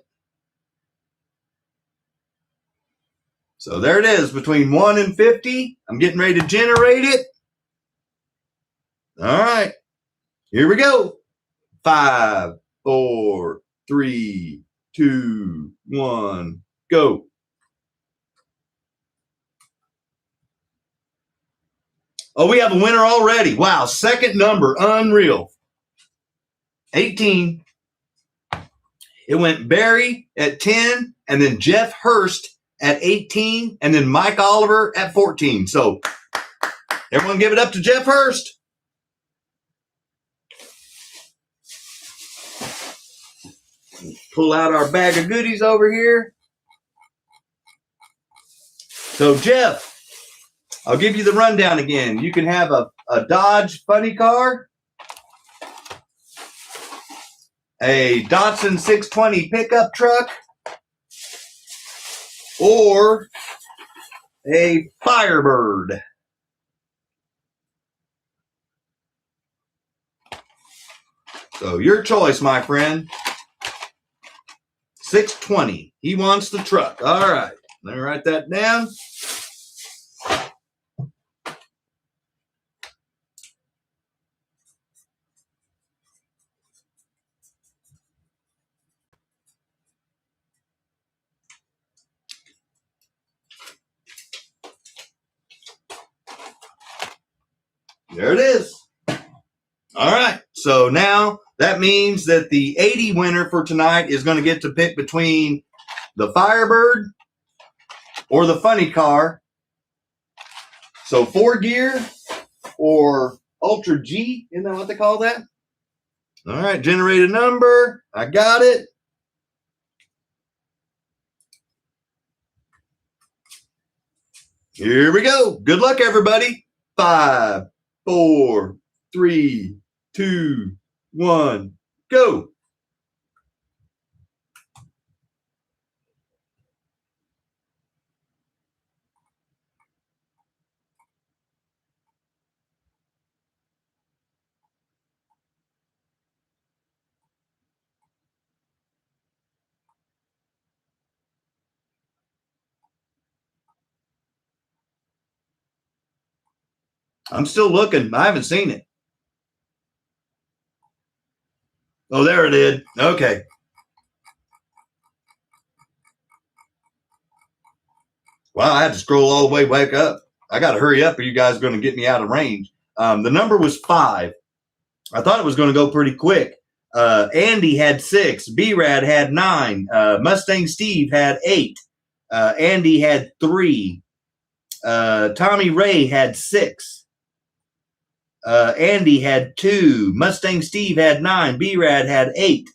Speaker 1: So there it is, between 1 and 50. I'm getting ready to generate it. All right, here we go. 5, 4, 3, 2, 1, go. Oh, we have a winner already. Wow, second number, unreal. 18. It went Barry at 10, and then Jeff Hurst at 18, and then Mike Oliver at 14. So everyone give it up to Jeff Hurst. Pull out our bag of goodies over here. So Jeff, I'll give you the rundown again. You can have a Dodge funny car, a Datsun 620 pickup truck, or a Firebird? So your choice, my friend. 620. He wants the truck. All right. Let me write that down. There it is. All right. So now that means that the 80 winner for tonight is going to get to pick between the Firebird or the funny car. So 4-gear or Ultra G. Isn't that what they call that? All right. Generate a number. I got it. Here we go. Good luck, everybody. 5, 4, 3, 2, 1, go. I'm still looking. I haven't seen it. Oh, there it is. Okay. Wow, I had to scroll all the way back up. I got to hurry up or you guys are going to get me out of range. The number was 5. I thought it was going to go pretty quick. Andy had 6. B-Rad had 9. Mustang Steve had 8. Andy had 3. Tommy Ray had 6. Andy had 2. Mustang Steve had 9. B-Rad had 8.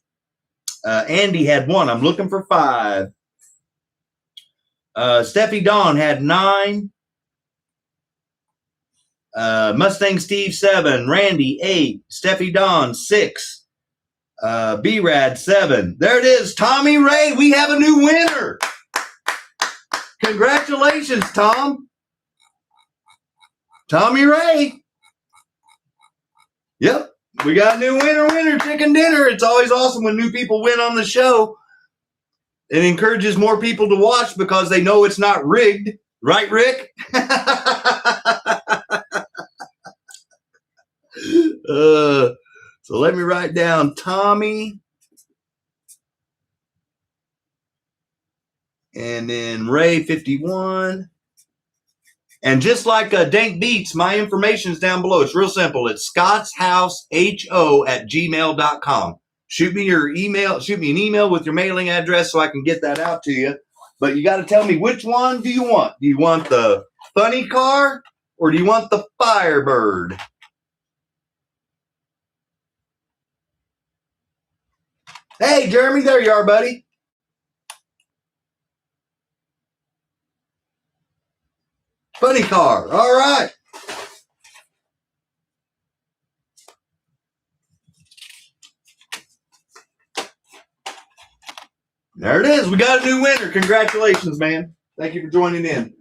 Speaker 1: Andy had 1. I'm looking for 5. Steffi Dawn had 9. Mustang Steve 7. Randy 8. Steffi Dawn 6. B-Rad 7. There it is. Tommy Ray. We have a new winner. Congratulations, Tom. Tommy Ray. Yep. We got a new winner, chicken dinner. It's always awesome when new people win on the show. It encourages more people to watch because they know it's not rigged. Right, Rick? So let me write down Tommy. And then Ray 51. And just like Dank Beats, my information is down below. It's real simple. It's scottsHouseHO@gmail.com. Shoot me your email. Shoot me an email with your mailing address so I can get that out to you. But you got to tell me, which one do you want? Do you want the funny car or do you want the Firebird? Hey, Jeremy, there you are, buddy. Funny car. All right. There it is. We got a new winner. Congratulations, man. Thank you for joining in.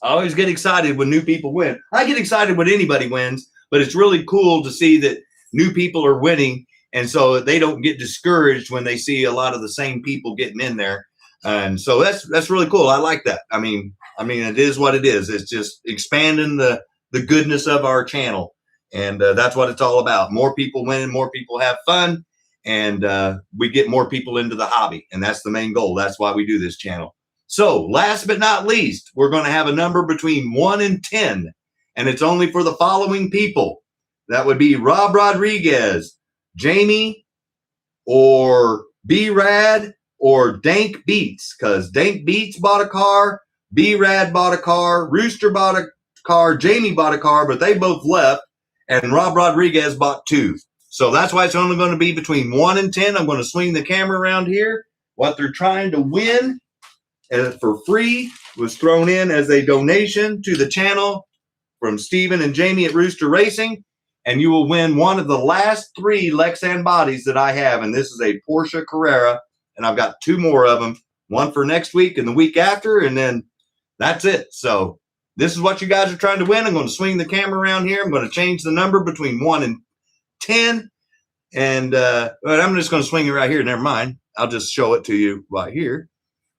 Speaker 1: I always get excited when new people win. I get excited when anybody wins, but it's really cool to see that new people are winning, and so they don't get discouraged when they see a lot of the same people getting in there. And so that's really cool. I like that. I mean, it is what it is. It's just expanding the goodness of our channel, and that's what it's all about. More people winning, more people have fun, and we get more people into the hobby, and that's the main goal. That's why we do this channel. So last but not least, we're going to have a number between 1 and 10, and it's only for the following people. That would be Rob Rodriguez, Jamie, or B-Rad, or Dank Beats, because Dank Beats bought a car, B-Rad bought a car, Rooster bought a car, Jamie bought a car, but they both left, and Rob Rodriguez bought 2. So that's why it's only going to be between 1 and 10. I'm going to swing the camera around here. What they're trying to win for free was thrown in as a donation to the channel from Steven and Jamie at Rooster Racing, and you will win one of the last 3 Lexan bodies that I have, and this is a Porsche Carrera, and I've got 2 more of them one for next week and the week after, and then that's it. So this is what you guys are trying to win. I'm going to swing the camera around here. I'm going to change the number between 1 and 10. And but I'm just going to swing it right here. Never mind. I'll just show it to you right here.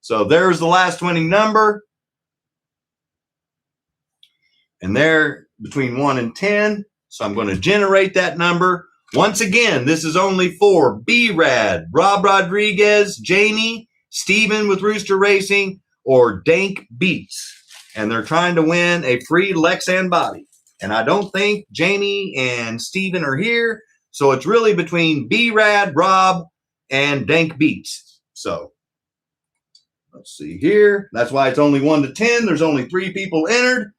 Speaker 1: So there's the last winning number. And there between 1 and 10. So I'm going to generate that number. Once again, this is only for B-Rad, Rob Rodriguez, Jamie, Steven with Rooster Racing, or Dank Beats. And they're trying to win a free Lexan body. And I don't think Jamie and Steven are here. So it's really between B-Rad, Rob, and Dank Beats. So let's see here. That's why it's only 1 to 10. There's only 3 people entered.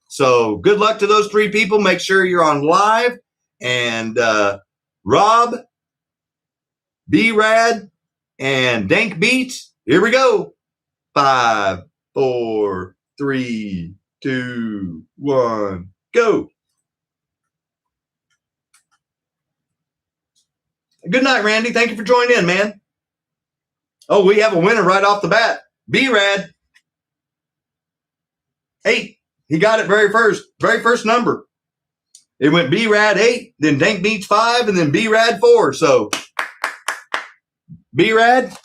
Speaker 1: So good luck to those 3 people. Make sure you're on live. And Rob, B-Rad, and Dank Beats. Here we go. 5, 4, 3, 2, 1, go. Good night, Randy. Thank you for joining in, man. Oh, we have a winner right off the bat. B-Rad. 8. He got it very first number. It went B-Rad 8, then Dank Beats 5, and then B-Rad 4. So, B-Rad,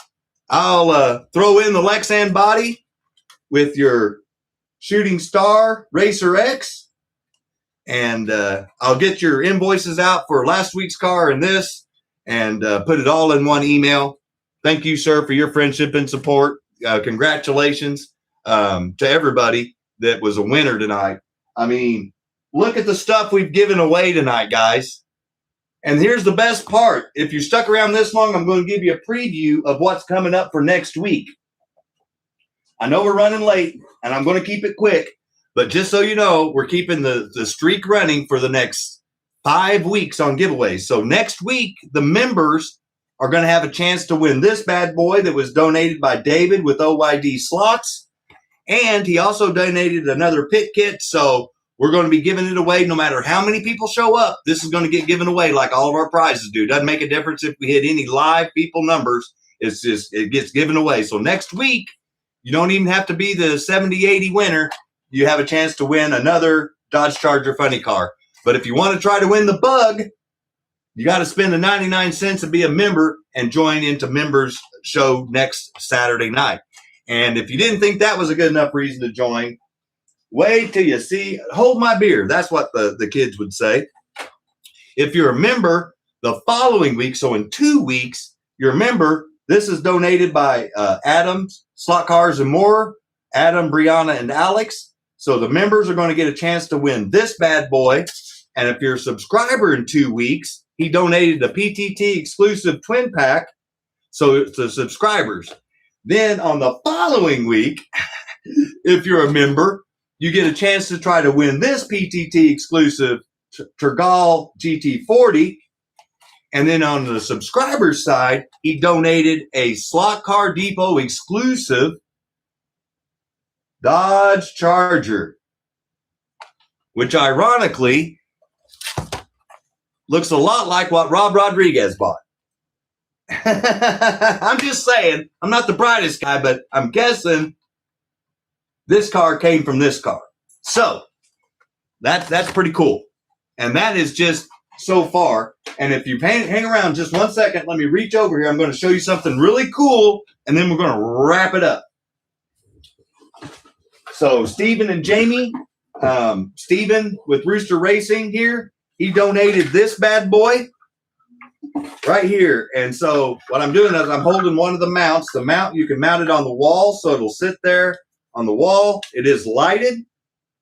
Speaker 1: I'll throw in the Lexan body with your Shooting Star Racer X. And I'll get your invoices out for last week's car and this. And put it all in one email. Thank you, sir, for your friendship and support. Congratulations to everybody that was a winner tonight. I mean, look at the stuff we've given away tonight, guys. And here's the best part. If you stuck around this long, I'm going to give you a preview of what's coming up for next week. I know we're running late, and I'm going to keep it quick. But just so you know, we're keeping the streak running for the next 5 weeks on giveaways. So next week, the members are going to have a chance to win this bad boy that was donated by David with OYD slots. And he also donated another pit kit. So we're going to be giving it away no matter how many people show up. This is going to get given away like all of our prizes do. Doesn't make a difference if we hit any live people numbers. It's just, it gets given away. So next week, you don't even have to be the 70-80 winner. You have a chance to win another Dodge Charger funny car. But if you want to try to win the bug, you got to spend the 99 cents and be a member and join into members show next Saturday night. And if you didn't think that was a good enough reason to join, wait till you see, hold my beer. That's what the kids would say. If you're a member the following week, so in 2 weeks, you're a member. This is donated by Adam, Slot Cars and More, Adam, Brianna, and Alex. So the members are going to get a chance to win this bad boy. And if you're a subscriber in 2 weeks, he donated a PTT exclusive twin pack. So it's the subscribers. Then on the following week, if you're a member, you get a chance to try to win this PTT exclusive Tergal GT40. And then on the subscribers side, he donated a Slot Car Depot exclusive Dodge Charger, which ironically looks a lot like what Rob Rodriguez bought. I'm just saying, I'm not the brightest guy, but I'm guessing this car came from this car. So that's pretty cool. And that is just so far. And if you hang around just 1 second, let me reach over here. I'm going to show you something really cool, and then we're going to wrap it up. So Steven and Jamie, Steven with Rooster Racing here, he donated this bad boy right here. And so what I'm doing is I'm holding one of the mounts. The mount, you can mount it on the wall, so it'll sit there on the wall. It is lighted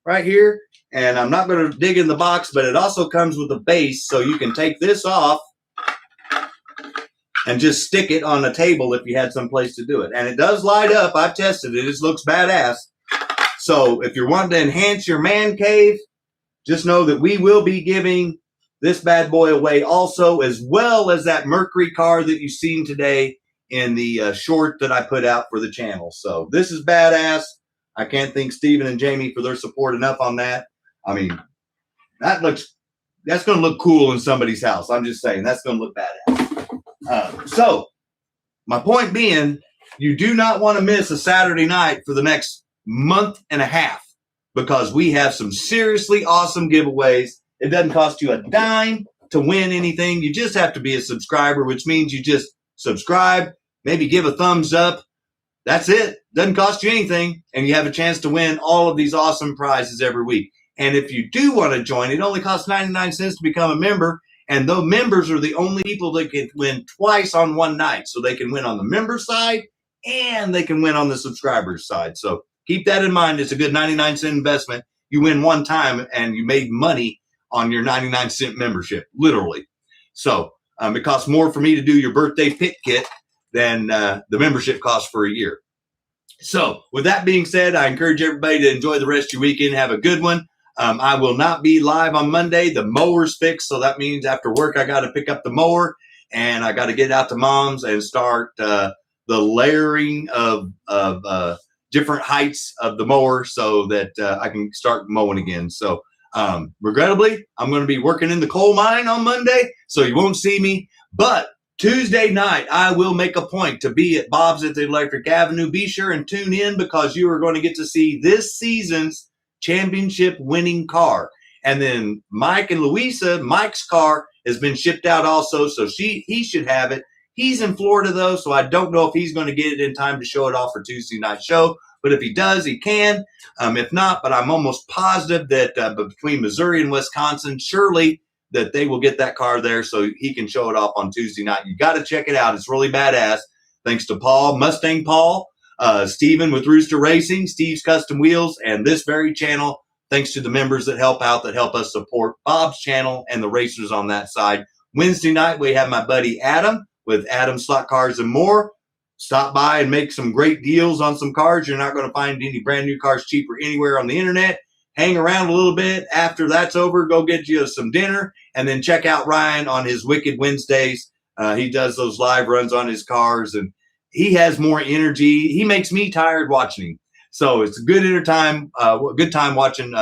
Speaker 1: right here. And I'm not going to dig in the box, but it also comes with a base, so you can take this off and just stick it on a table if you had some place to do it. And it does light up. I've tested it. It just looks badass. So if you're wanting to enhance your man cave, just know that we will be giving this bad boy away also, as well as that Mercury car that you've seen today in the short that I put out for the channel. So this is badass. I can't thank Steven and Jamie for their support enough on that. I mean, that's going to look cool in somebody's house. I'm just saying, that's going to look badass. So my point being, you do not want to miss a Saturday night for the next month and a half, because we have some seriously awesome giveaways. It doesn't cost you a dime to win anything. You just have to be a subscriber, which means you just subscribe, maybe give a thumbs up. That's it. Doesn't cost you anything. And you have a chance to win all of these awesome prizes every week. And if you do want to join, it only costs 99 cents to become a member. And those members are the only people that can win twice on one night. So they can win on the member side and they can win on the subscribers side. So keep that in mind. It's a good 99-cent investment. You win one time and you made money on your 99-cent membership, literally. So it costs more for me to do your birthday pick kit than the membership costs for a year. So with that being said, I encourage everybody to enjoy the rest of your weekend. Have a good one. I will not be live on Monday. The mower's fixed, so that means after work I got to pick up the mower and I got to get out to Mom's and start the layering of different heights of the mower so that I can start mowing again. So regrettably, I'm going to be working in the coal mine on Monday, so you won't see me. But Tuesday night, I will make a point to be at Bob's at the Electric Avenue. Be sure and tune in because you are going to get to see this season's championship winning car. And then Mike and Louisa, Mike's car has been shipped out also, so he should have it. He's in Florida though, so I don't know if he's going to get it in time to show it off for Tuesday night show. But if he does, he can. If not, but I'm almost positive that between Missouri and Wisconsin, surely that they will get that car there so he can show it off on Tuesday night. You got to check it out. It's really badass. Thanks to Paul, Mustang Paul, Steven with Rooster Racing, Steve's Custom Wheels, and this very channel. Thanks to the members that help out, that help us support Bob's channel and the racers on that side. Wednesday night, we have my buddy Adam with Adam Slot Cars and More. Stop by and make some great deals on some cars. You're not going to find any brand new cars cheaper anywhere on the internet. Hang around a little bit. After that's over, go get you some dinner and then check out Ryan on his Wicked Wednesdays. He does those live runs on his cars and he has more energy. He makes me tired watching him. So it's a good good time watching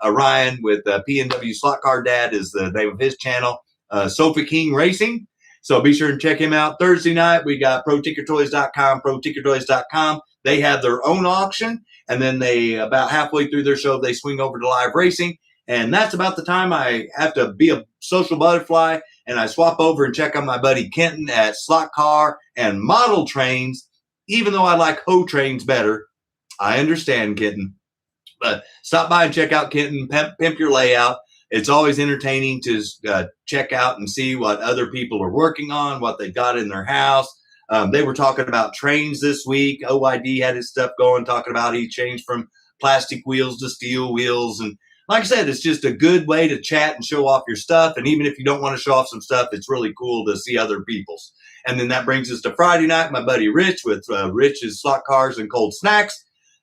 Speaker 1: Ryan with PNW Slot Car Dad is the name of his channel, Sofa King Racing. So be sure and check him out. Thursday night, we got ProTickerToys.com, ProTickerToys.com. They have their own auction, and then they, about halfway through their show, they swing over to live racing. And that's about the time I have to be a social butterfly, and I swap over and check on my buddy Kenton at Slot Car and Model Trains, even though I like Ho Trains better. I understand, Kenton. But stop by and check out Kenton, pimp your layout. It's always entertaining to check out and see what other people are working on, what they got in their house. They were talking about trains this week. OYD had his stuff going, talking about he changed from plastic wheels to steel wheels. And like I said, it's just a good way to chat and show off your stuff. And even if you don't want to show off some stuff, it's really cool to see other people's. And then that brings us to Friday night, my buddy Rich with Rich's Slot Cars and Cold Snacks.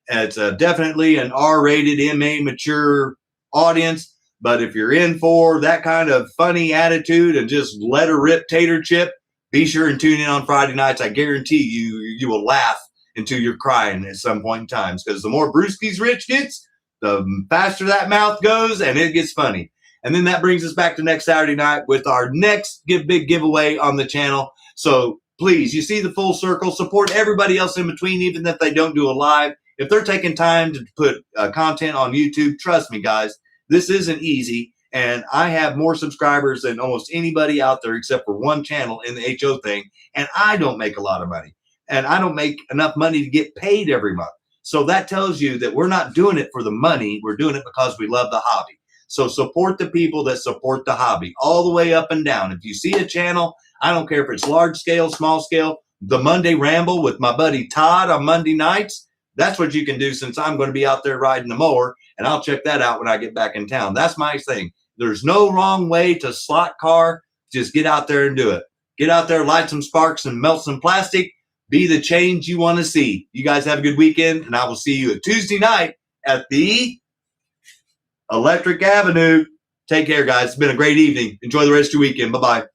Speaker 1: It's definitely an R-rated, MA mature audience. But if you're in for that kind of funny attitude and just let her rip tater chip, be sure and tune in on Friday nights. I guarantee you will laugh until you're crying at some point in time. Because the more brewskis Rich gets, the faster that mouth goes, and it gets funny. And then that brings us back to next Saturday night with our next big giveaway on the channel. So please, you see the full circle. Support everybody else in between, even if they don't do a live. If they're taking time to put content on YouTube, trust me, guys, this isn't easy, and I have more subscribers than almost anybody out there except for one channel in the HO thing, and I don't make a lot of money, and I don't make enough money to get paid every month. So that tells you that we're not doing it for the money. We're doing it because we love the hobby. So support the people that support the hobby all the way up and down. If you see a channel, I don't care if it's large scale, small scale, the Monday Ramble with my buddy Todd on Monday nights, that's what you can do since I'm going to be out there riding the mower, and I'll check that out when I get back in town. That's my thing. There's no wrong way to slot car. Just get out there and do it. Get out there, light some sparks and melt some plastic. Be the change you want to see. You guys have a good weekend, and I will see you at Tuesday night at the Electric Avenue. Take care, guys. It's been a great evening. Enjoy the rest of your weekend. Bye-bye.